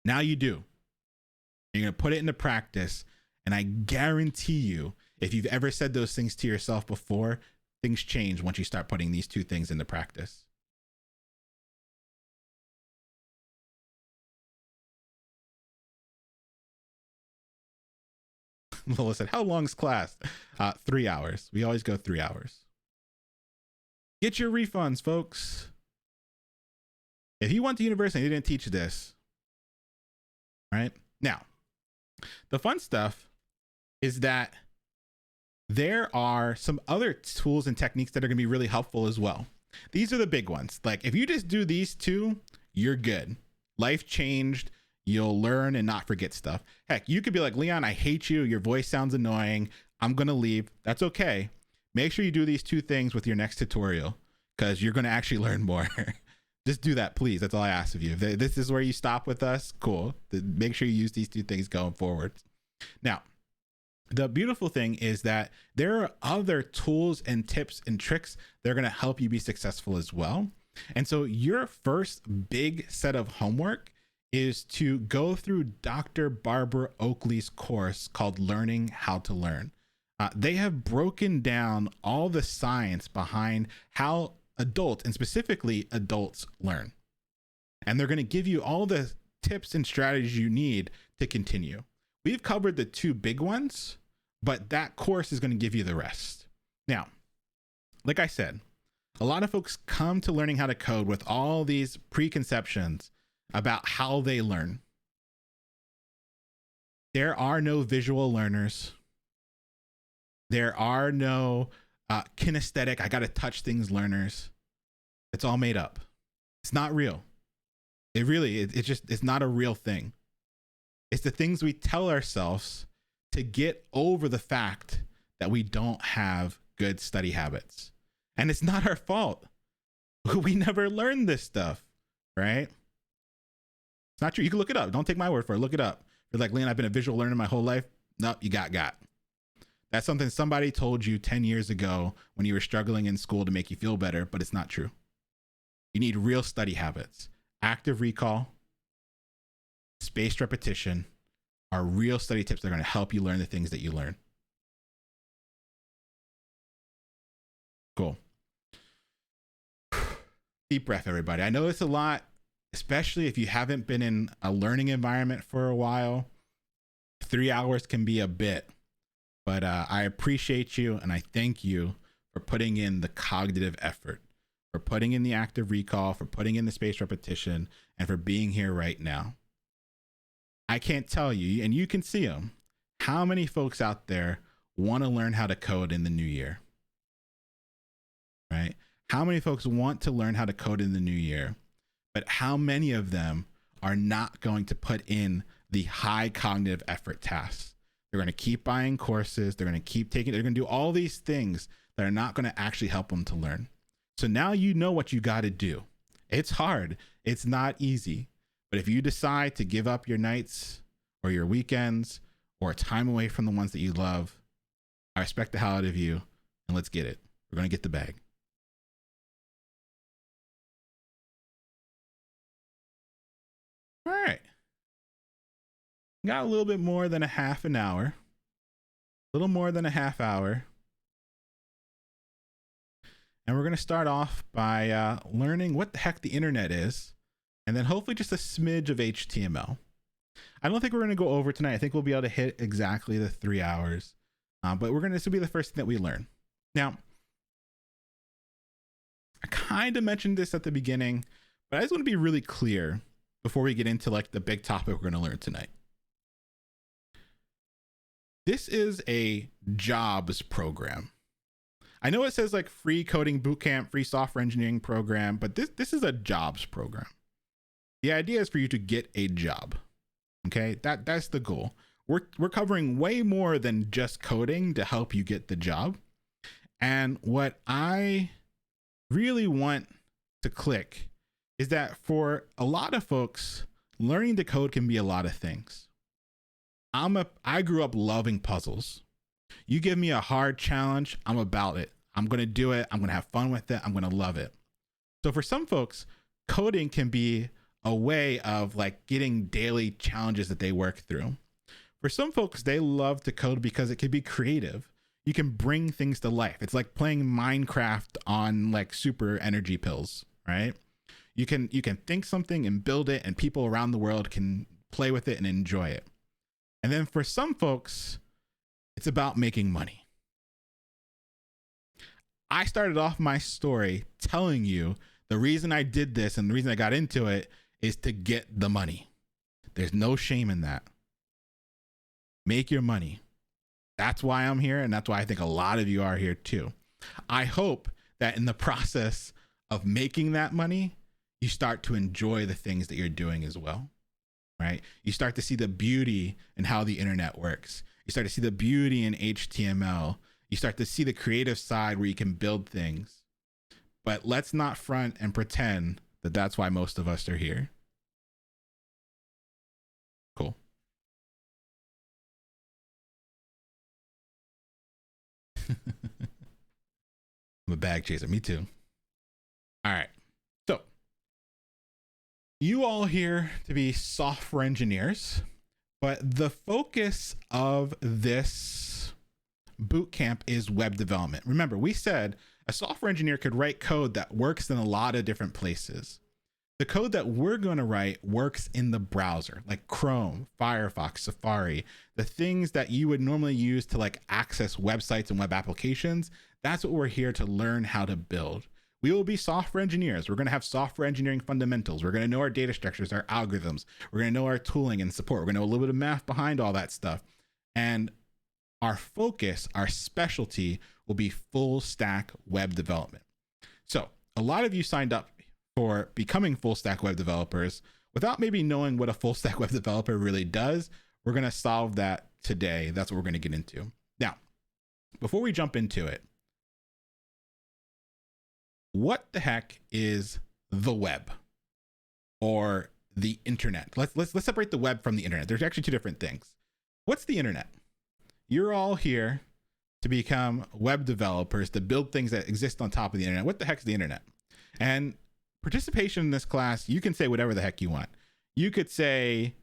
Now you do. You're going to put it into practice. And I guarantee you, if you've ever said those things to yourself before, things change once you start putting these 2 things into practice. Lola said, how long is class? 3 hours. We always go 3 hours. Get your refunds, folks. If you went to university and they didn't teach this, right? Now, the fun stuff is that there are some other tools and techniques that are going to be really helpful as well. These are the big ones. Like if you just do these two, you're good. Life changed. You'll learn and not forget stuff. Heck, you could be like, Leon, I hate you. Your voice sounds annoying. I'm going to leave. That's okay. Make sure you do these two things with your next tutorial because you're going to actually learn more. Just do that, please. That's all I ask of you. If this is where you stop with us, cool. Make sure you use these two things going forward. Now, the beautiful thing is that there are other tools and tips and tricks that are going to help you be successful as well. And so your first big set of homework is to go through Dr. Barbara Oakley's course called Learning How to Learn. They have broken down all the science behind how adults, and specifically adults, learn. And they're going to give you all the tips and strategies you need to continue. We've covered the two big ones, but that course is going to give you the rest. Now, like I said, a lot of folks come to learning how to code with all these preconceptions about how they learn. There are no visual learners. There are no kinesthetic, I got to touch things learners. It's all made up. It's not real. It's not a real thing. It's the things we tell ourselves to get over the fact that we don't have good study habits. And it's not our fault. We never learned this stuff, right? It's not true. You can look it up. Don't take my word for it. Look it up. You're like, Leon, I've been a visual learner my whole life. Nope, you got. That's something somebody told you 10 years ago when you were struggling in school to make you feel better, but it's not true. You need real study habits. Active recall, spaced repetition are real study tips that are going to help you learn the things that you learn. Cool. Deep breath, everybody. I know it's a lot, especially if you haven't been in a learning environment for a while. 3 hours can be a bit, but I appreciate you and I thank you for putting in the cognitive effort, for putting in the active recall, for putting in the spaced repetition, and for being here right now. I can't tell you, and you can see them, how many folks out there want to learn how to code in the new year, right? How many folks want to learn how to code in the new year, but how many of them are not going to put in the high cognitive effort tasks? They're going to keep buying courses. They're going to keep taking, they're going to do all these things that are not going to actually help them to learn. So now you know what you got to do. It's hard. It's not easy. But if you decide to give up your nights or your weekends or time away from the ones that you love, I respect the hell out of you, and let's get it. We're going to get the bag. All right. Got a little bit more than a half an hour. A little more than a half hour. And we're going to start off by learning what the heck the internet is, and then hopefully just a smidge of HTML. I don't think we're going to go over tonight. I think we'll be able to hit exactly the 3 hours, but this will be the first thing that we learn. Now, I kind of mentioned this at the beginning, but I just want to be really clear before we get into like the big topic we're going to learn tonight. This is a jobs program. I know it says like free coding bootcamp, free software engineering program, but this is a jobs program. The idea is for you to get a job. Okay, that's the goal. We're covering way more than just coding to help you get the job. And what I really want to click is that for a lot of folks, learning to code can be a lot of things. I grew up loving puzzles. You give me a hard challenge, I'm about it. I'm going to do it. I'm going to have fun with it. I'm going to love it. So for some folks, coding can be a way of like getting daily challenges that they work through. For some folks, they love to code because it can be creative. You can bring things to life. It's like playing Minecraft on like super energy pills, right? You can think something and build it, and people around the world can play with it and enjoy it. And then for some folks, it's about making money. I started off my story telling you the reason I did this and the reason I got into it is to get the money. There's no shame in that. Make your money. That's why I'm here. And that's why I think a lot of you are here too. I hope that in the process of making that money, you start to enjoy the things that you're doing as well, right? You start to see the beauty in how the internet works. You start to see the beauty in HTML. You start to see the creative side where you can build things. But let's not front and pretend that that's why most of us are here. Cool. I'm a bag chaser. Me too. All right. So you all here to be software engineers, but the focus of this bootcamp is web development. Remember, we said a software engineer could write code that works in a lot of different places. The code that we're going to write works in the browser, like Chrome, Firefox, Safari, the things that you would normally use to like access websites and web applications. That's what we're here to learn how to build. We will be software engineers. We're going to have software engineering fundamentals. We're going to know our data structures, our algorithms. We're going to know our tooling and support. We're going to know a little bit of math behind all that stuff. And our focus, our specialty will be full stack web development. So a lot of you signed up for becoming full stack web developers without maybe knowing what a full stack web developer really does. We're going to solve that today. That's what we're going to get into. Now, before we jump into it, what the heck is the web or the internet? Let's separate the web from the internet. There's actually two different things. What's the internet? You're all here to become web developers, to build things that exist on top of the internet. What the heck is the internet? And participation in this class, you can say whatever the heck you want. You could say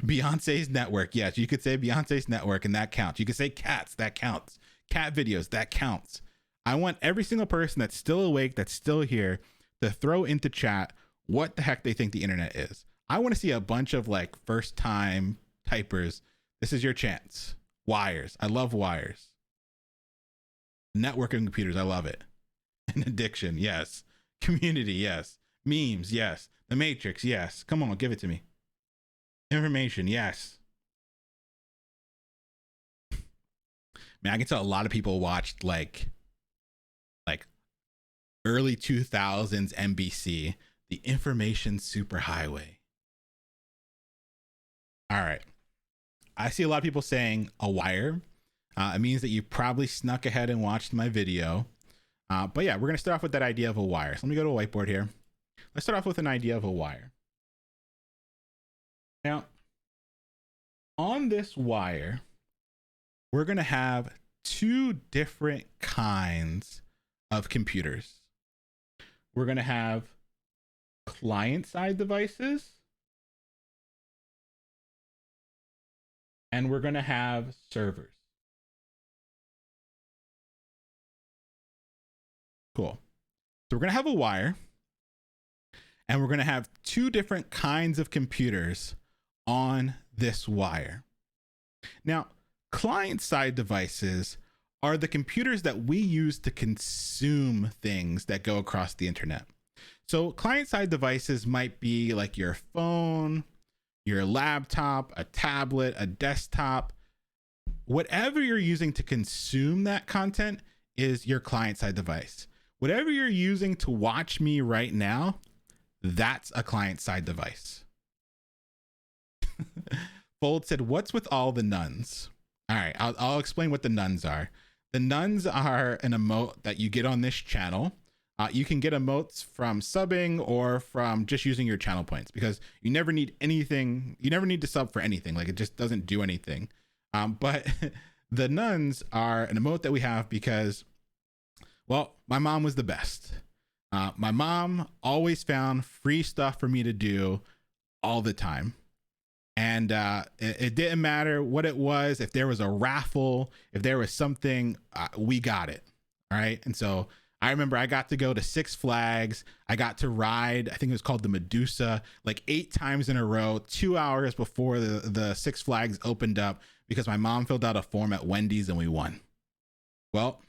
Beyonce's network. Yes, you could say Beyonce's network, and that counts. You could say cats, that counts. Cat videos, that counts. I want every single person that's still awake, that's still here, to throw into chat what the heck they think the internet is. I want to see a bunch of like first time typers. This is your chance. Wires. I love wires. Networking computers. I love it. An addiction. Yes. Community. Yes. Memes. Yes. The Matrix. Yes. Come on, give it to me. Information. Yes. Man, I can tell a lot of people watched like early 2000s NBC, the information superhighway. All right. I see a lot of people saying a wire. It means that you probably snuck ahead and watched my video. But yeah, we're going to start off with that idea of a wire. So let me go to a whiteboard here. Let's start off with an idea of a wire. Now, on this wire, we're going to have two different kinds of computers. We're going to have client-side devices, and we're going to have servers. Cool. So we're going to have a wire, and we're going to have two different kinds of computers on this wire. Now, client-side devices are the computers that we use to consume things that go across the internet. So client-side devices might be like your phone, your laptop, a tablet, a desktop. Whatever you're using to consume that content is your client-side device. Whatever you're using to watch me right now, that's a client-side device. Fold said, "What's with all the nuns?" All right, I'll explain what the nuns are. The nuns are an emote that you get on this channel. You can get emotes from subbing or from just using your channel points, because you never need anything. You never need to sub for anything. Like, it just doesn't do anything. But the nuns are an emote that we have because, well, my mom was the best. My mom always found free stuff for me to do all the time. And it didn't matter what it was. If there was a raffle, if there was something, we got it. All right. And so I remember I got to go to Six Flags. I got to ride, I think it was called the Medusa, like 8 times in a row, 2 hours before the Six Flags opened up, because my mom filled out a form at Wendy's and we won. Well,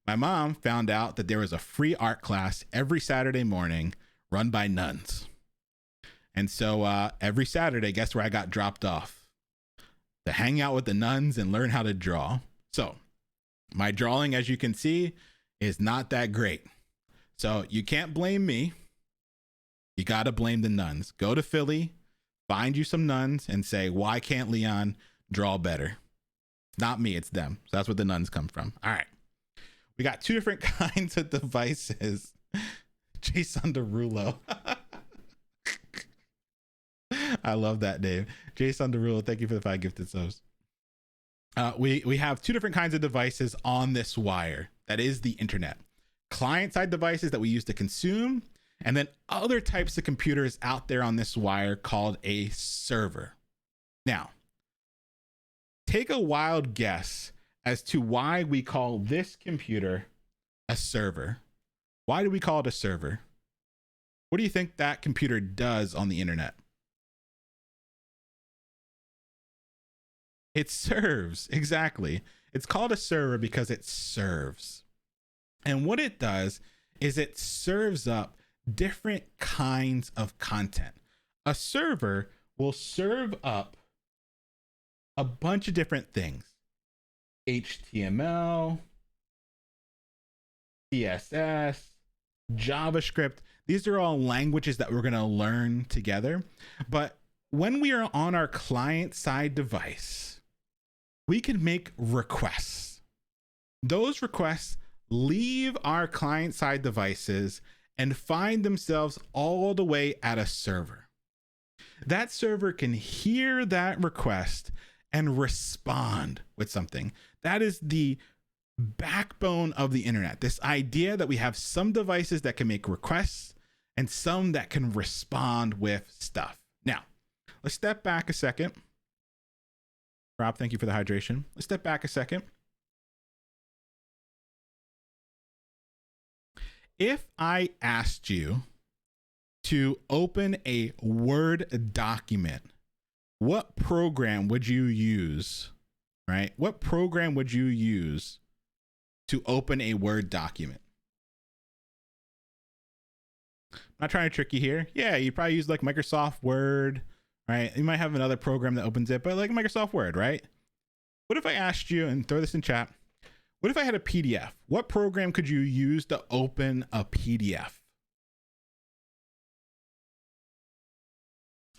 my mom found out that there was a free art class every Saturday morning run by nuns. And so every Saturday, guess where I got dropped off? to hang out with the nuns and learn how to draw. So my drawing, as you can see, is not that great. So you can't blame me. You got to blame the nuns. Go to Philly, find you some nuns and say, why can't Leon draw better? Not me, it's them. So that's where the nuns come from. All right. We got two different kinds of devices. Jason Derulo. I love that name. Jason Derulo, thank you for the 5 gifted subs. We have two different kinds of devices on this wire. That is the internet. Client-side devices that we use to consume, and then other types of computers out there on this wire called a server. Now, take a wild guess as to why we call this computer a server. Why do we call it a server? What do you think that computer does on the internet? It serves, exactly. It's called a server because it serves. And what it does is it serves up different kinds of content. A server will serve up a bunch of different things. HTML, CSS, JavaScript. These are all languages that we're going to learn together. But when we are on our client-side device, we can make requests. Those requests leave our client-side devices and find themselves all the way at a server. That server can hear that request and respond with something. That is the backbone of the internet. This idea that we have some devices that can make requests and some that can respond with stuff. Now, let's step back a second. Rob, thank you for the hydration. Let's step back a second. If I asked you to open a Word document, what program would you use, right? What program would you use to open a Word document? I'm not trying to trick you here. Yeah, you'd probably use like Microsoft Word, right? You might have another program that opens it, but like Microsoft Word, right? What if I asked you, and throw this in chat, what if I had a PDF? What program could you use to open a PDF?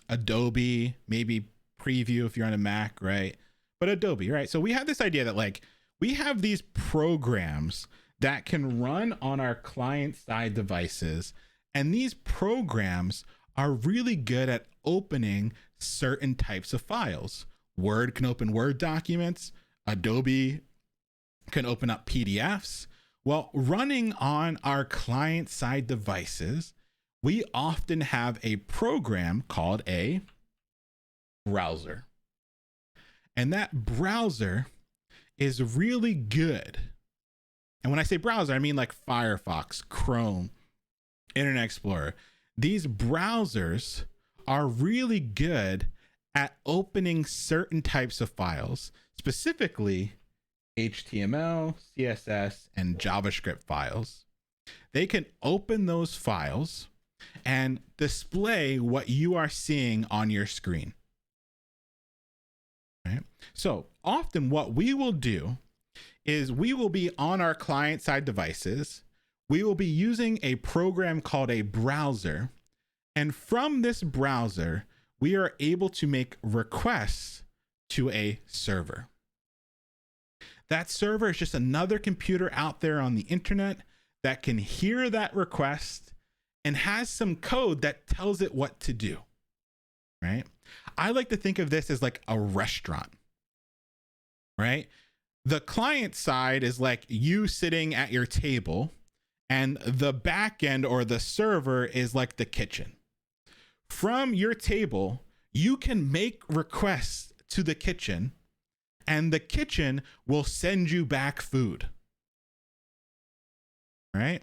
Adobe, maybe Preview if you're on a Mac, right? But Adobe, right? So we have this idea that like we have these programs that can run on our client-side devices, and these programs are really good at opening certain types of files. Word can open Word documents. Adobe can open up PDFs. Well, running on our client-side devices, we often have a program called a browser. And that browser is really good. And when I say browser, I mean like Firefox, Chrome, Internet Explorer. These browsers are really good at opening certain types of files, specifically HTML, CSS, and JavaScript files. They can open those files and display what you are seeing on your screen. Right? So often what we will do is we will be on our client-side devices. We will be using a program called a browser. And from this browser, we are able to make requests to a server. That server is just another computer out there on the internet that can hear that request and has some code that tells it what to do, right? I like to think of this as like a restaurant, right? The client side is like you sitting at your table, and the back end or the server is like the kitchen. From your table, you can make requests to the kitchen, and the kitchen will send you back food, right?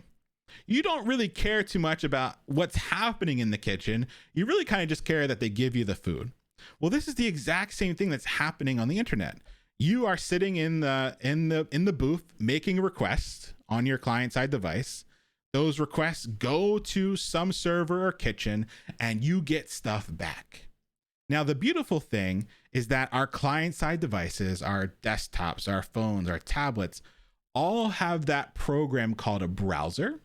You don't really care too much about what's happening in the kitchen. You really kind of just care that they give you the food. Well, this is the exact same thing that's happening on the internet. You are sitting in the booth making requests on your client-side device. Those requests go to some server or kitchen, and you get stuff back. Now, the beautiful thing is that our client-side devices, our desktops, our phones, our tablets, all have that program called a browser.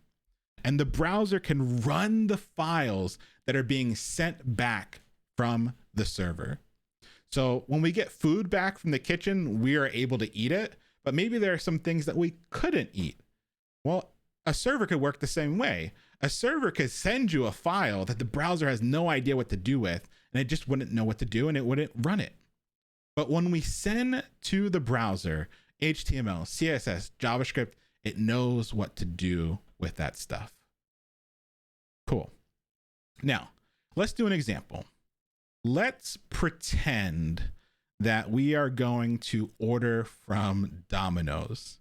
And the browser can run the files that are being sent back from the server. So when we get food back from the kitchen, we are able to eat it, but maybe there are some things that we couldn't eat. Well, a server could work the same way. A server could send you a file that the browser has no idea what to do with, and it just wouldn't know what to do and it wouldn't run it. But when we send to the browser HTML, CSS, JavaScript, it knows what to do with that stuff. Cool. Now, let's do an example. Let's pretend that we are going to order from Domino's.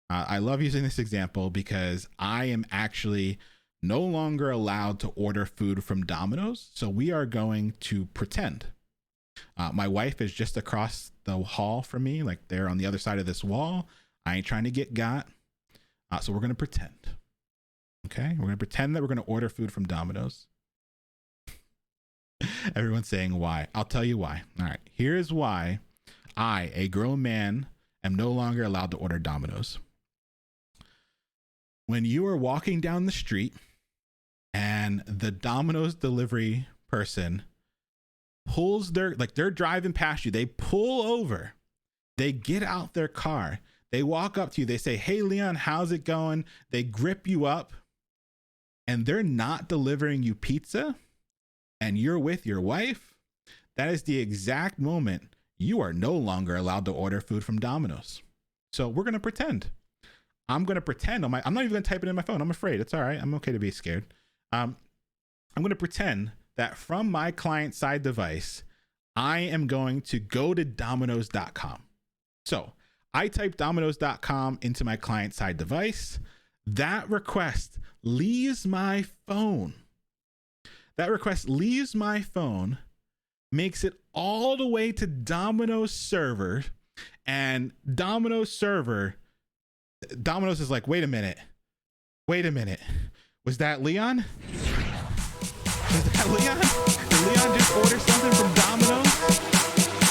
I love using this example because I am actually no longer allowed to order food from Domino's. So we are going to pretend. My wife is just across the hall from me, like they're on the other side of this wall. I ain't trying to get got. So we're going to pretend. Okay, we're going to pretend that we're going to order food from Domino's. Everyone's saying why. I'll tell you why. All right, here's why I, a grown man, am no longer allowed to order Domino's. When you are walking down the street and the Domino's delivery person pulls they're driving past you, they pull over, they get out their car, they walk up to you, they say, "Hey, Leon, how's it going?" They grip you up and they're not delivering you pizza and you're with your wife, that is the exact moment you are no longer allowed to order food from Domino's. So we're going to pretend. I'm going to pretend I'm not even going to type it in my phone. I'm afraid. It's all right. I'm okay to be scared. I'm going to pretend that from my client side device, I am going to go to Domino's.com. So I type Domino's.com into my client side device. That request leaves my phone. Makes it all the way to Domino's server, and Domino's is like, wait a minute. Was that Leon? Did Leon just order something from Domino's?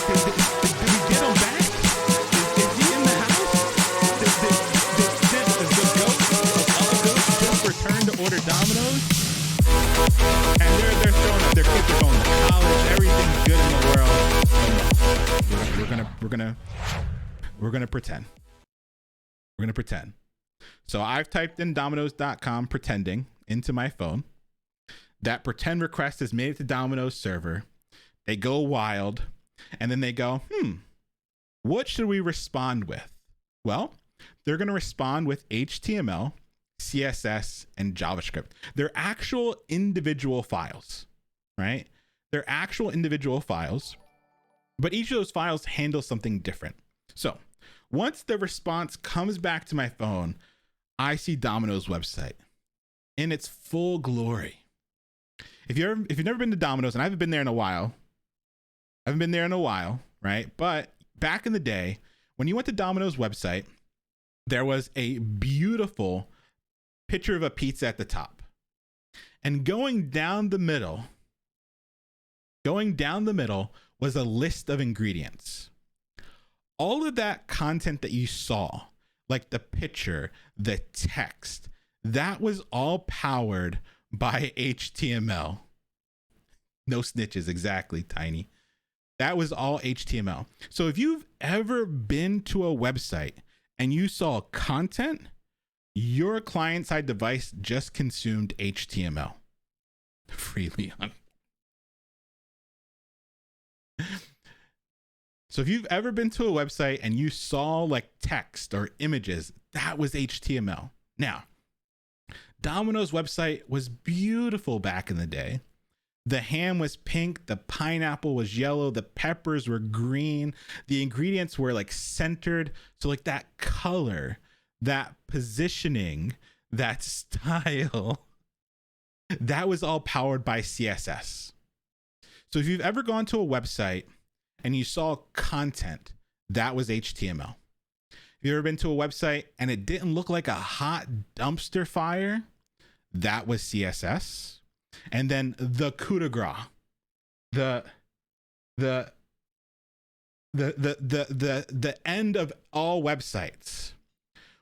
Did we get him back? Is he in the house? Did the ghost just return to order Domino's? And they're showing up. Their kids are going to college. Everything's good in the world. We're gonna pretend. We're gonna pretend. So I've typed in Domino's.com pretending into my phone. That pretend request has made it to Domino's server. They go wild, and then they go, what should we respond with? Well, they're gonna respond with HTML, CSS, and JavaScript. They're actual individual files, right? They're actual individual files, but each of those files handle something different. So once the response comes back to my phone, I see Domino's website in its full glory. If you've never been to Domino's, and I haven't been there in a while, right? But back in the day, when you went to Domino's website, there was a beautiful picture of a pizza at the top. And going down the middle was a list of ingredients. All of that content that you saw, like the picture, the text, that was all powered by HTML. No snitches, exactly, Tiny. That was all HTML. So if you've ever been to a website and you saw content, your client-side device just consumed HTML. Freely on. So if you've ever been to a website and you saw like text or images, that was HTML. Now, Domino's website was beautiful back in the day. The ham was pink, the pineapple was yellow, the peppers were green, the ingredients were like centered. So like that color, that positioning, that style, that was all powered by CSS. So if you've ever gone to a website and you saw content, that was HTML. If you've ever been to a website and it didn't look like a hot dumpster fire, that was CSS. And then the coup de grace, the the the end of all websites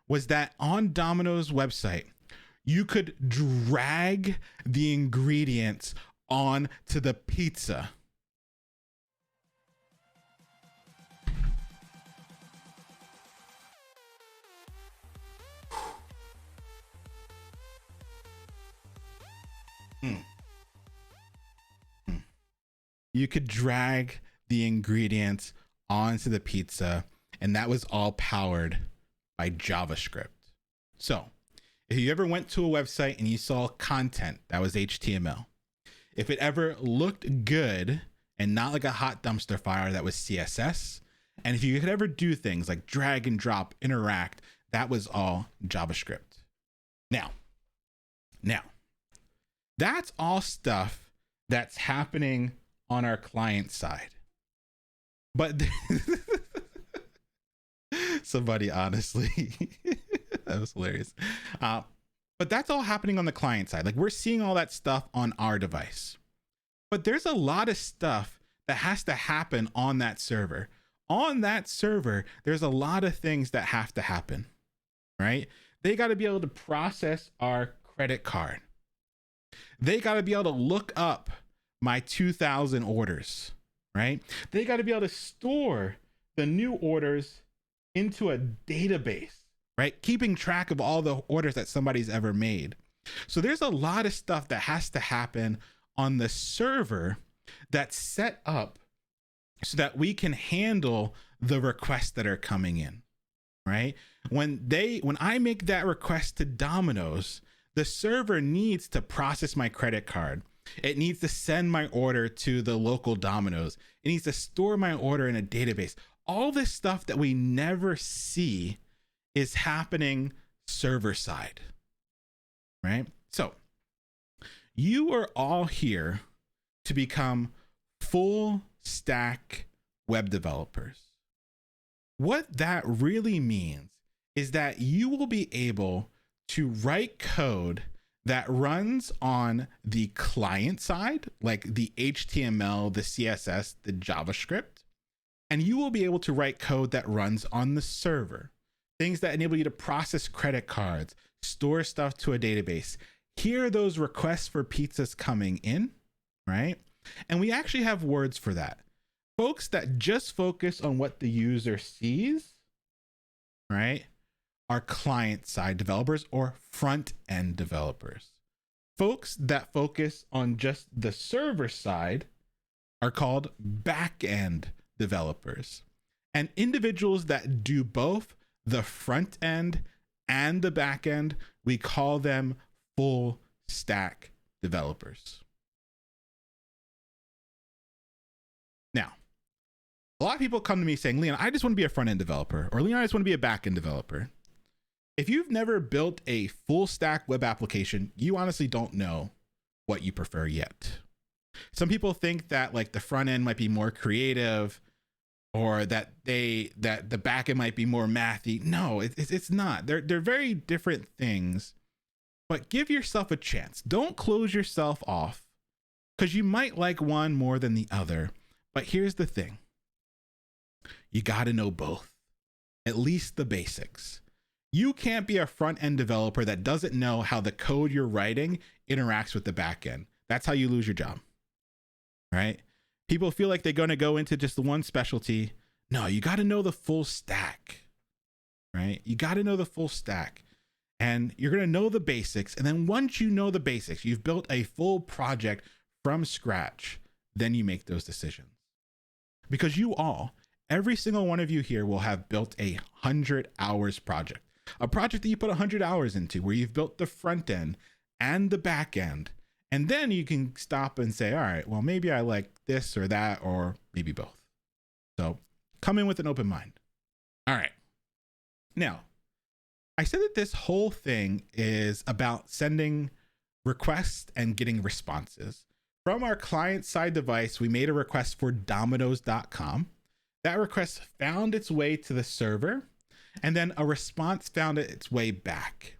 was that on Domino's website, you could drag the ingredients onto the pizza. You could drag the ingredients onto the pizza, and that was all powered by JavaScript. So if you ever went to a website and you saw content that was HTML, if it ever looked good and not like a hot dumpster fire, that was CSS. And if you could ever do things like drag and drop, interact, that was all JavaScript. Now, that's all stuff that's happening on our client side. But somebody, honestly, that was hilarious. But that's all happening on the client side. Like, we're seeing all that stuff on our device. But there's a lot of stuff that has to happen on that server. On that server, there's a lot of things that have to happen, right? They got to be able to process our credit card. They got to be able to look up my 2,000 orders, right? They got to be able to store the new orders into a database, right? Keeping track of all the orders that somebody's ever made. So there's a lot of stuff that has to happen on the server that's set up so that we can handle the requests that are coming in, right? When I make that request to Domino's, the server needs to process my credit card. It needs to send my order to the local Domino's. It needs to store my order in a database. All this stuff that we never see is happening server side, right? So you are all here to become full stack web developers. What that really means is that you will be able to write code that runs on the client side, like the HTML, the CSS, the JavaScript, and you will be able to write code that runs on the server, things that enable you to process credit cards, store stuff to a database, hear those requests for pizzas coming in, right? And we actually have words for that. Folks that just focus on what the user sees, right, are client-side developers or front-end developers. Folks that focus on just the server side are called back-end developers. And individuals that do both the front end and the back end, we call them full stack developers. Now, a lot of people come to me saying, Leon, I just want to be a front-end developer, or Leon, I just want to be a back-end developer. If you've never built a full stack web application, you honestly don't know what you prefer yet. Some people think that like the front end might be more creative, or that the back end might be more mathy. No, it's not. They're very different things. But give yourself a chance. Don't close yourself off, because you might like one more than the other. But here's the thing. You got to know both, at least the basics. You can't be a front-end developer that doesn't know how the code you're writing interacts with the back end. That's how you lose your job, right? People feel like they're going to go into just the one specialty. No, you got to know the full stack, right? You got to know the full stack, and you're going to know the basics. And then once you know the basics, you've built a full project from scratch, then you make those decisions. Because every single one of you here will have built 100 hours project. A project that you put 100 hours into, where you've built the front end and the back end. And then you can stop and say, all right, well, maybe I like this or that, or maybe both. So come in with an open mind. All right. Now, I said that this whole thing is about sending requests and getting responses. From our client side device, we made a request for Domino's.com. That request found its way to the server, and then a response found its way back.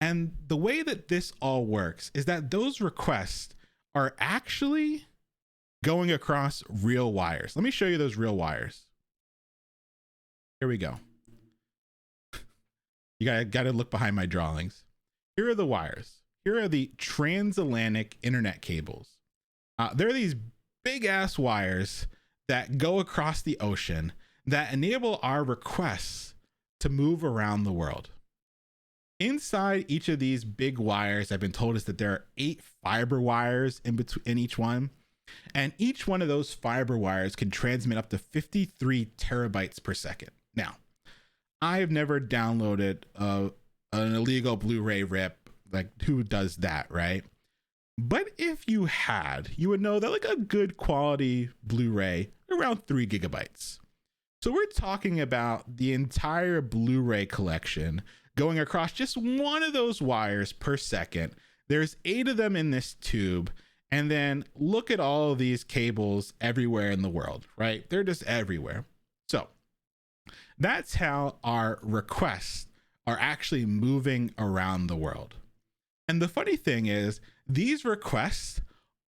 And the way that this all works is that those requests are actually going across real wires. Let me show you those real wires. Here we go. You gotta look behind my drawings. Here are the wires. Here are the transatlantic internet cables. There are these big ass wires that go across the ocean that enable our requests to move around the world. Inside each of these big wires, I've been told is that there are 8 fiber wires in each one. And each one of those fiber wires can transmit up to 53 terabytes per second. Now, I've never downloaded an illegal Blu-ray rip. Like, who does that, right? But if you had, you would know that like a good quality Blu-ray, around 3 gigabytes. So we're talking about the entire Blu-ray collection going across just one of those wires per second. There's 8 of them in this tube. And then look at all of these cables everywhere in the world, right? They're just everywhere. So that's how our requests are actually moving around the world. And the funny thing is, these requests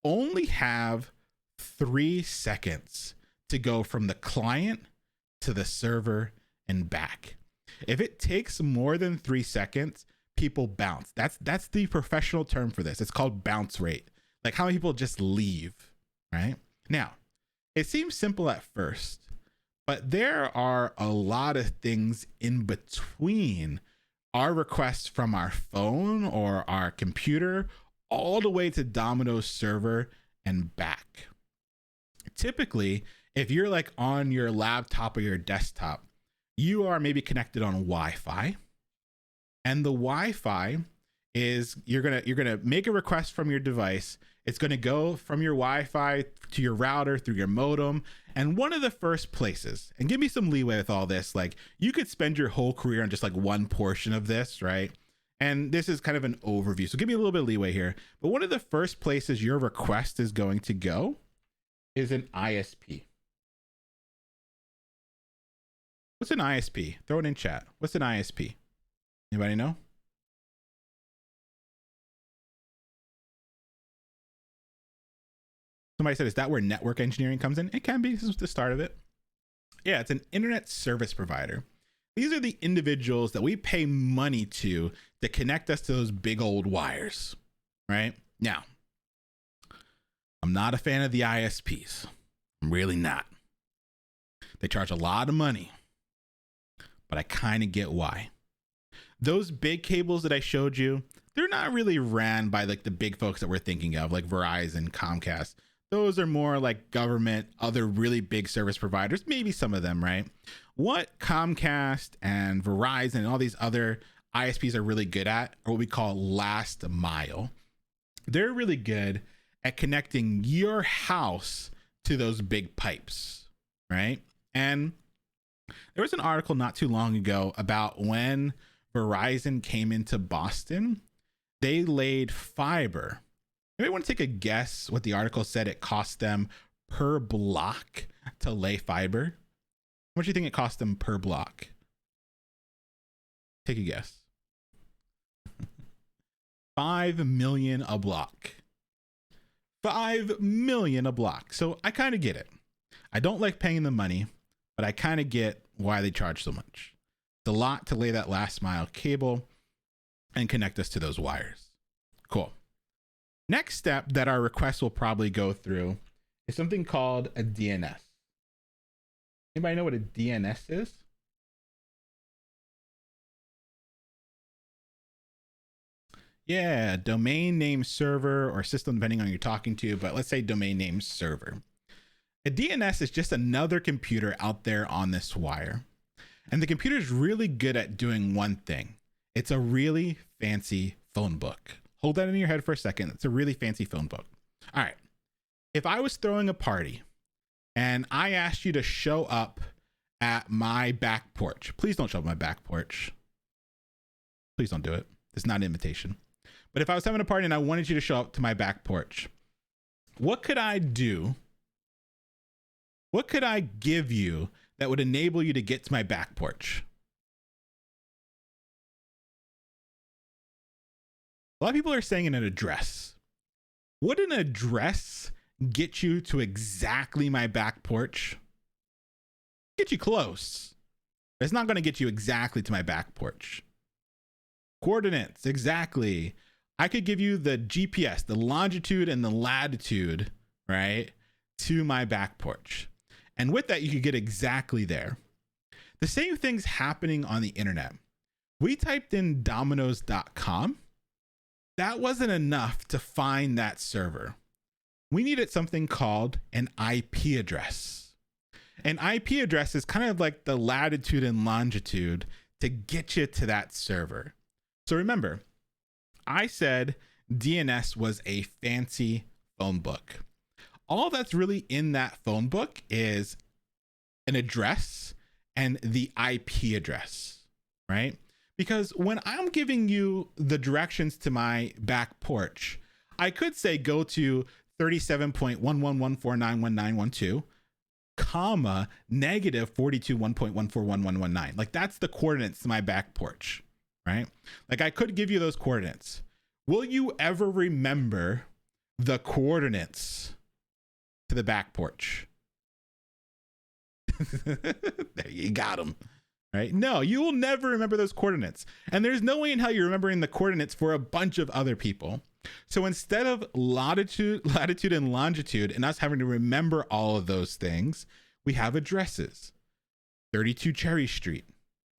only have 3 seconds to go from the client to the server and back. If it takes more than 3 seconds, people bounce. That's the professional term for this. It's called bounce rate. Like how many people just leave, right? Now, it seems simple at first, but there are a lot of things in between our requests from our phone or our computer all the way to Domino's server and back. Typically, if you're like on your laptop or your desktop, you are maybe connected on Wi-Fi, and the Wi-Fi is you're gonna make a request from your device. It's gonna go from your Wi-Fi to your router through your modem. And one of the first places, and give me some leeway with all this, like you could spend your whole career on just like one portion of this, right? And this is kind of an overview, so give me a little bit of leeway here. But one of the first places your request is going to go is an ISP. What's an ISP? Throw it in chat. What's an ISP? Anybody know? Somebody said, is that where network engineering comes in? It can be. This is the start of it. Yeah, it's an internet service provider. These are the individuals that we pay money to connect us to those big old wires, right? Now, I'm not a fan of the ISPs. I'm really not. They charge a lot of money, but I kind of get why. Those big cables that I showed you, they're not really ran by like the big folks that we're thinking of, like Verizon, Comcast. Those are more like government, other really big service providers, maybe some of them, right? What Comcast and Verizon and all these other ISPs are really good at are what we call last mile. They're really good at connecting your house to those big pipes, right? And there was an article not too long ago about when Verizon came into Boston, they laid fiber. Maybe want to take a guess what the article said it cost them per block to lay fiber. What do you think it cost them per block? Take a guess. 5 million a block. 5 million a block. So I kind of get it. I don't like paying the money, but I kind of get why they charge so much. It's a lot to lay that last mile cable and connect us to those wires. Cool. Next step that our request will probably go through is something called a DNS. Anybody know what a DNS is? Yeah, domain name server or system, depending on who you're talking to, but let's say domain name server. A DNS is just another computer out there on this wire. And the computer is really good at doing one thing. It's a really fancy phone book. Hold that in your head for a second. It's a really fancy phone book. All right. If I was throwing a party and I asked you to show up at my back porch, please don't show up at my back porch. Please don't do it. It's not an invitation. But if I was having a party and I wanted you to show up to my back porch, what could I do? What could I give you that would enable you to get to my back porch? A lot of people are saying an address. Would an address get you to exactly my back porch. Get you close. It's not going to get you exactly to my back porch. Coordinates, exactly. I could give you the GPS, the longitude and the latitude, right, to my back porch. And with that, you could get exactly there. The same thing's happening on the internet. We typed in dominoes.com. That wasn't enough to find that server. We needed something called an IP address. An IP address is kind of like the latitude and longitude to get you to that server. So remember, I said DNS was a fancy phone book. All that's really in that phone book is an address and the IP address, right? Because when I'm giving you the directions to my back porch, I could say go to 37.1114911912, comma, negative 42.1.141119. Like that's the coordinates to my back porch, right? Like I could give you those coordinates. Will you ever remember the coordinates to the back porch? There you got them, right? No, you will never remember those coordinates. And there's no way in hell you're remembering the coordinates for a bunch of other people. So instead of latitude and longitude and us having to remember all of those things, we have addresses. 32 Cherry Street,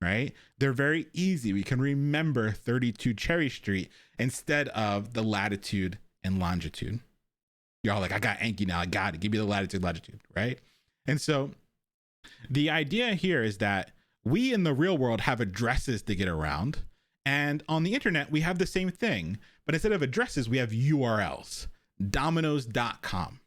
right? They're very easy. We can remember 32 Cherry Street instead of the latitude and longitude. You're all like, I got Anki now. I got it. Give me the latitude, right? And so the idea here is that we in the real world have addresses to get around. And on the internet, we have the same thing. But instead of addresses, we have URLs. Dominoes.com.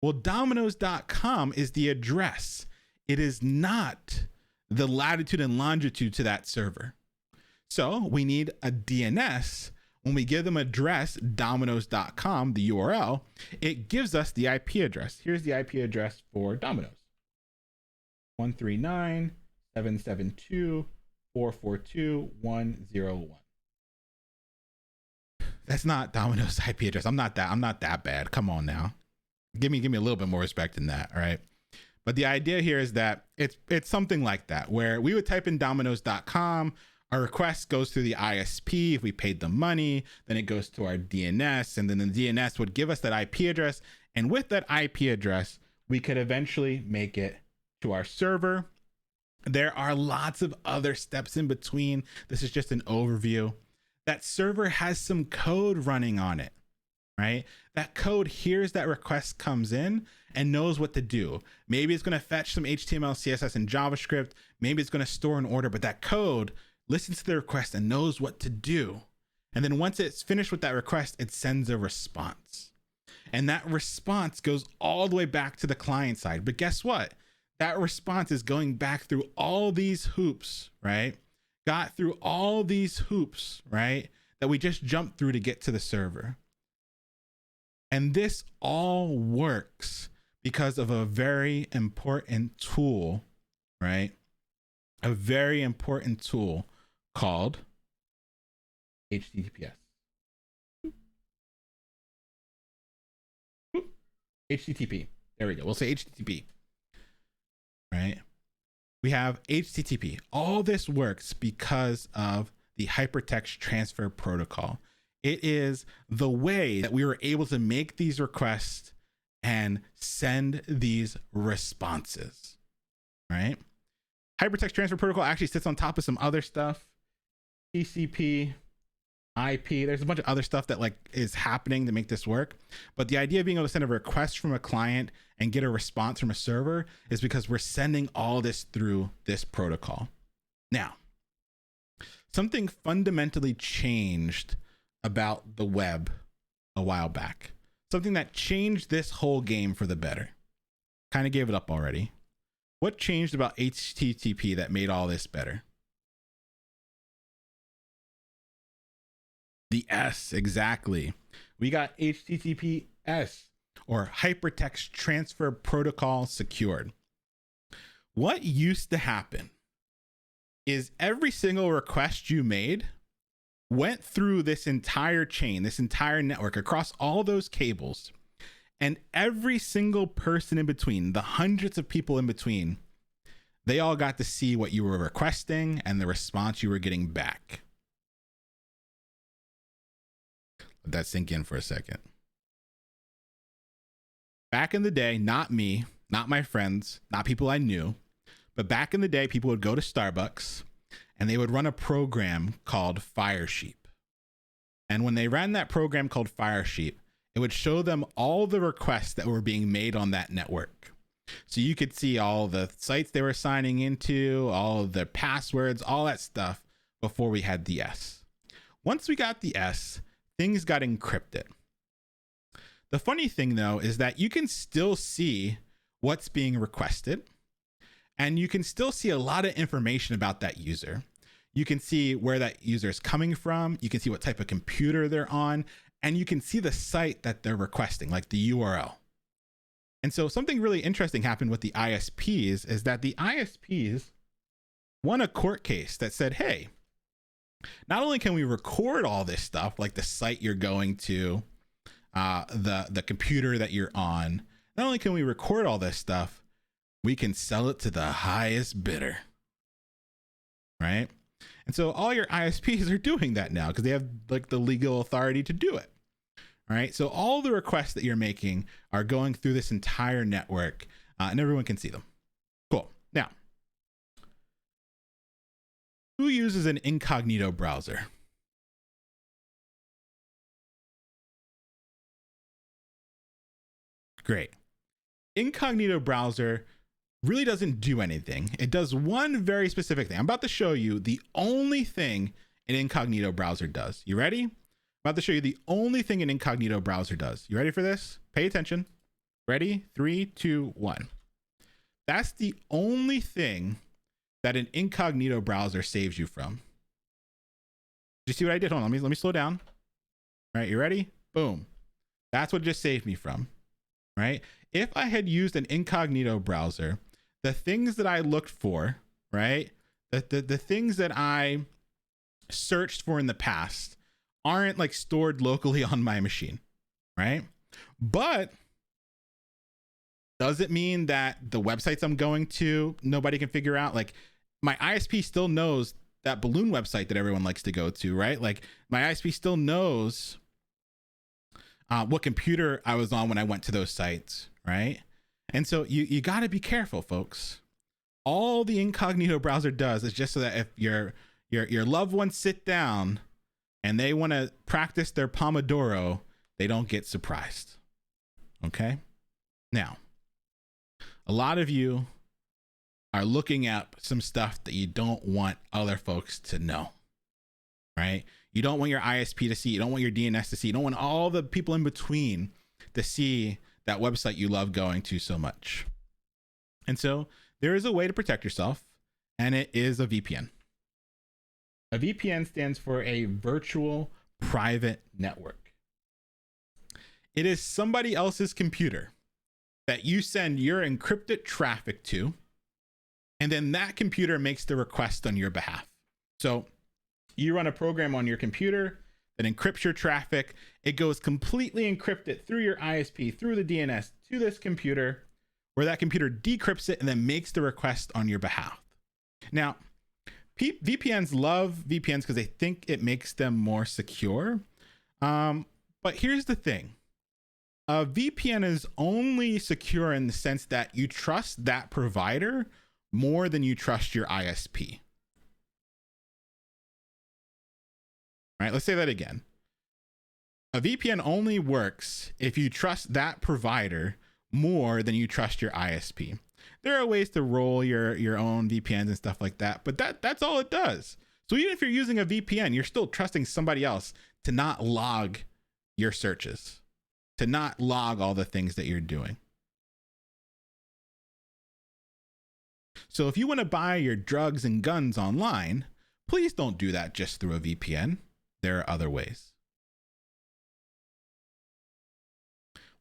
Well, dominoes.com is the address. It is not the latitude and longitude to that server. So we need a DNS. When we give them address, dominoes.com, the URL, it gives us the IP address. Here's the IP address for Dominoes. 139.772.442.101. That's not Domino's IP address. I'm not that bad. Come on now. Give me a little bit more respect than that, all right? But the idea here is that it's something like that, where we would type in dominoes.com, our request goes through the ISP. If we paid the money, then it goes to our DNS, and then the DNS would give us that IP address. And with that IP address, we could eventually make it to our server. There are lots of other steps in between. This is just an overview. That server has some code running on it, right? That code hears that request comes in and knows what to do. Maybe it's going to fetch some HTML, CSS, and JavaScript. Maybe it's going to store an order, but that code listens to the request and knows what to do. And then once it's finished with that request, it sends a response. And that response goes all the way back to the client side. But guess what? That response is going back through all these hoops, right? Got through all these hoops, right? That we just jumped through to get to the server. And this all works because of a very important tool, right? A very important tool called HTTPS. HTTP. There we go. We'll say HTTP. Right? We have HTTP. All this works because of the hypertext transfer protocol. It is the way that we were able to make these requests and send these responses. Right? Hypertext transfer protocol actually sits on top of some other stuff. TCP, IP, there's a bunch of other stuff that like is happening to make this work. But the idea of being able to send a request from a client and get a response from a server is because we're sending all this through this protocol. Now, something fundamentally changed about the web a while back. Something that changed this whole game for the better. Kind of gave it up already. What changed about HTTP that made all this better? The S, exactly. We got HTTPS, or Hypertext Transfer Protocol Secured. What used to happen is every single request you made went through this entire chain, this entire network across all those cables, And every single person in between, the hundreds of people in between, they all got to see what you were requesting and the response you were getting back. Let that sink in for a second. Back in the day, not me, not my friends, not people I knew, but back in the day, people would go to Starbucks and they would run a program called Firesheep. And when they ran that program called Firesheep, it would show them all the requests that were being made on that network. So you could see all the sites they were signing into, all of their passwords, all that stuff before we had the S. Once we got the S, things got encrypted. The funny thing, though, is that you can still see what's being requested, and you can still see a lot of information about that user. You can see where that user is coming from. You can see what type of computer they're on, and you can see the site that they're requesting, like the URL. And so something really interesting happened with the ISPs is that the ISPs won a court case that said, hey, not only can we record all this stuff, like the site you're going to, the computer that you're on, not only can we record all this stuff, we can sell it to the highest bidder, right? And so all your ISPs are doing that now because they have like the legal authority to do it. All right. So all the requests that you're making are going through this entire network and everyone can see them. Cool. Now, who uses an incognito browser? Great. Incognito browser really doesn't do anything. It does one very specific thing. I'm about to show you the only thing an incognito browser does. You ready? I'm about to show you the only thing an incognito browser does. You ready for this? Pay attention. Ready? 3, 2, 1. That's the only thing that an incognito browser saves you from. Did you see what I did? Hold on. Let me slow down. All right. You ready? Boom. That's what it just saved me from. Right? If I had used an incognito browser, the things that I looked for, right? The things that I searched for in the past aren't like stored locally on my machine, right? But does it mean that the websites I'm going to, nobody can figure out? Like my ISP still knows that balloon website that everyone likes to go to, right? Like my ISP still knows what computer I was on when I went to those sites, right? And so you got to be careful, folks. All the incognito browser does is just so that if your loved ones sit down and they want to practice their Pomodoro, they don't get surprised. Okay? Now, a lot of you are looking at some stuff that you don't want other folks to know, right? You don't want your ISP to see, you don't want your DNS to see, you don't want all the people in between to see that website you love going to so much. And so there is a way to protect yourself, and it is a VPN. A VPN stands for a virtual private network. It is somebody else's computer that you send your encrypted traffic to, and then that computer makes the request on your behalf. So you run a program on your computer that encrypts your traffic. It goes completely encrypted through your ISP, through the DNS to this computer, where that computer decrypts it and then makes the request on your behalf. Now, VPNs love VPNs because they think it makes them more secure. But here's the thing. A VPN is only secure in the sense that you trust that provider more than you trust your ISP. Right? Let's say that again. A VPN only works if you trust that provider more than you trust your ISP. There are ways to roll your own VPNs and stuff like that, but that's all it does. So even if you're using a VPN, you're still trusting somebody else to not log your searches, to not log all the things that you're doing. So if you want to buy your drugs and guns online, please don't do that just through a VPN. There are other ways.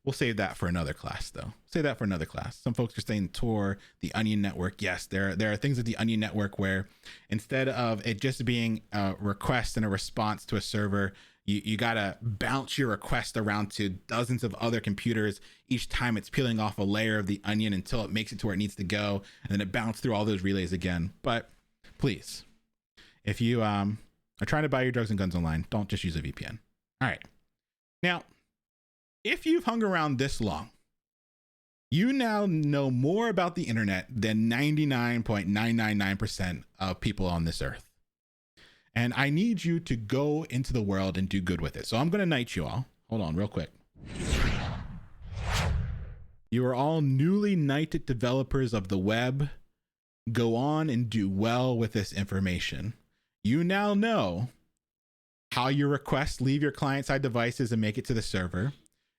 We'll save that for another class, though. Save that for another class. Some folks are saying Tor, the Onion Network. Yes, there are things at the Onion Network where instead of it just being a request and a response to a server, You gotta bounce your request around to dozens of other computers. Each time it's peeling off a layer of the onion until it makes it to where it needs to go, and then it bounces through all those relays again. But please, if you are trying to buy your drugs and guns online, don't just use a VPN. All right. Now, if you've hung around this long, you now know more about the internet than 99.999% of people on this earth. And I need you to go into the world and do good with it. So I'm going to knight you all. Hold on real quick. You are all newly knighted developers of the web. Go on and do well with this information. You now know how your requests leave your client-side devices and make it to the server.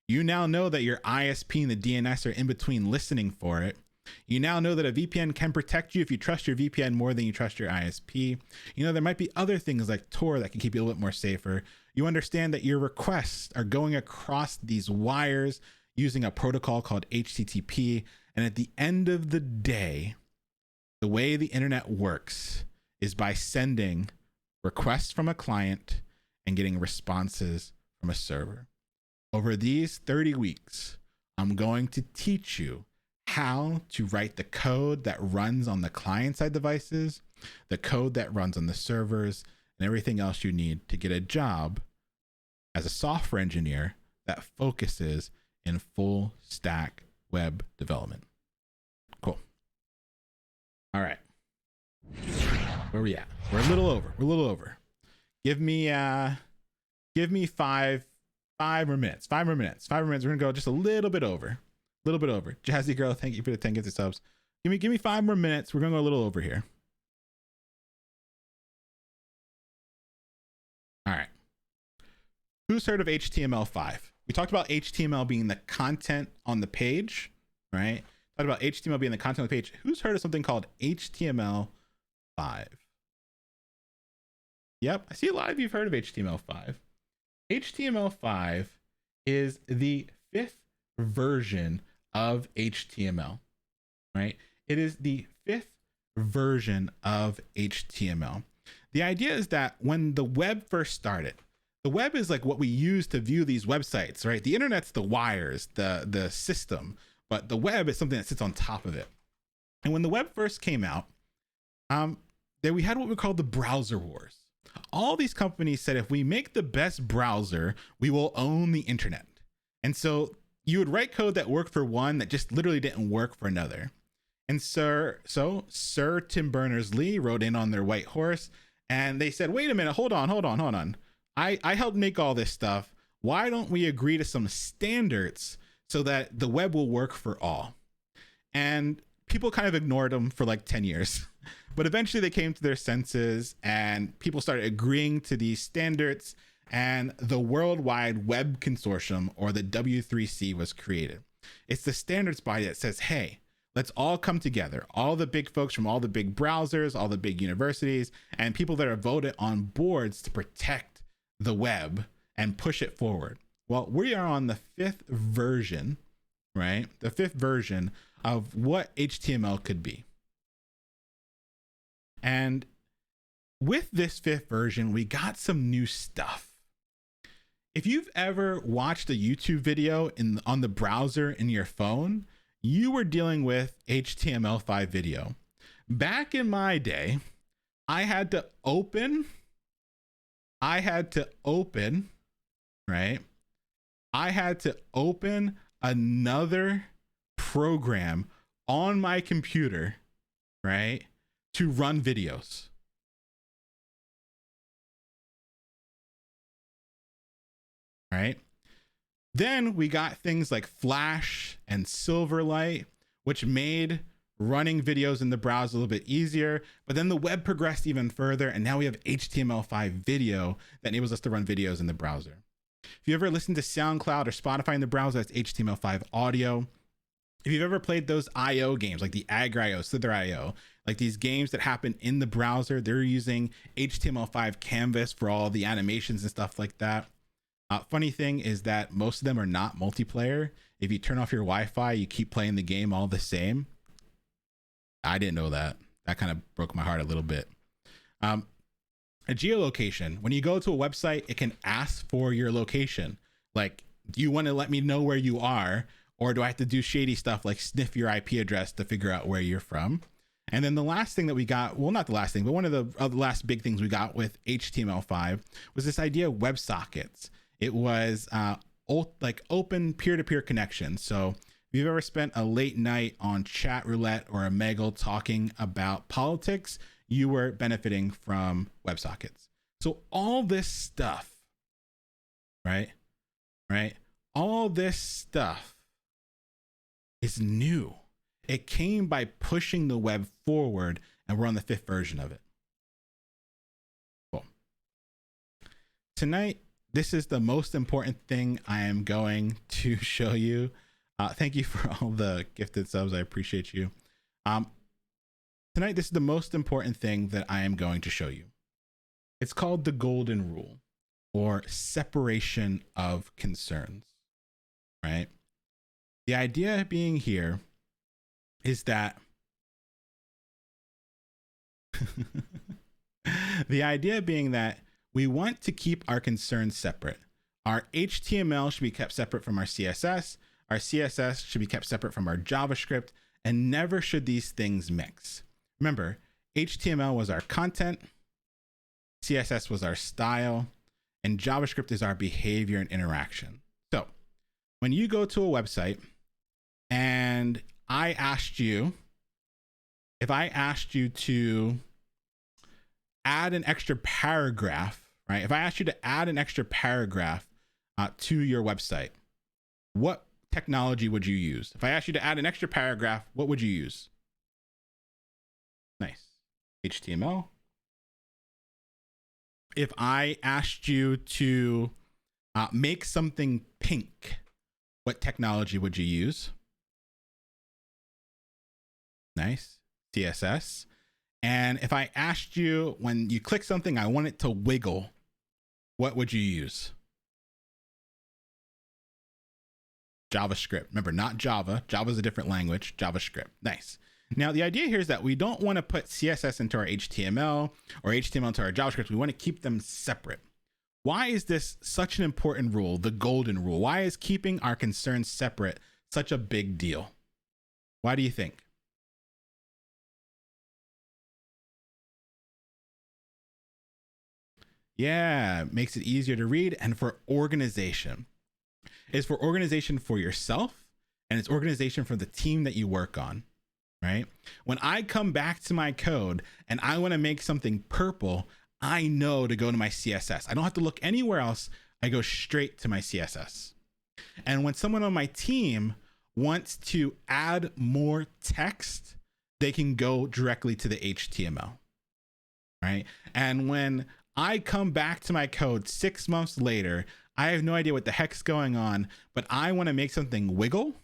You now know that your ISP and the DNS are in between listening for it. You now know that a VPN can protect you if you trust your VPN more than you trust your ISP. You know, there might be other things like Tor that can keep you a little bit more safer. You understand that your requests are going across these wires using a protocol called HTTP. And at the end of the day, the way the internet works is by sending requests from a client and getting responses from a server. Over these 30 weeks, I'm going to teach you how to write the code that runs on the client-side devices, the code that runs on the servers, and everything else you need to get a job as a software engineer that focuses in full stack web development. Cool. All right. Where are we at? We're a little over. Give me 5 more minutes. We're gonna go just a little bit over. Jazzy girl, thank you for the 10 gifted subs. Give me 5 more minutes. We're gonna go a little over here. All right. Who's heard of HTML5? We talked about HTML being the content on the page, right? Talked about HTML being the content on the page. Who's heard of something called HTML5? Yep, I see a lot of you've heard of HTML5. HTML5 is the 5th version of HTML, right? It is the 5th version of HTML. The idea is that when the web first started, the web is like what we use to view these websites, right? The internet's the wires, the system, but the web is something that sits on top of it. And when the web first came out, then we had what we called the browser wars. All these companies said, if we make the best browser, we will own the internet. And so you would write code that worked for one that just literally didn't work for another. And Sir Tim Berners-Lee rode in on their white horse, and they said, wait a minute, hold on. I helped make all this stuff. Why don't we agree to some standards so that the web will work for all? And people kind of ignored them for like 10 years. But eventually they came to their senses and people started agreeing to these standards, and the World Wide Web Consortium, or the W3C, was created. It's the standards body that says, hey, let's all come together. All the big folks from all the big browsers, all the big universities, and people that are voted on boards to protect the web and push it forward. Well, we are on the 5th version, right? The 5th version of what HTML could be. And with this 5th version, we got some new stuff. If you've ever watched a YouTube video on the browser in your phone, you were dealing with HTML5 video. Back in my day, I had to open, right? I had to open another program on my computer, right, to run videos. Right? Then we got things like Flash and Silverlight, which made running videos in the browser a little bit easier. But then the web progressed even further, and now we have HTML5 video that enables us to run videos in the browser. If you ever listen to SoundCloud or Spotify in the browser, that's HTML5 audio. If you've ever played those IO games like the Agri.io, Slither.io, like these games that happen in the browser, they're using HTML5 canvas for all the animations and stuff like that. Funny thing is that most of them are not multiplayer. If you turn off your Wi-Fi, you keep playing the game all the same. I didn't know that. That kind of broke my heart a little bit. a geolocation. When you go to a website, it can ask for your location. Like, do you want to let me know where you are? Or do I have to do shady stuff like sniff your IP address to figure out where you're from? And then the last thing that we got, well, not the last thing, but one of the last big things we got with HTML5 was this idea of WebSockets. It was like open peer-to-peer connections. So if you've ever spent a late night on chat roulette or a Omegle talking about politics, you were benefiting from WebSockets. So all this stuff, right? All this stuff is new. It came by pushing the web forward, and we're on the 5th version of it. Cool. Tonight, this is the most important thing I am going to show you. Thank you for all the gifted subs. I appreciate you. Tonight, this is the most important thing that I am going to show you. It's called the golden rule, or separation of concerns, right? The idea being here is that the idea being that we want to keep our concerns separate. Our HTML should be kept separate from our CSS. Our CSS should be kept separate from our JavaScript, and never should these things mix. Remember, HTML was our content, CSS was our style, and JavaScript is our behavior and interaction. So when you go to a website and I asked you, if I asked you to add an extra paragraph, right? If I asked you to add an extra paragraph to your website, what technology would you use? If I asked you to add an extra paragraph, what would you use? Nice. HTML. If I asked you to make something pink, what technology would you use? Nice. CSS. And if I asked you, when you click something, I want it to wiggle, what would you use? JavaScript. Remember, not Java. Java is a different language. JavaScript. Nice. Now, the idea here is that we don't want to put CSS into our HTML or HTML into our JavaScript. We want to keep them separate. Why is this such an important rule, the golden rule? Why is keeping our concerns separate such a big deal? Why do you think? Yeah, it makes it easier to read, and for organization. It's for organization for yourself, and it's organization for the team that you work on, right? When I come back to my code and I want to make something purple, I know to go to my CSS. I don't have to look anywhere else. I go straight to my CSS. And when someone on my team wants to add more text, they can go directly to the HTML, right? And when I come back to my code 6 months later, I have no idea what the heck's going on, but I want to make something wiggle.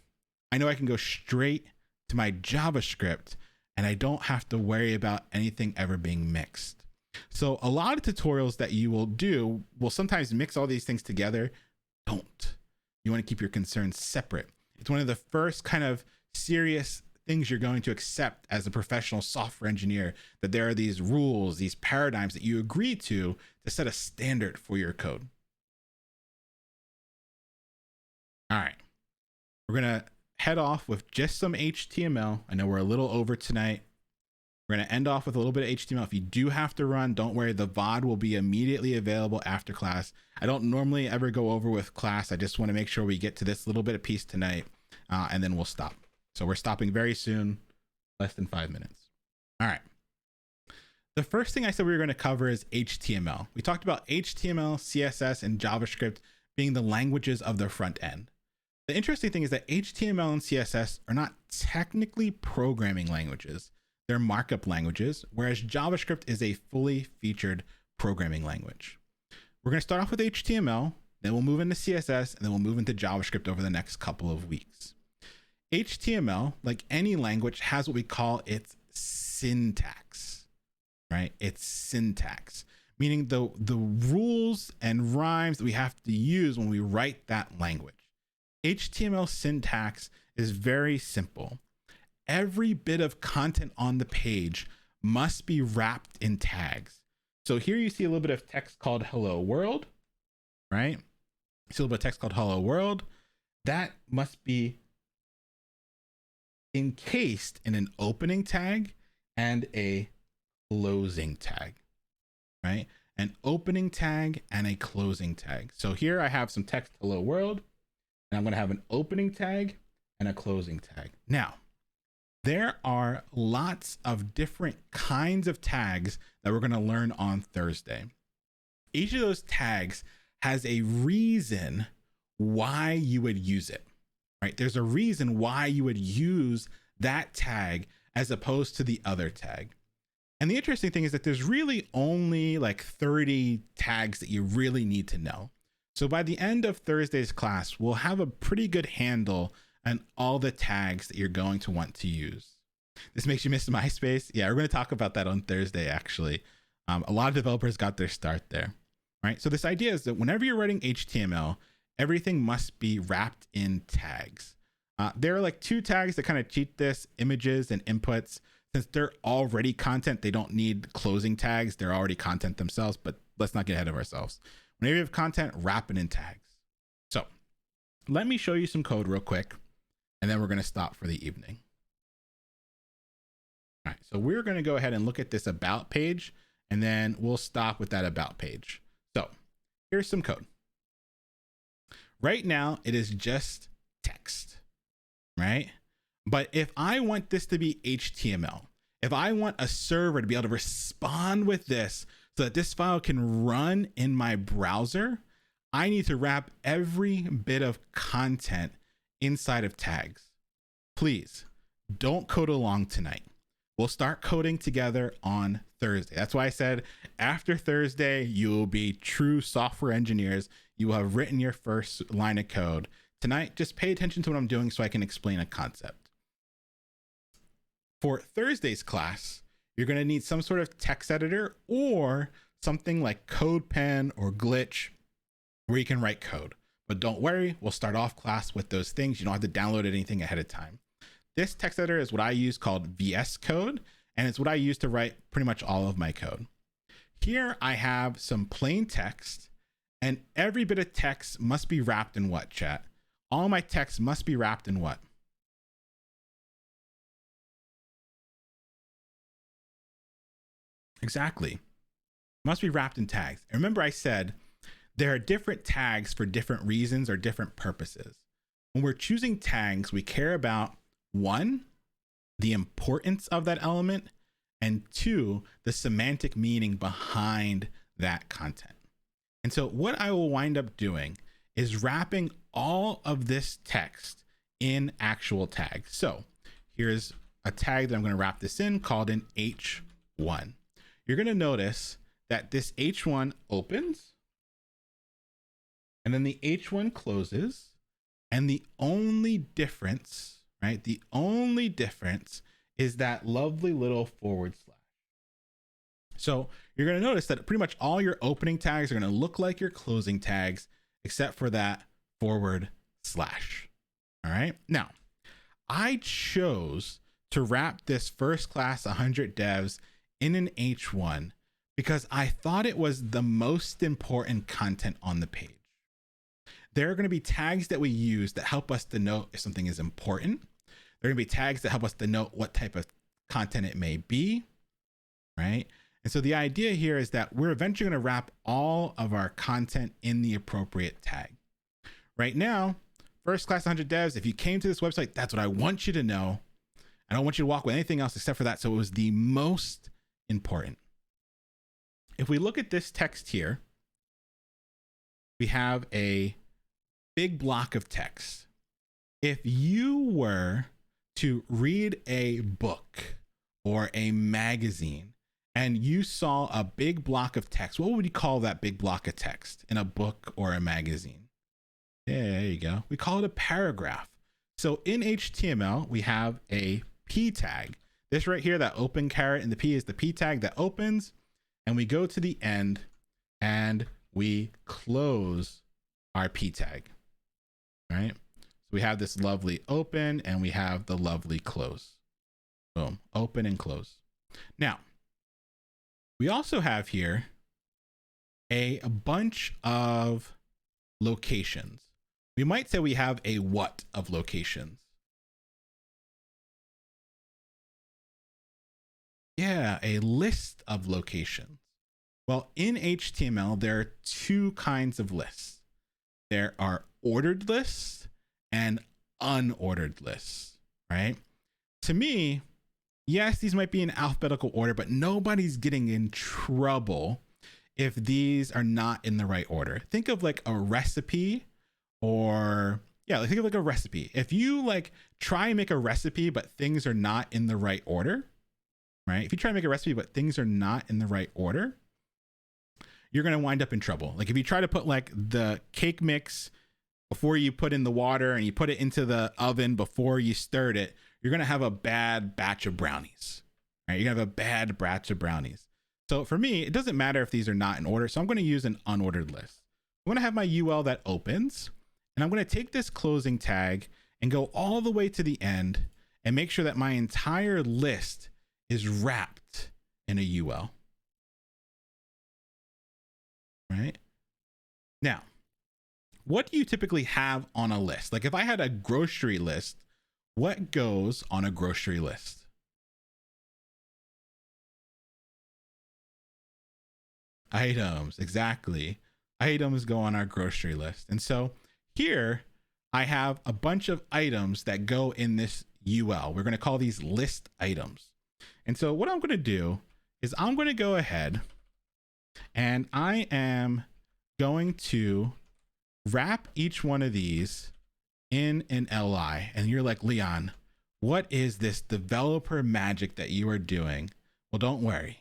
I know I can go straight to my JavaScript, and I don't have to worry about anything ever being mixed. So a lot of tutorials that you will do will sometimes mix all these things together. Don't. You want to keep your concerns separate. It's one of the first kind of serious things you're going to accept as a professional software engineer, that there are these rules, these paradigms that you agree to set a standard for your code. All right, we're gonna head off with just some HTML. I know we're a little over tonight. We're gonna end off with a little bit of HTML. If you do have to run, don't worry, the VOD will be immediately available after class. I don't normally ever go over with class. I just want to make sure we get to this little bit of piece tonight, and then we'll stop. So we're stopping very soon, less than 5 minutes. All right. The first thing I said we were going to cover is HTML. We talked about HTML, CSS, and JavaScript being the languages of the front end. The interesting thing is that HTML and CSS are not technically programming languages. They're markup languages, whereas JavaScript is a fully featured programming language. We're going to start off with HTML, then we'll move into CSS, and then we'll move into JavaScript over the next couple of weeks. HTML, like any language, has what we call its syntax, right? It's syntax, meaning the rules and rhymes that we have to use when we write that language. HTML syntax is very simple. Every bit of content on the page must be wrapped in tags. So here you see a little bit of text called hello world, right? You see a little bit of text called hello world. That must be encased in an opening tag and a closing tag, right? An opening tag and a closing tag. So here I have some text hello world, and I'm going to have an opening tag and a closing tag. Now, there are lots of different kinds of tags that we're going to learn on Thursday. Each of those tags has a reason why you would use it, right? There's a reason why you would use that tag as opposed to the other tag. And the interesting thing is that there's really only like 30 tags that you really need to know. So by the end of Thursday's class, we'll have a pretty good handle on all the tags that you're going to want to use. This makes you miss MySpace. Yeah, we're going to talk about that on Thursday, actually. A lot of developers got their start there, right? So this idea is that whenever you're writing HTML, everything must be wrapped in tags. There are like 2 tags that kind of cheat this, images and inputs. Since they're already content, they don't need closing tags. They're already content themselves, but let's not get ahead of ourselves. Whenever you have content, wrap it in tags. So let me show you some code real quick, and then we're going to stop for the evening. All right, so we're going to go ahead and look at this about page, and then we'll stop with that about page. So here's some code. Right now, it is just text, right? But if I want this to be HTML, if I want a server to be able to respond with this so that this file can run in my browser, I need to wrap every bit of content inside of tags. Please don't code along tonight. We'll start coding together on Thursday. That's why I said after Thursday, you will be true software engineers. You will have written your first line of code. Tonight, just pay attention to what I'm doing so I can explain a concept. For Thursday's class, you're going to need some sort of text editor or something like CodePen or Glitch where you can write code. But don't worry, we'll start off class with those things. You don't have to download anything ahead of time. This text editor is what I use called VS Code, and it's what I use to write pretty much all of my code. Here I have some plain text, and every bit of text must be wrapped in what, chat? All my text must be wrapped in what? Exactly. Must be wrapped in tags. And remember I said there are different tags for different reasons or different purposes. When we're choosing tags, we care about 1, the importance of that element, and 2, the semantic meaning behind that content. And so what I will wind up doing is wrapping all of this text in actual tags. So here's a tag that I'm going to wrap this in called an H1. You're going to notice that this H1 opens and then the H1 closes, and the only difference, right? The only difference is that lovely little /. So you're going to notice that pretty much all your opening tags are going to look like your closing tags, except for that /. All right. Now, I chose to wrap this first class 100 devs in an H1 because I thought it was the most important content on the page. There are going to be tags that we use that help us to know if something is important. There are going to be tags that help us to know what type of content it may be, right? And so the idea here is that we're eventually going to wrap all of our content in the appropriate tag. Right now, first class 100 devs, if you came to this website, that's what I want you to know. I don't want you to walk with anything else except for that. So it was the most important. If we look at this text here, we have a big block of text. If you were to read a book or a magazine and you saw a big block of text, what would you call that big block of text in a book or a magazine? Yeah, there you go. We call it a paragraph. So in HTML, we have a P tag. This right here, that open caret in the P is the P tag that opens, and we go to the end and we close our P tag, right? So we have this lovely open and we have the lovely close. Boom, open and close. Now, we also have here a bunch of locations. We might say we have a what of locations. Yeah, a list of locations. Well, in HTML, there are two kinds of lists. There are ordered lists and unordered lists, right? To me, yes, these might be in alphabetical order, but nobody's getting in trouble if these are not in the right order. Think of like a recipe, or yeah, think of like a recipe. If you like try and make a recipe, but things are not in the right order, right? If you try to make a recipe, but things are not in the right order, you're going to wind up in trouble. Like if you try to put like the cake mix before you put in the water and you put it into the oven before you stirred it, you're going to have a bad batch of brownies, right? You're going to have a bad batch of brownies. So for me, it doesn't matter if these are not in order. So I'm going to use an unordered list. I'm going to have my UL that opens, and I'm going to take this closing tag and go all the way to the end and make sure that my entire list is wrapped in a UL. Right? Now, what do you typically have on a list? Like if I had a grocery list, what goes on a grocery list? Items, exactly. Items go on our grocery list. And so here I have a bunch of items that go in this UL. We're going to call these list items. And so what I'm going to do is I'm going to go ahead and I am going to wrap each one of these in an LI. And you're like, Leon, what is this developer magic that you are doing? Well, don't worry.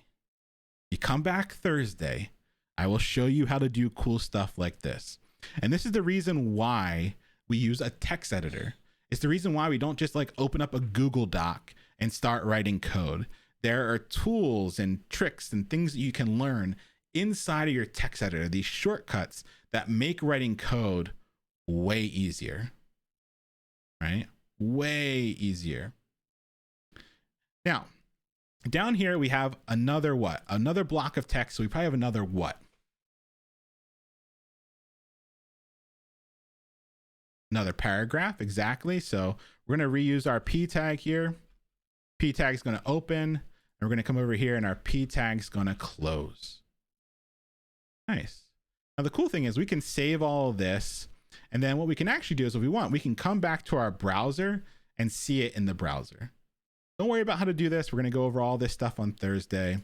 You come back Thursday, I will show you how to do cool stuff like this. And this is the reason why we use a text editor. It's the reason why we don't just like open up a Google Doc and start writing code. There are tools and tricks and things that you can learn inside of your text editor, these shortcuts that make writing code way easier, right? Way easier. Now, down here, we have another what? Another block of text. So we probably have another what? Another paragraph, exactly. So we're going to reuse our P tag here. P tag is going to open, and we're going to come over here and our P tag is going to close. Nice. Now the cool thing is we can save all of this, and then what we can actually do is if we want, we can come back to our browser and see it in the browser. Don't worry about how to do this. We're going to go over all this stuff on Thursday.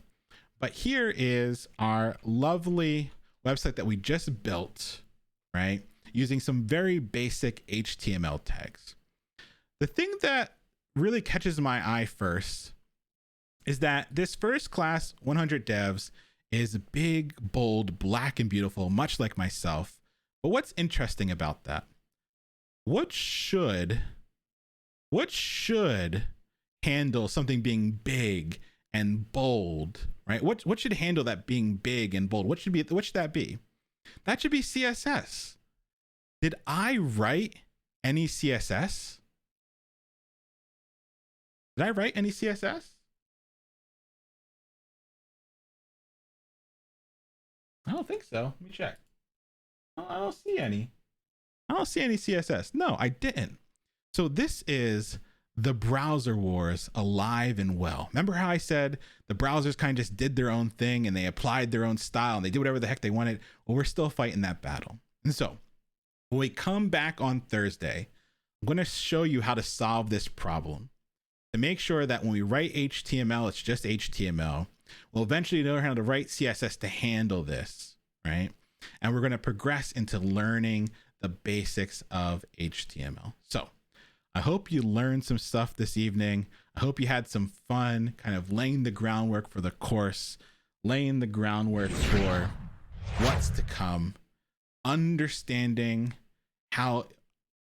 But here is our lovely website that we just built, right? Using some very basic HTML tags. The thing that really catches my eye first is that this first class 100 devs is big, bold, black, and beautiful, much like myself. But what's interesting about that? What should handle something being big and bold, right? What should handle that being big and bold? What should that be? That should be CSS. Did I write any CSS? Did I write any CSS? I don't think so. Let me check. I don't see any. I don't see any CSS. No, I didn't. So this is the browser wars alive and well. Remember how I said the browsers kind of just did their own thing and they applied their own style and they did whatever the heck they wanted? Well, we're still fighting that battle. And so when we come back on Thursday, I'm going to show you how to solve this problem to make sure that when we write HTML, it's just HTML. We'll eventually learn how to write CSS to handle this, right? And we're going to progress into learning the basics of HTML. So I hope you learned some stuff this evening. I hope you had some fun kind of laying the groundwork for the course, laying the groundwork for what's to come, understanding how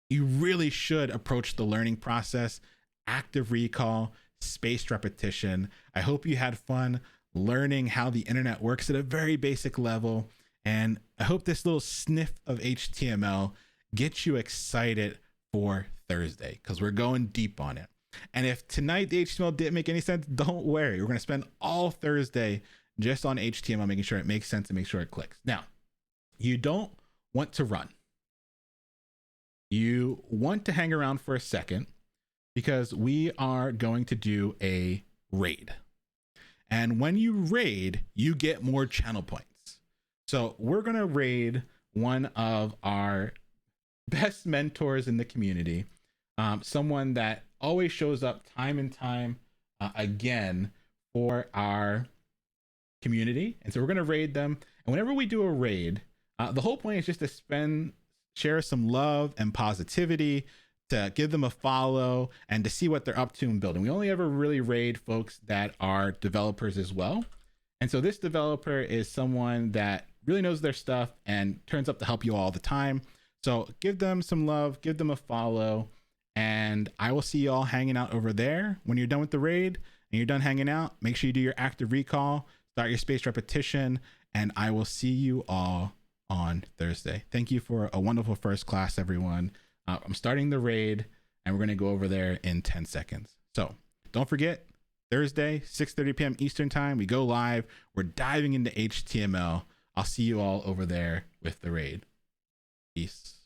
you really should approach the learning process, active recall, spaced repetition. I hope you had fun learning how the internet works at a very basic level. And I hope this little sniff of HTML gets you excited for Thursday because we're going deep on it. And if tonight the HTML didn't make any sense, don't worry. We're going to spend all Thursday just on HTML, making sure it makes sense and make sure it clicks. Now, you don't want to run. You want to hang around for a second because we are going to do a raid. And when you raid, you get more channel points. So we're going to raid one of our best mentors in the community, someone that always shows up time and time again for our community. And so we're going to raid them. And whenever we do a raid, the whole point is just to share some love and positivity, to give them a follow and to see what they're up to in building. We only ever really raid folks that are developers as well. And so this developer is someone that really knows their stuff and turns up to help you all the time. So give them some love, give them a follow, and I will see you all hanging out over there. When you're done with the raid and you're done hanging out, make sure you do your active recall, start your spaced repetition, and I will see you all on Thursday. Thank you for a wonderful first class, everyone. I'm starting the raid and we're going to go over there in 10 seconds. So don't forget, Thursday, 6:30 p.m. Eastern time, we go live. We're diving into HTML. I'll see you all over there with the raid. Peace.